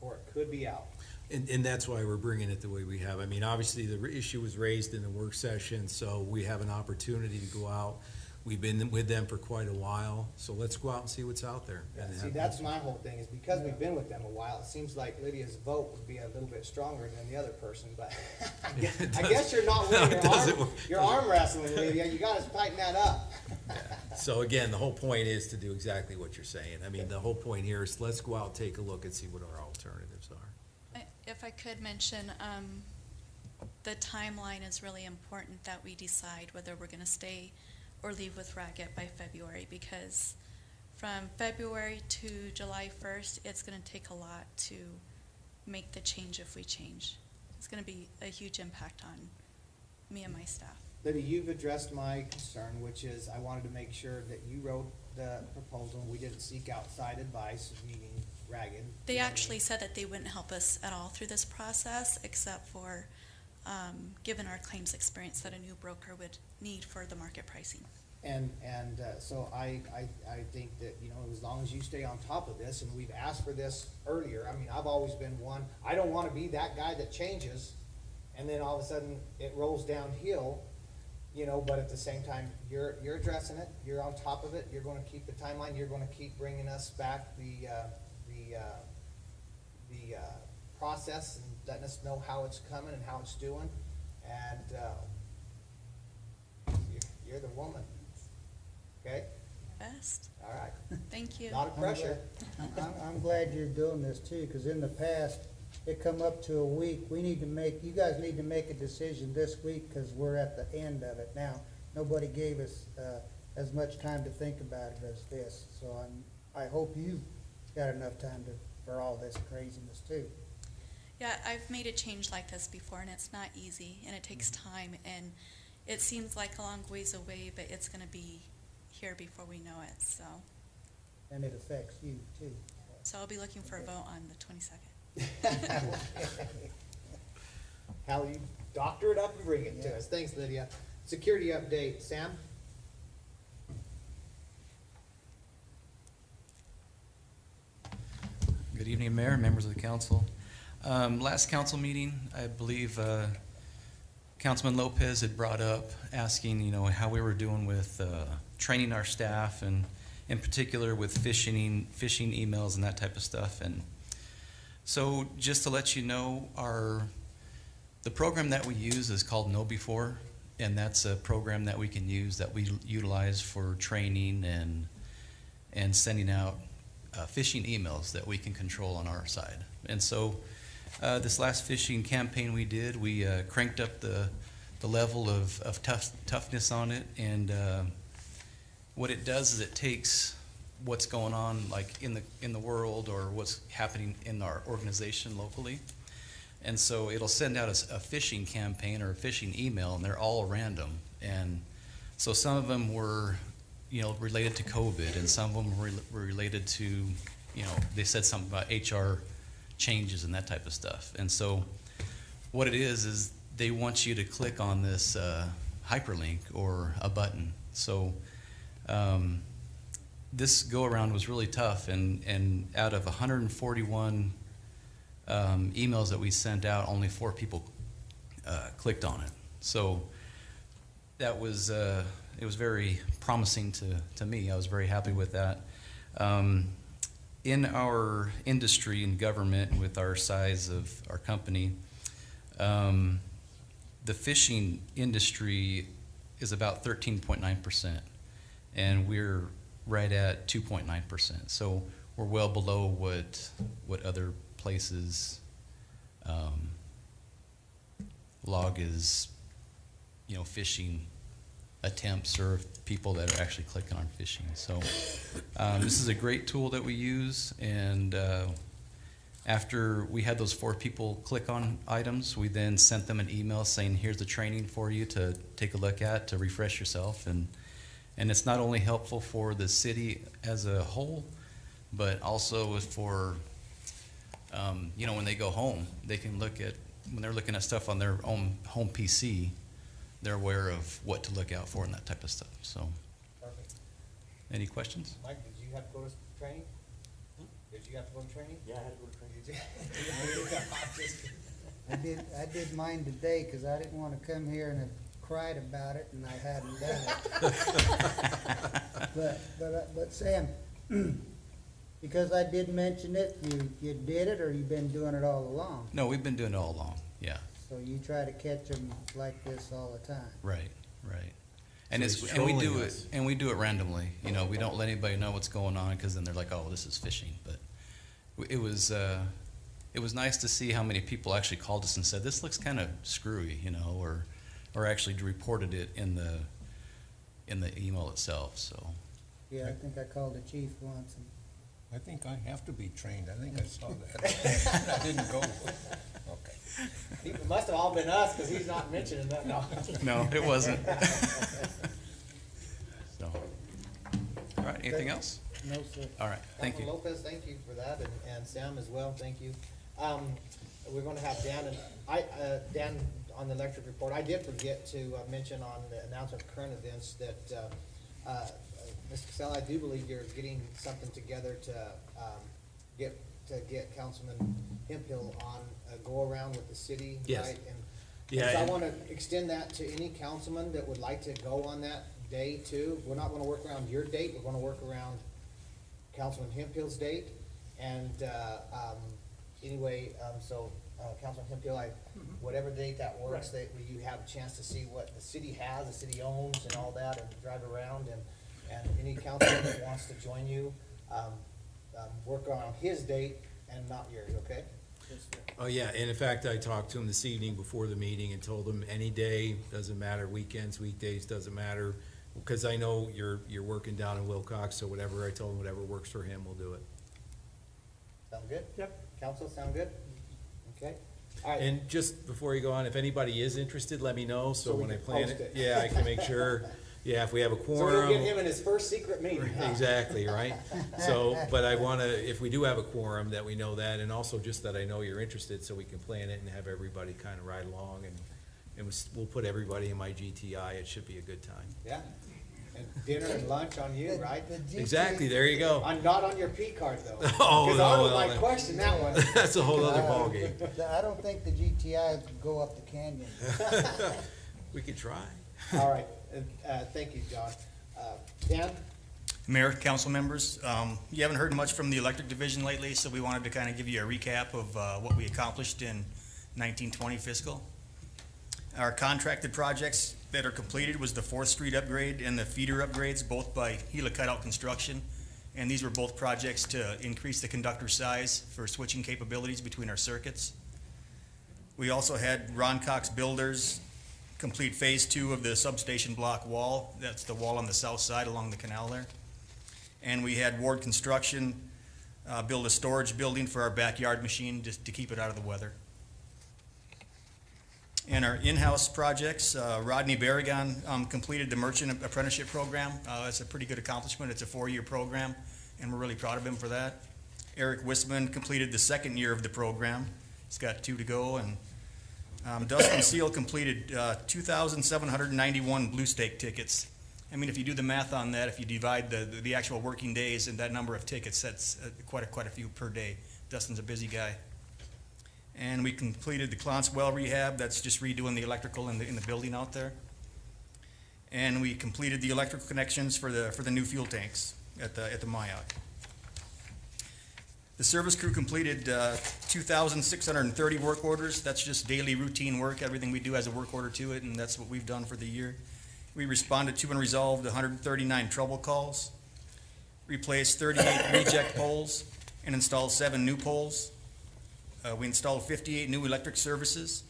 S1: or it could be out.
S20: And that's why we're bringing it the way we have. I mean, obviously, the issue was raised in the work session, so we have an opportunity to go out. We've been with them for quite a while, so let's go out and see what's out there. And
S1: See, that's my whole thing, is because we've been with them a while, it seems like Lydia's vote would be a little bit stronger than the other person, but I guess you're not winning your arm wrestling, Lydia. You gotta tighten that up.
S20: So again, the whole point is to do exactly what you're saying. I mean, the whole point here is let's go out, take a look, and see what our alternatives are.
S5: If I could mention, the timeline is really important, that we decide whether we're gonna stay or leave with Ragged by February, because from February to July 1st, it's gonna take a lot to make the change if we change. It's gonna be a huge impact on me and my staff.
S1: Lydia, you've addressed my concern, which is I wanted to make sure that you wrote the proposal, and we didn't seek outside advice, meaning Ragged.
S5: They actually said that they wouldn't help us at all through this process, except for, given our claims experience, that a new broker would need for the market pricing.
S1: And so I think that, you know, as long as you stay on top of this, and we've asked for this earlier, I mean, I've always been one, I don't wanna be that guy that changes, and then all of a sudden it rolls downhill, you know, but at the same time, you're addressing it, you're on top of it, you're gonna keep the timeline, you're gonna keep bringing us back the process and letting us know how it's coming and how it's doing, and you're the woman, okay?
S5: Best.
S1: All right.
S5: Thank you.
S1: Lot of pressure.
S9: I'm glad you're doing this too, because in the past, it come up to a week. You guys need to make a decision this week, because we're at the end of it now. Nobody gave us as much time to think about it as this, so I hope you've got enough time for all this craziness too.
S5: Yeah, I've made a change like this before, and it's not easy, and it takes time, and it seems like a long ways away, but it's gonna be here before we know it, so.
S9: And it affects you too.
S5: So I'll be looking for a vote on the 22nd.
S1: How you doctor it up and bring it to us. Thanks, Lydia. Security update, Sam?
S8: Good evening, Mayor, members of the council. Last council meeting, I believe Councilman Lopez had brought up asking, you know, how we were doing with training our staff, and in particular with phishing emails and that type of stuff. And so just to let you know, the program that we use is called KnowBefore, and that's a program that we can use, that we utilize for training and sending out phishing emails that we can control on our side. And so this last phishing campaign we did, we cranked up the level of toughness on it, and what it does is it takes what's going on like in the world, or what's happening in our organization locally, and so it'll send out a phishing campaign or a phishing email, and they're all random. And so some of them were, you know, related to COVID, and some of them were related to, you know, they said something about HR changes and that type of stuff. And so what it is they want you to click on this this go-around was really tough, and out of 141 emails that we sent out, only 4 people clicked on it. So that was, it was very promising to me. I was very happy with that. In our industry and government, with our size of our company, the fishing industry is about 13.9%, and we're right at 2.9%. So we're well below what other places log is, fishing attempts or people that are actually clicking on fishing. So this is a great tool that we use, and after we had those 4 people click on items, we then sent them an email saying, here's the training for you to take a look at, to refresh yourself. And it's not only helpful for the city as a whole, but also for, when they go home, they can look at, when they're looking at stuff on their own home PC, they're aware of what to look out for and that type of stuff. So,
S1: Perfect.
S8: Any questions?
S1: Mike, did you have to go to training? Did you have to go to training?
S19: Yeah, I had to go to training.
S1: Did you?
S9: I did mine today, cause I didn't wanna come here and have cried about it and I hadn't done it. But Sam, because I did mention it, you did it, or you been doing it all along?
S8: No, we've been doing it all along, yeah.
S9: So you try to catch them like this all the time?
S8: Right. And
S20: So he's
S8: and we do
S20: trolling
S8: it,
S20: us.
S8: and we do it randomly. We don't let anybody know what's going on, because then they're like, oh, this is fishing. But it was nice to see how many people actually called us and said, this looks kind of screwy, or actually reported it in the email itself. So
S9: Yeah, I think I called the chief once and
S2: I think I have to be trained. I think I saw that. I didn't go. Okay.
S1: It must have all been us, because he's not mentioning that, no.
S8: no, it wasn't. So, all right, anything else?
S9: no, sir.
S8: All right, thank you.
S1: Councilman Lopez, thank you for that, and Sam as well, thank you. We're gonna have Dan, and Dan on the electric report. I did forget to mention on the announcement of current events that, Mr. Cassell, I do believe you're getting something together to get Councilman Hemphill on a go-around with the city,
S20: Yes.
S1: right?
S20: Yeah,
S1: And so I
S20: and-
S1: wanna extend that to any councilman that would like to go on that day too. We're not gonna work around your date, we're gonna work around Councilman Hemphill's date. And, anyway, Councilman Hemphill, whatever date that works, that you have a chance to see what the city has, the city owns and all that, and drive around, and any councilman that wants to join you, work around his date and not yours, okay?
S20: Oh, yeah, and in fact, I talked to him this evening before the meeting and told him any day, doesn't matter, weekends, weekdays, doesn't matter, because I know you're working down in Wilcox, so whatever, I told him whatever works for him, we'll do it.
S1: Sound good?
S15: Yep.
S1: Council, sound good? Okay, all right.
S20: And just before you go on, if anybody is interested, let me know, so
S1: So we
S20: when I
S1: can
S20: plan
S1: post
S20: it,
S1: it.
S20: yeah, I can make sure, yeah, if we have a
S1: So
S20: quorum.
S1: we'll get him in his first secret meeting, huh?
S20: Exactly, right? So, but I wanna, if we do have a quorum, that we know that, and also just that I know you're interested, so we can plan it and have everybody kinda ride along, and we'll put everybody in my GTI, it should be a good time.
S1: Yeah, and dinner and lunch on you, right?
S20: Exactly, there you go.
S1: I'm not on your P card though.
S20: Oh,
S1: Because I
S20: no,
S1: would
S20: no,
S1: like
S20: no.
S1: question that one.
S20: That's a whole other ballgame.
S9: I don't think the GTI could go up the canyon.
S20: We could try.
S1: All right, thank you, John. Dan?
S11: Mayor, council members, you haven't heard much from the electric division lately, so we wanted to kind of give you a recap of what we accomplished in 1920 fiscal. Our contracted projects that are completed was the 4th Street upgrade and the feeder upgrades, both by Gila Cutout Construction. And these were both projects to increase the conductor size for switching capabilities between our circuits. We also had Ron Cox Builders complete phase 2 of the substation block wall. That's the wall on the south side along the canal there. And we had Ward Construction build a storage building for our backyard machine just to keep it out of the weather. And our in-house projects, Rodney Barragan completed the merchant apprenticeship program. That's a pretty good accomplishment. It's a 4-year program, and we're really proud of him for that. Eric Wisman completed the 2nd year of the program. He's got 2 to go, and Dustin Seal completed 2,791 Blue Stake tickets I mean, if you do the math on that, if you divide the actual working days and that number of tickets, that's quite a few per day. Dustin's a busy guy. And we completed the Clance well rehab. That's just redoing the electrical in the building out there. And we completed the electrical connections for the new fuel tanks at the Mayak. The service crew completed 2,630 work orders. That's just daily routine work. Everything we do has a work order to it, and that's what we've done for the year. We responded to and resolved 139 trouble calls, replaced 38 reject poles, and installed 7 new poles. We installed 58 new electric services,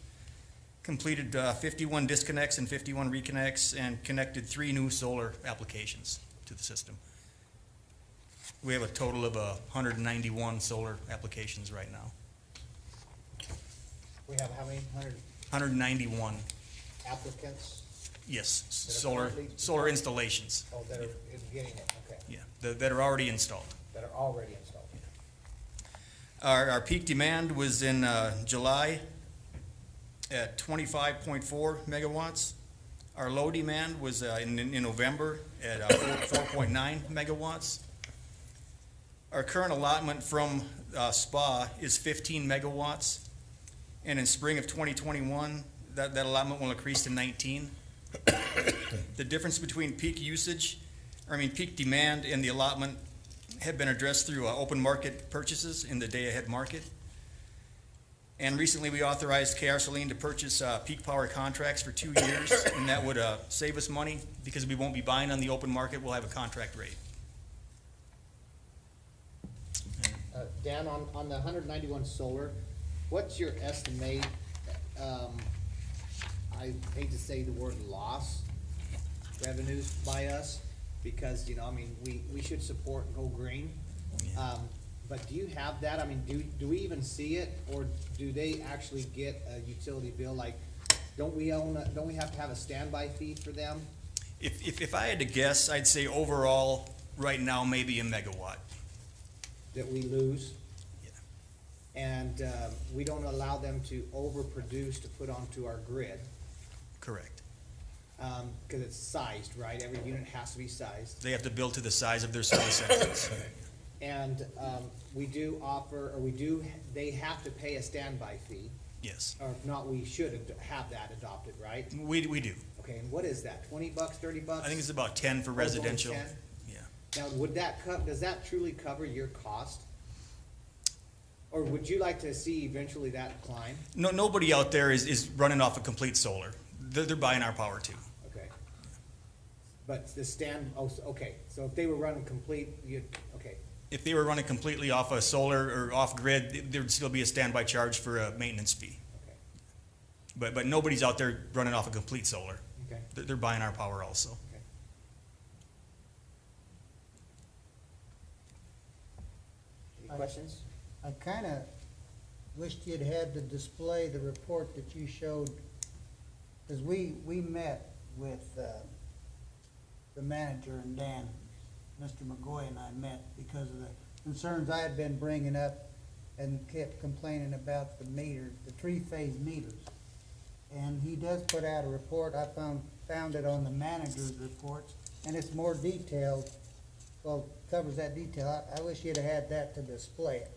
S11: completed 51 disconnects and 51 reconnects, and connected 3 new solar applications to the system. We have a total of 191 solar applications right now.
S1: We have how many?
S11: 191,
S1: Applicants?
S11: yes,
S1: That are currently-
S11: solar installations.
S1: Oh, that are getting it, okay.
S11: Yeah, that are already installed.
S1: That are already installed.
S11: Our peak demand was in July at 25.4 megawatts. Our low demand was in November at 4.9 megawatts. Our current allotment from SPA is 15 megawatts, and in spring of 2021, that allotment will increase to 19. The difference between peak demand and the allotment have been addressed through open market purchases in the day-ahead market. And recently, we authorized KR Saline to purchase peak power contracts for 2 years, and that would save us money because we won't be buying on the open market. We'll have a contract rate.
S1: Dan, on the 191 solar, what's your estimate, I hate to say the word loss, revenues by us, because, you know, I mean, we should support Go Green. But do you have that? I mean, do we even see it, or do they actually get a utility bill? Like, don't we have to have a standby fee for them?
S11: If I had to guess, I'd say overall, right now, maybe a megawatt.
S1: That we lose?
S11: Yeah.
S1: And we don't allow them to overproduce to put onto our grid?
S11: Correct.
S1: Because it's sized, right? Every unit has to be sized.
S11: They have to build to the size of their service centers.
S1: And we do offer, or they have to pay a standby fee.
S11: Yes.
S1: Or if not, we should have that adopted, right?
S11: We do.
S1: Okay, and what is that, $20, $30?
S11: I think it's about 10 for
S1: Oh, it's only
S11: residential.
S1: 10?
S11: Yeah.
S1: Now, does that truly cover your cost? Or would you like to see eventually that climb?
S11: No, nobody out there is running off a complete solar. They're buying our power too.
S1: Okay. But okay, so if they were running complete, okay.
S11: If they were running completely off a solar or off grid, there would still be a standby charge for a maintenance fee.
S1: Okay.
S11: But nobody's out there running off a complete solar.
S1: Okay.
S11: They're buying our power also.
S1: Okay. Any questions?
S9: I kinda wished you'd had to display the report that you showed, cause we met with, the manager and Dan, Mr. McGoy and I met because of the concerns I had been bringing up and kept complaining about the meters, the three-phase meters. And he does put out a report, I found it on the manager's reports, and it's more detailed, well, covers that detail. I wish you'd have had that to display it,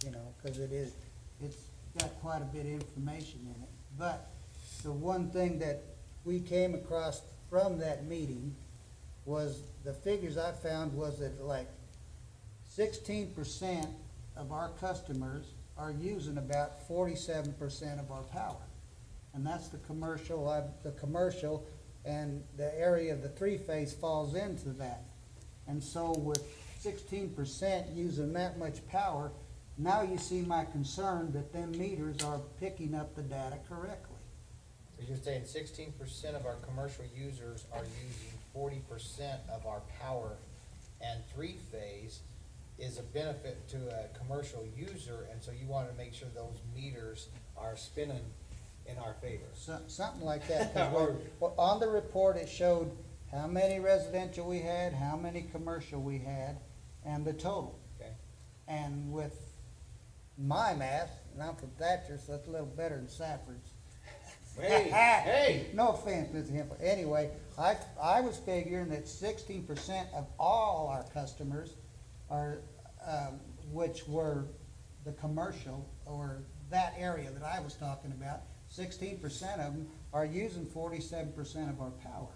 S9: you know, cause it's got quite a bit of information in it. But the one thing that we came across from that meeting was, the figures I found was that like 16% of our customers are using about 47% of our power. And that's the commercial, and the area of the three-phase falls into that. And so with 16% using that much power, now you see my concern that them meters are picking up the data correctly.
S1: So you're saying 16% of our commercial users are using 40% of our power, and three-phase is a benefit to a commercial user, and so you want to make sure those meters are spinning in our favor.
S9: Something like that. 'Cause on the report, it showed how many residential we had, how many commercial we had, and the total.
S1: Okay.
S9: And with my math, and I'm from Thatcher, so it's a little better than Safford's,
S1: Hey, hey.
S9: No offense, Mr. Hempel. Anyway, I was figuring that 16% of all our customers are, which were the commercial or that area that I was talking about, 16% of them are using 47% of our power.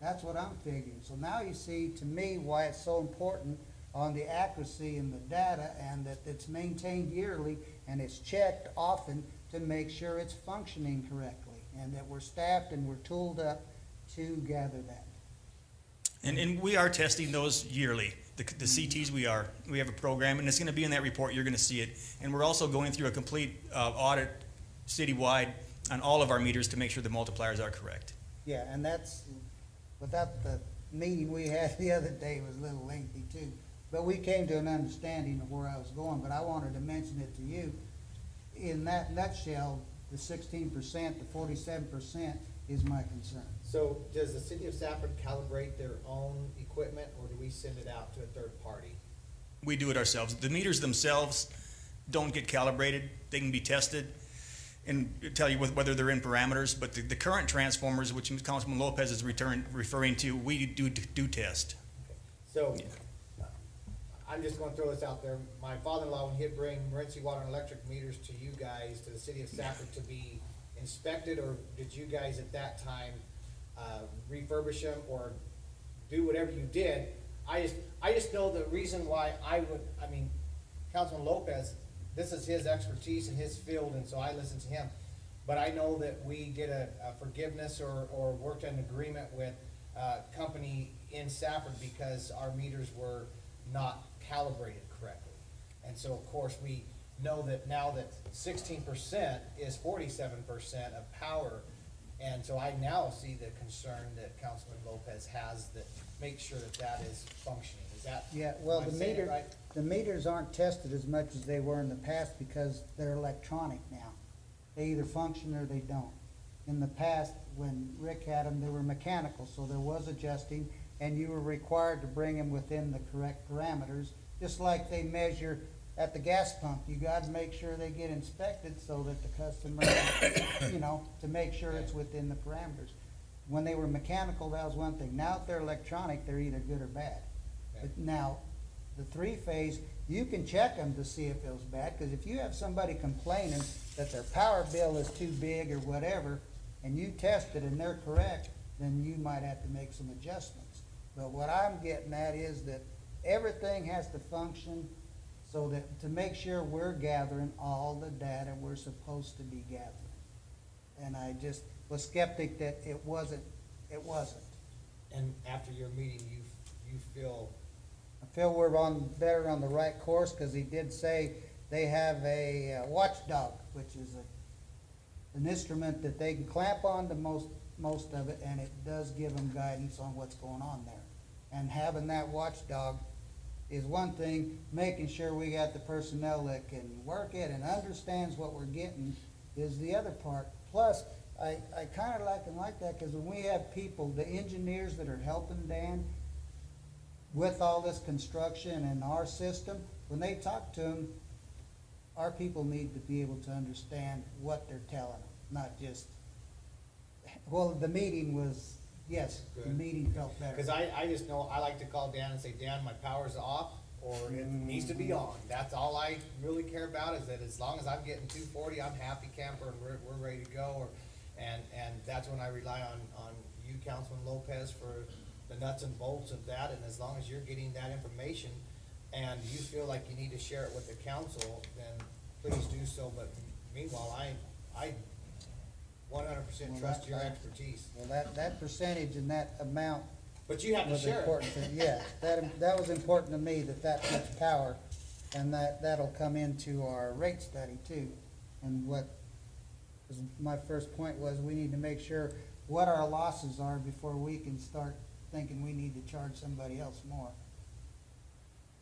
S9: That's what I'm figuring. So now you see, to me, why it's so important on the accuracy in the data, and that it's maintained yearly and it's checked often to make sure it's functioning correctly, and that we're staffed and we're tooled up to gather that.
S11: And we are testing those yearly. The CTs we have a program, and it's gonna be in that report, you're gonna see it. And we're also going through a complete audit citywide on all of our meters to make sure the multipliers are correct.
S9: Yeah, and that's, without the meeting we had the other day was a little lengthy too. But we came to an understanding of where I was going, but I wanted to mention it to you. In that nutshell, the 16%, the 47% is my concern.
S1: So does the city of Safford calibrate their own equipment, or do we send it out to a third party?
S11: We do it ourselves. The meters themselves don't get calibrated. They can be tested and tell you whether they're in parameters, but the current transformers, which Councilman Lopez is referring to, we do test.
S1: So, I'm just gonna throw this out there. My father-in-law, when he'd bring emergency water and electric meters to you guys, to the city of Safford to be inspected, or did you guys at that time, refurbish them or do whatever you did? I just know the reason why Councilman Lopez, this is his expertise in his field, and so I listen to him. But I know that we did a forgiveness or worked an agreement with a company in Safford because our meters were not calibrated correctly. And so, of course, we know that now that 16% is 47% of power. And so I now see the concern that Councilman Lopez has, that make sure that that is functioning. Is that,
S9: Yeah, well,
S1: am I
S9: the
S1: saying it
S9: meter,
S1: right?
S9: the meters aren't tested as much as they were in the past because they're electronic now. They either function or they don't. In the past, when Rick had them, they were mechanical, so there was adjusting, and you were required to bring them within the correct parameters, just like they measure at the gas pump. You gotta make sure they get inspected so that the customer, to make sure it's within the parameters. When they were mechanical, that was one thing. Now, if they're electronic, they're either good or bad. But now, the three-phase, you can check them to see if it was bad, because if you have somebody complaining that their power bill is too big or whatever, and you test it and they're correct, then you might have to make some adjustments. But what I'm getting at is that everything has to function so that, to make sure we're gathering all the data we're supposed to be gathering. And I just was skeptic that it wasn't.
S1: And after your meeting, you feel?
S9: I feel we're better on the right course, because he did say they have a watchdog, which is an instrument that they can clamp on to most of it, and it does give them guidance on what's going on there. And having that watchdog is one thing, making sure we got the personnel that can work it and understands what we're getting is the other part. Plus, I kind of like that, because when we have people, the engineers that are helping Dan with all this construction and our system, when they talk to them, our people need to be able to understand what they're telling them, not just, well, the meeting was, yes, the meeting felt better.
S1: Because I just know, I like to call Dan and say, Dan, my power's off, or it needs to be on. That's all I really care about, is that as long as I'm getting 240, I'm happy camper, and we're ready to go. And that's when I rely on you, Councilman Lopez, for the nuts and bolts of that. And as long as you're getting that information and you feel like you need to share it with the council, then please do so. But meanwhile, I 100% trust your expertise.
S9: Well, that percentage and that amount.
S1: But you have to
S9: was
S1: share
S9: important
S1: it.
S9: Yeah, that was important to me, that much power, and that'll come into our rate study too. And what was my first point was, we need to make sure what our losses are before we can start thinking we need to charge somebody else more.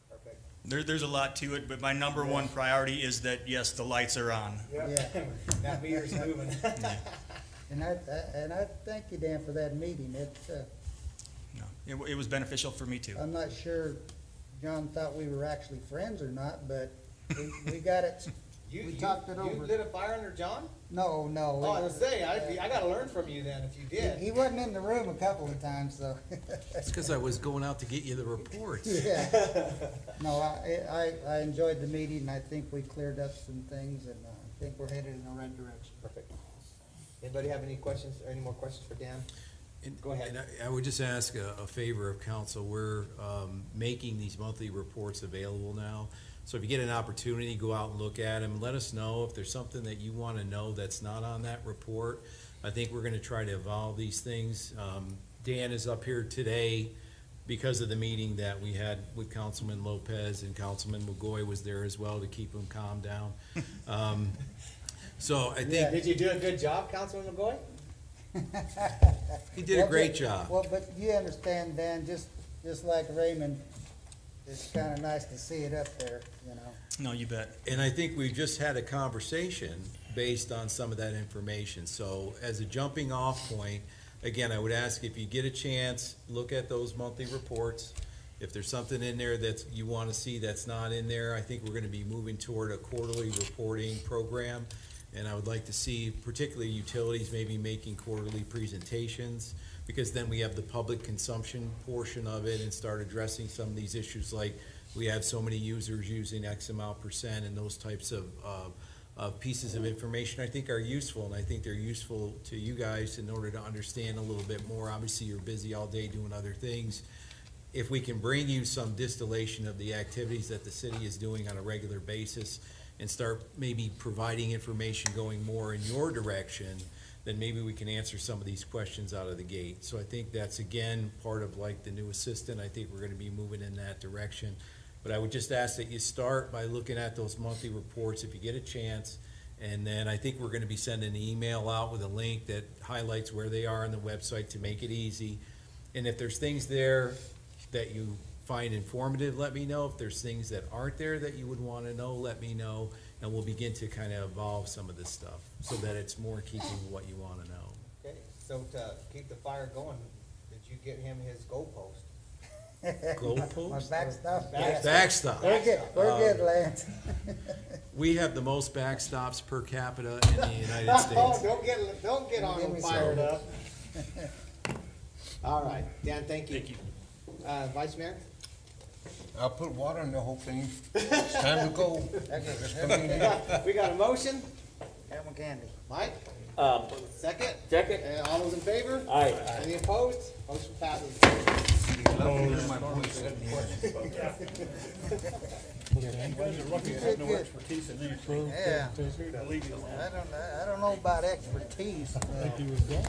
S1: Perfect.
S11: There's a lot to it, but my number one priority is that, yes, the lights are on.
S1: Yep. Yeah. That meter's moving.
S9: And I thank you, Dan, for that meeting.
S11: It was beneficial for me too.
S9: I'm not sure John thought we were actually friends or not, but we got it
S1: You
S9: talked it
S1: You
S9: over.
S1: lit a fire under John?
S9: No, no.
S1: Oh, I was gonna say, I gotta learn from you then, if you did.
S9: He wasn't in the room a couple of times, though.
S20: It's because I was going out to get you the reports.
S9: Yeah. No, I enjoyed the meeting, I think we cleared up some things, and I think we're headed in the right direction.
S1: Perfect. Anybody have any questions, or any more questions for Dan? Go ahead.
S20: And I would just ask a favor of council. We're making these monthly reports available now. So if you get an opportunity, go out and look at them. Let us know if there's something that you want to know that's not on that report. I think we're going to try to evolve these things. Dan is up here today because of the meeting that we had with Councilman Lopez, and Councilman McGoy was there as well to keep him calm down. So I think.
S1: Did you do a good job, Councilman McGoy?
S20: He did a great job.
S9: Well, but you understand, Dan, just like Raymond, it's kinda nice to see it up there, you know?
S11: No, you bet.
S20: And I think we just had a conversation based on some of that information. So as a jumping off point, again, I would ask if you get a chance, look at those monthly reports. If there's something in there that you want to see that's not in there, I think we're going to be moving toward a quarterly reporting program. And I would like to see particularly utilities maybe making quarterly presentations, because then we have the public consumption portion of it and start addressing some of these issues, like we have so many users using X amount percent, and those types of pieces of information I think are useful, and I think they're useful to you guys in order to understand a little bit more. Obviously, you're busy all day doing other things. If we can bring you some distillation of the activities that the city is doing on a regular basis and start maybe providing information going more in your direction, then maybe we can answer some of these questions out of the gate. So I think that's, again, part of like the new assistant. I think we're gonna be moving in that direction. But I would just ask that you start by looking at those monthly reports if you get a chance. And then I think we're gonna be sending an email out with a link that highlights where they are on the website to make it easy. And if there's things there that you find informative, let me know. If there's things that aren't there that you would wanna know, let me know. And we'll begin to kind of evolve some of this stuff so that it's more in keeping with what you want to know.
S1: Okay, so to keep the fire going, did you get him his goalpost?
S20: Goalpost?
S9: My backstop?
S20: Backstop.
S9: We're good, Lance.
S20: We have the most backstops per capita in the United States.
S1: Oh, don't get on him fired up. All right, Dan, thank you.
S11: Thank you.
S1: Vice Mayor?
S2: I'll put water in the whole thing. It's time to go.
S1: We got a motion?
S9: Have one candy.
S1: Mike? Second?
S19: Second.
S1: All those in favor?
S19: Aye.
S1: Any opposed? Motion passes.
S9: Yeah. I don't know about expertise.
S6: I think he was gone.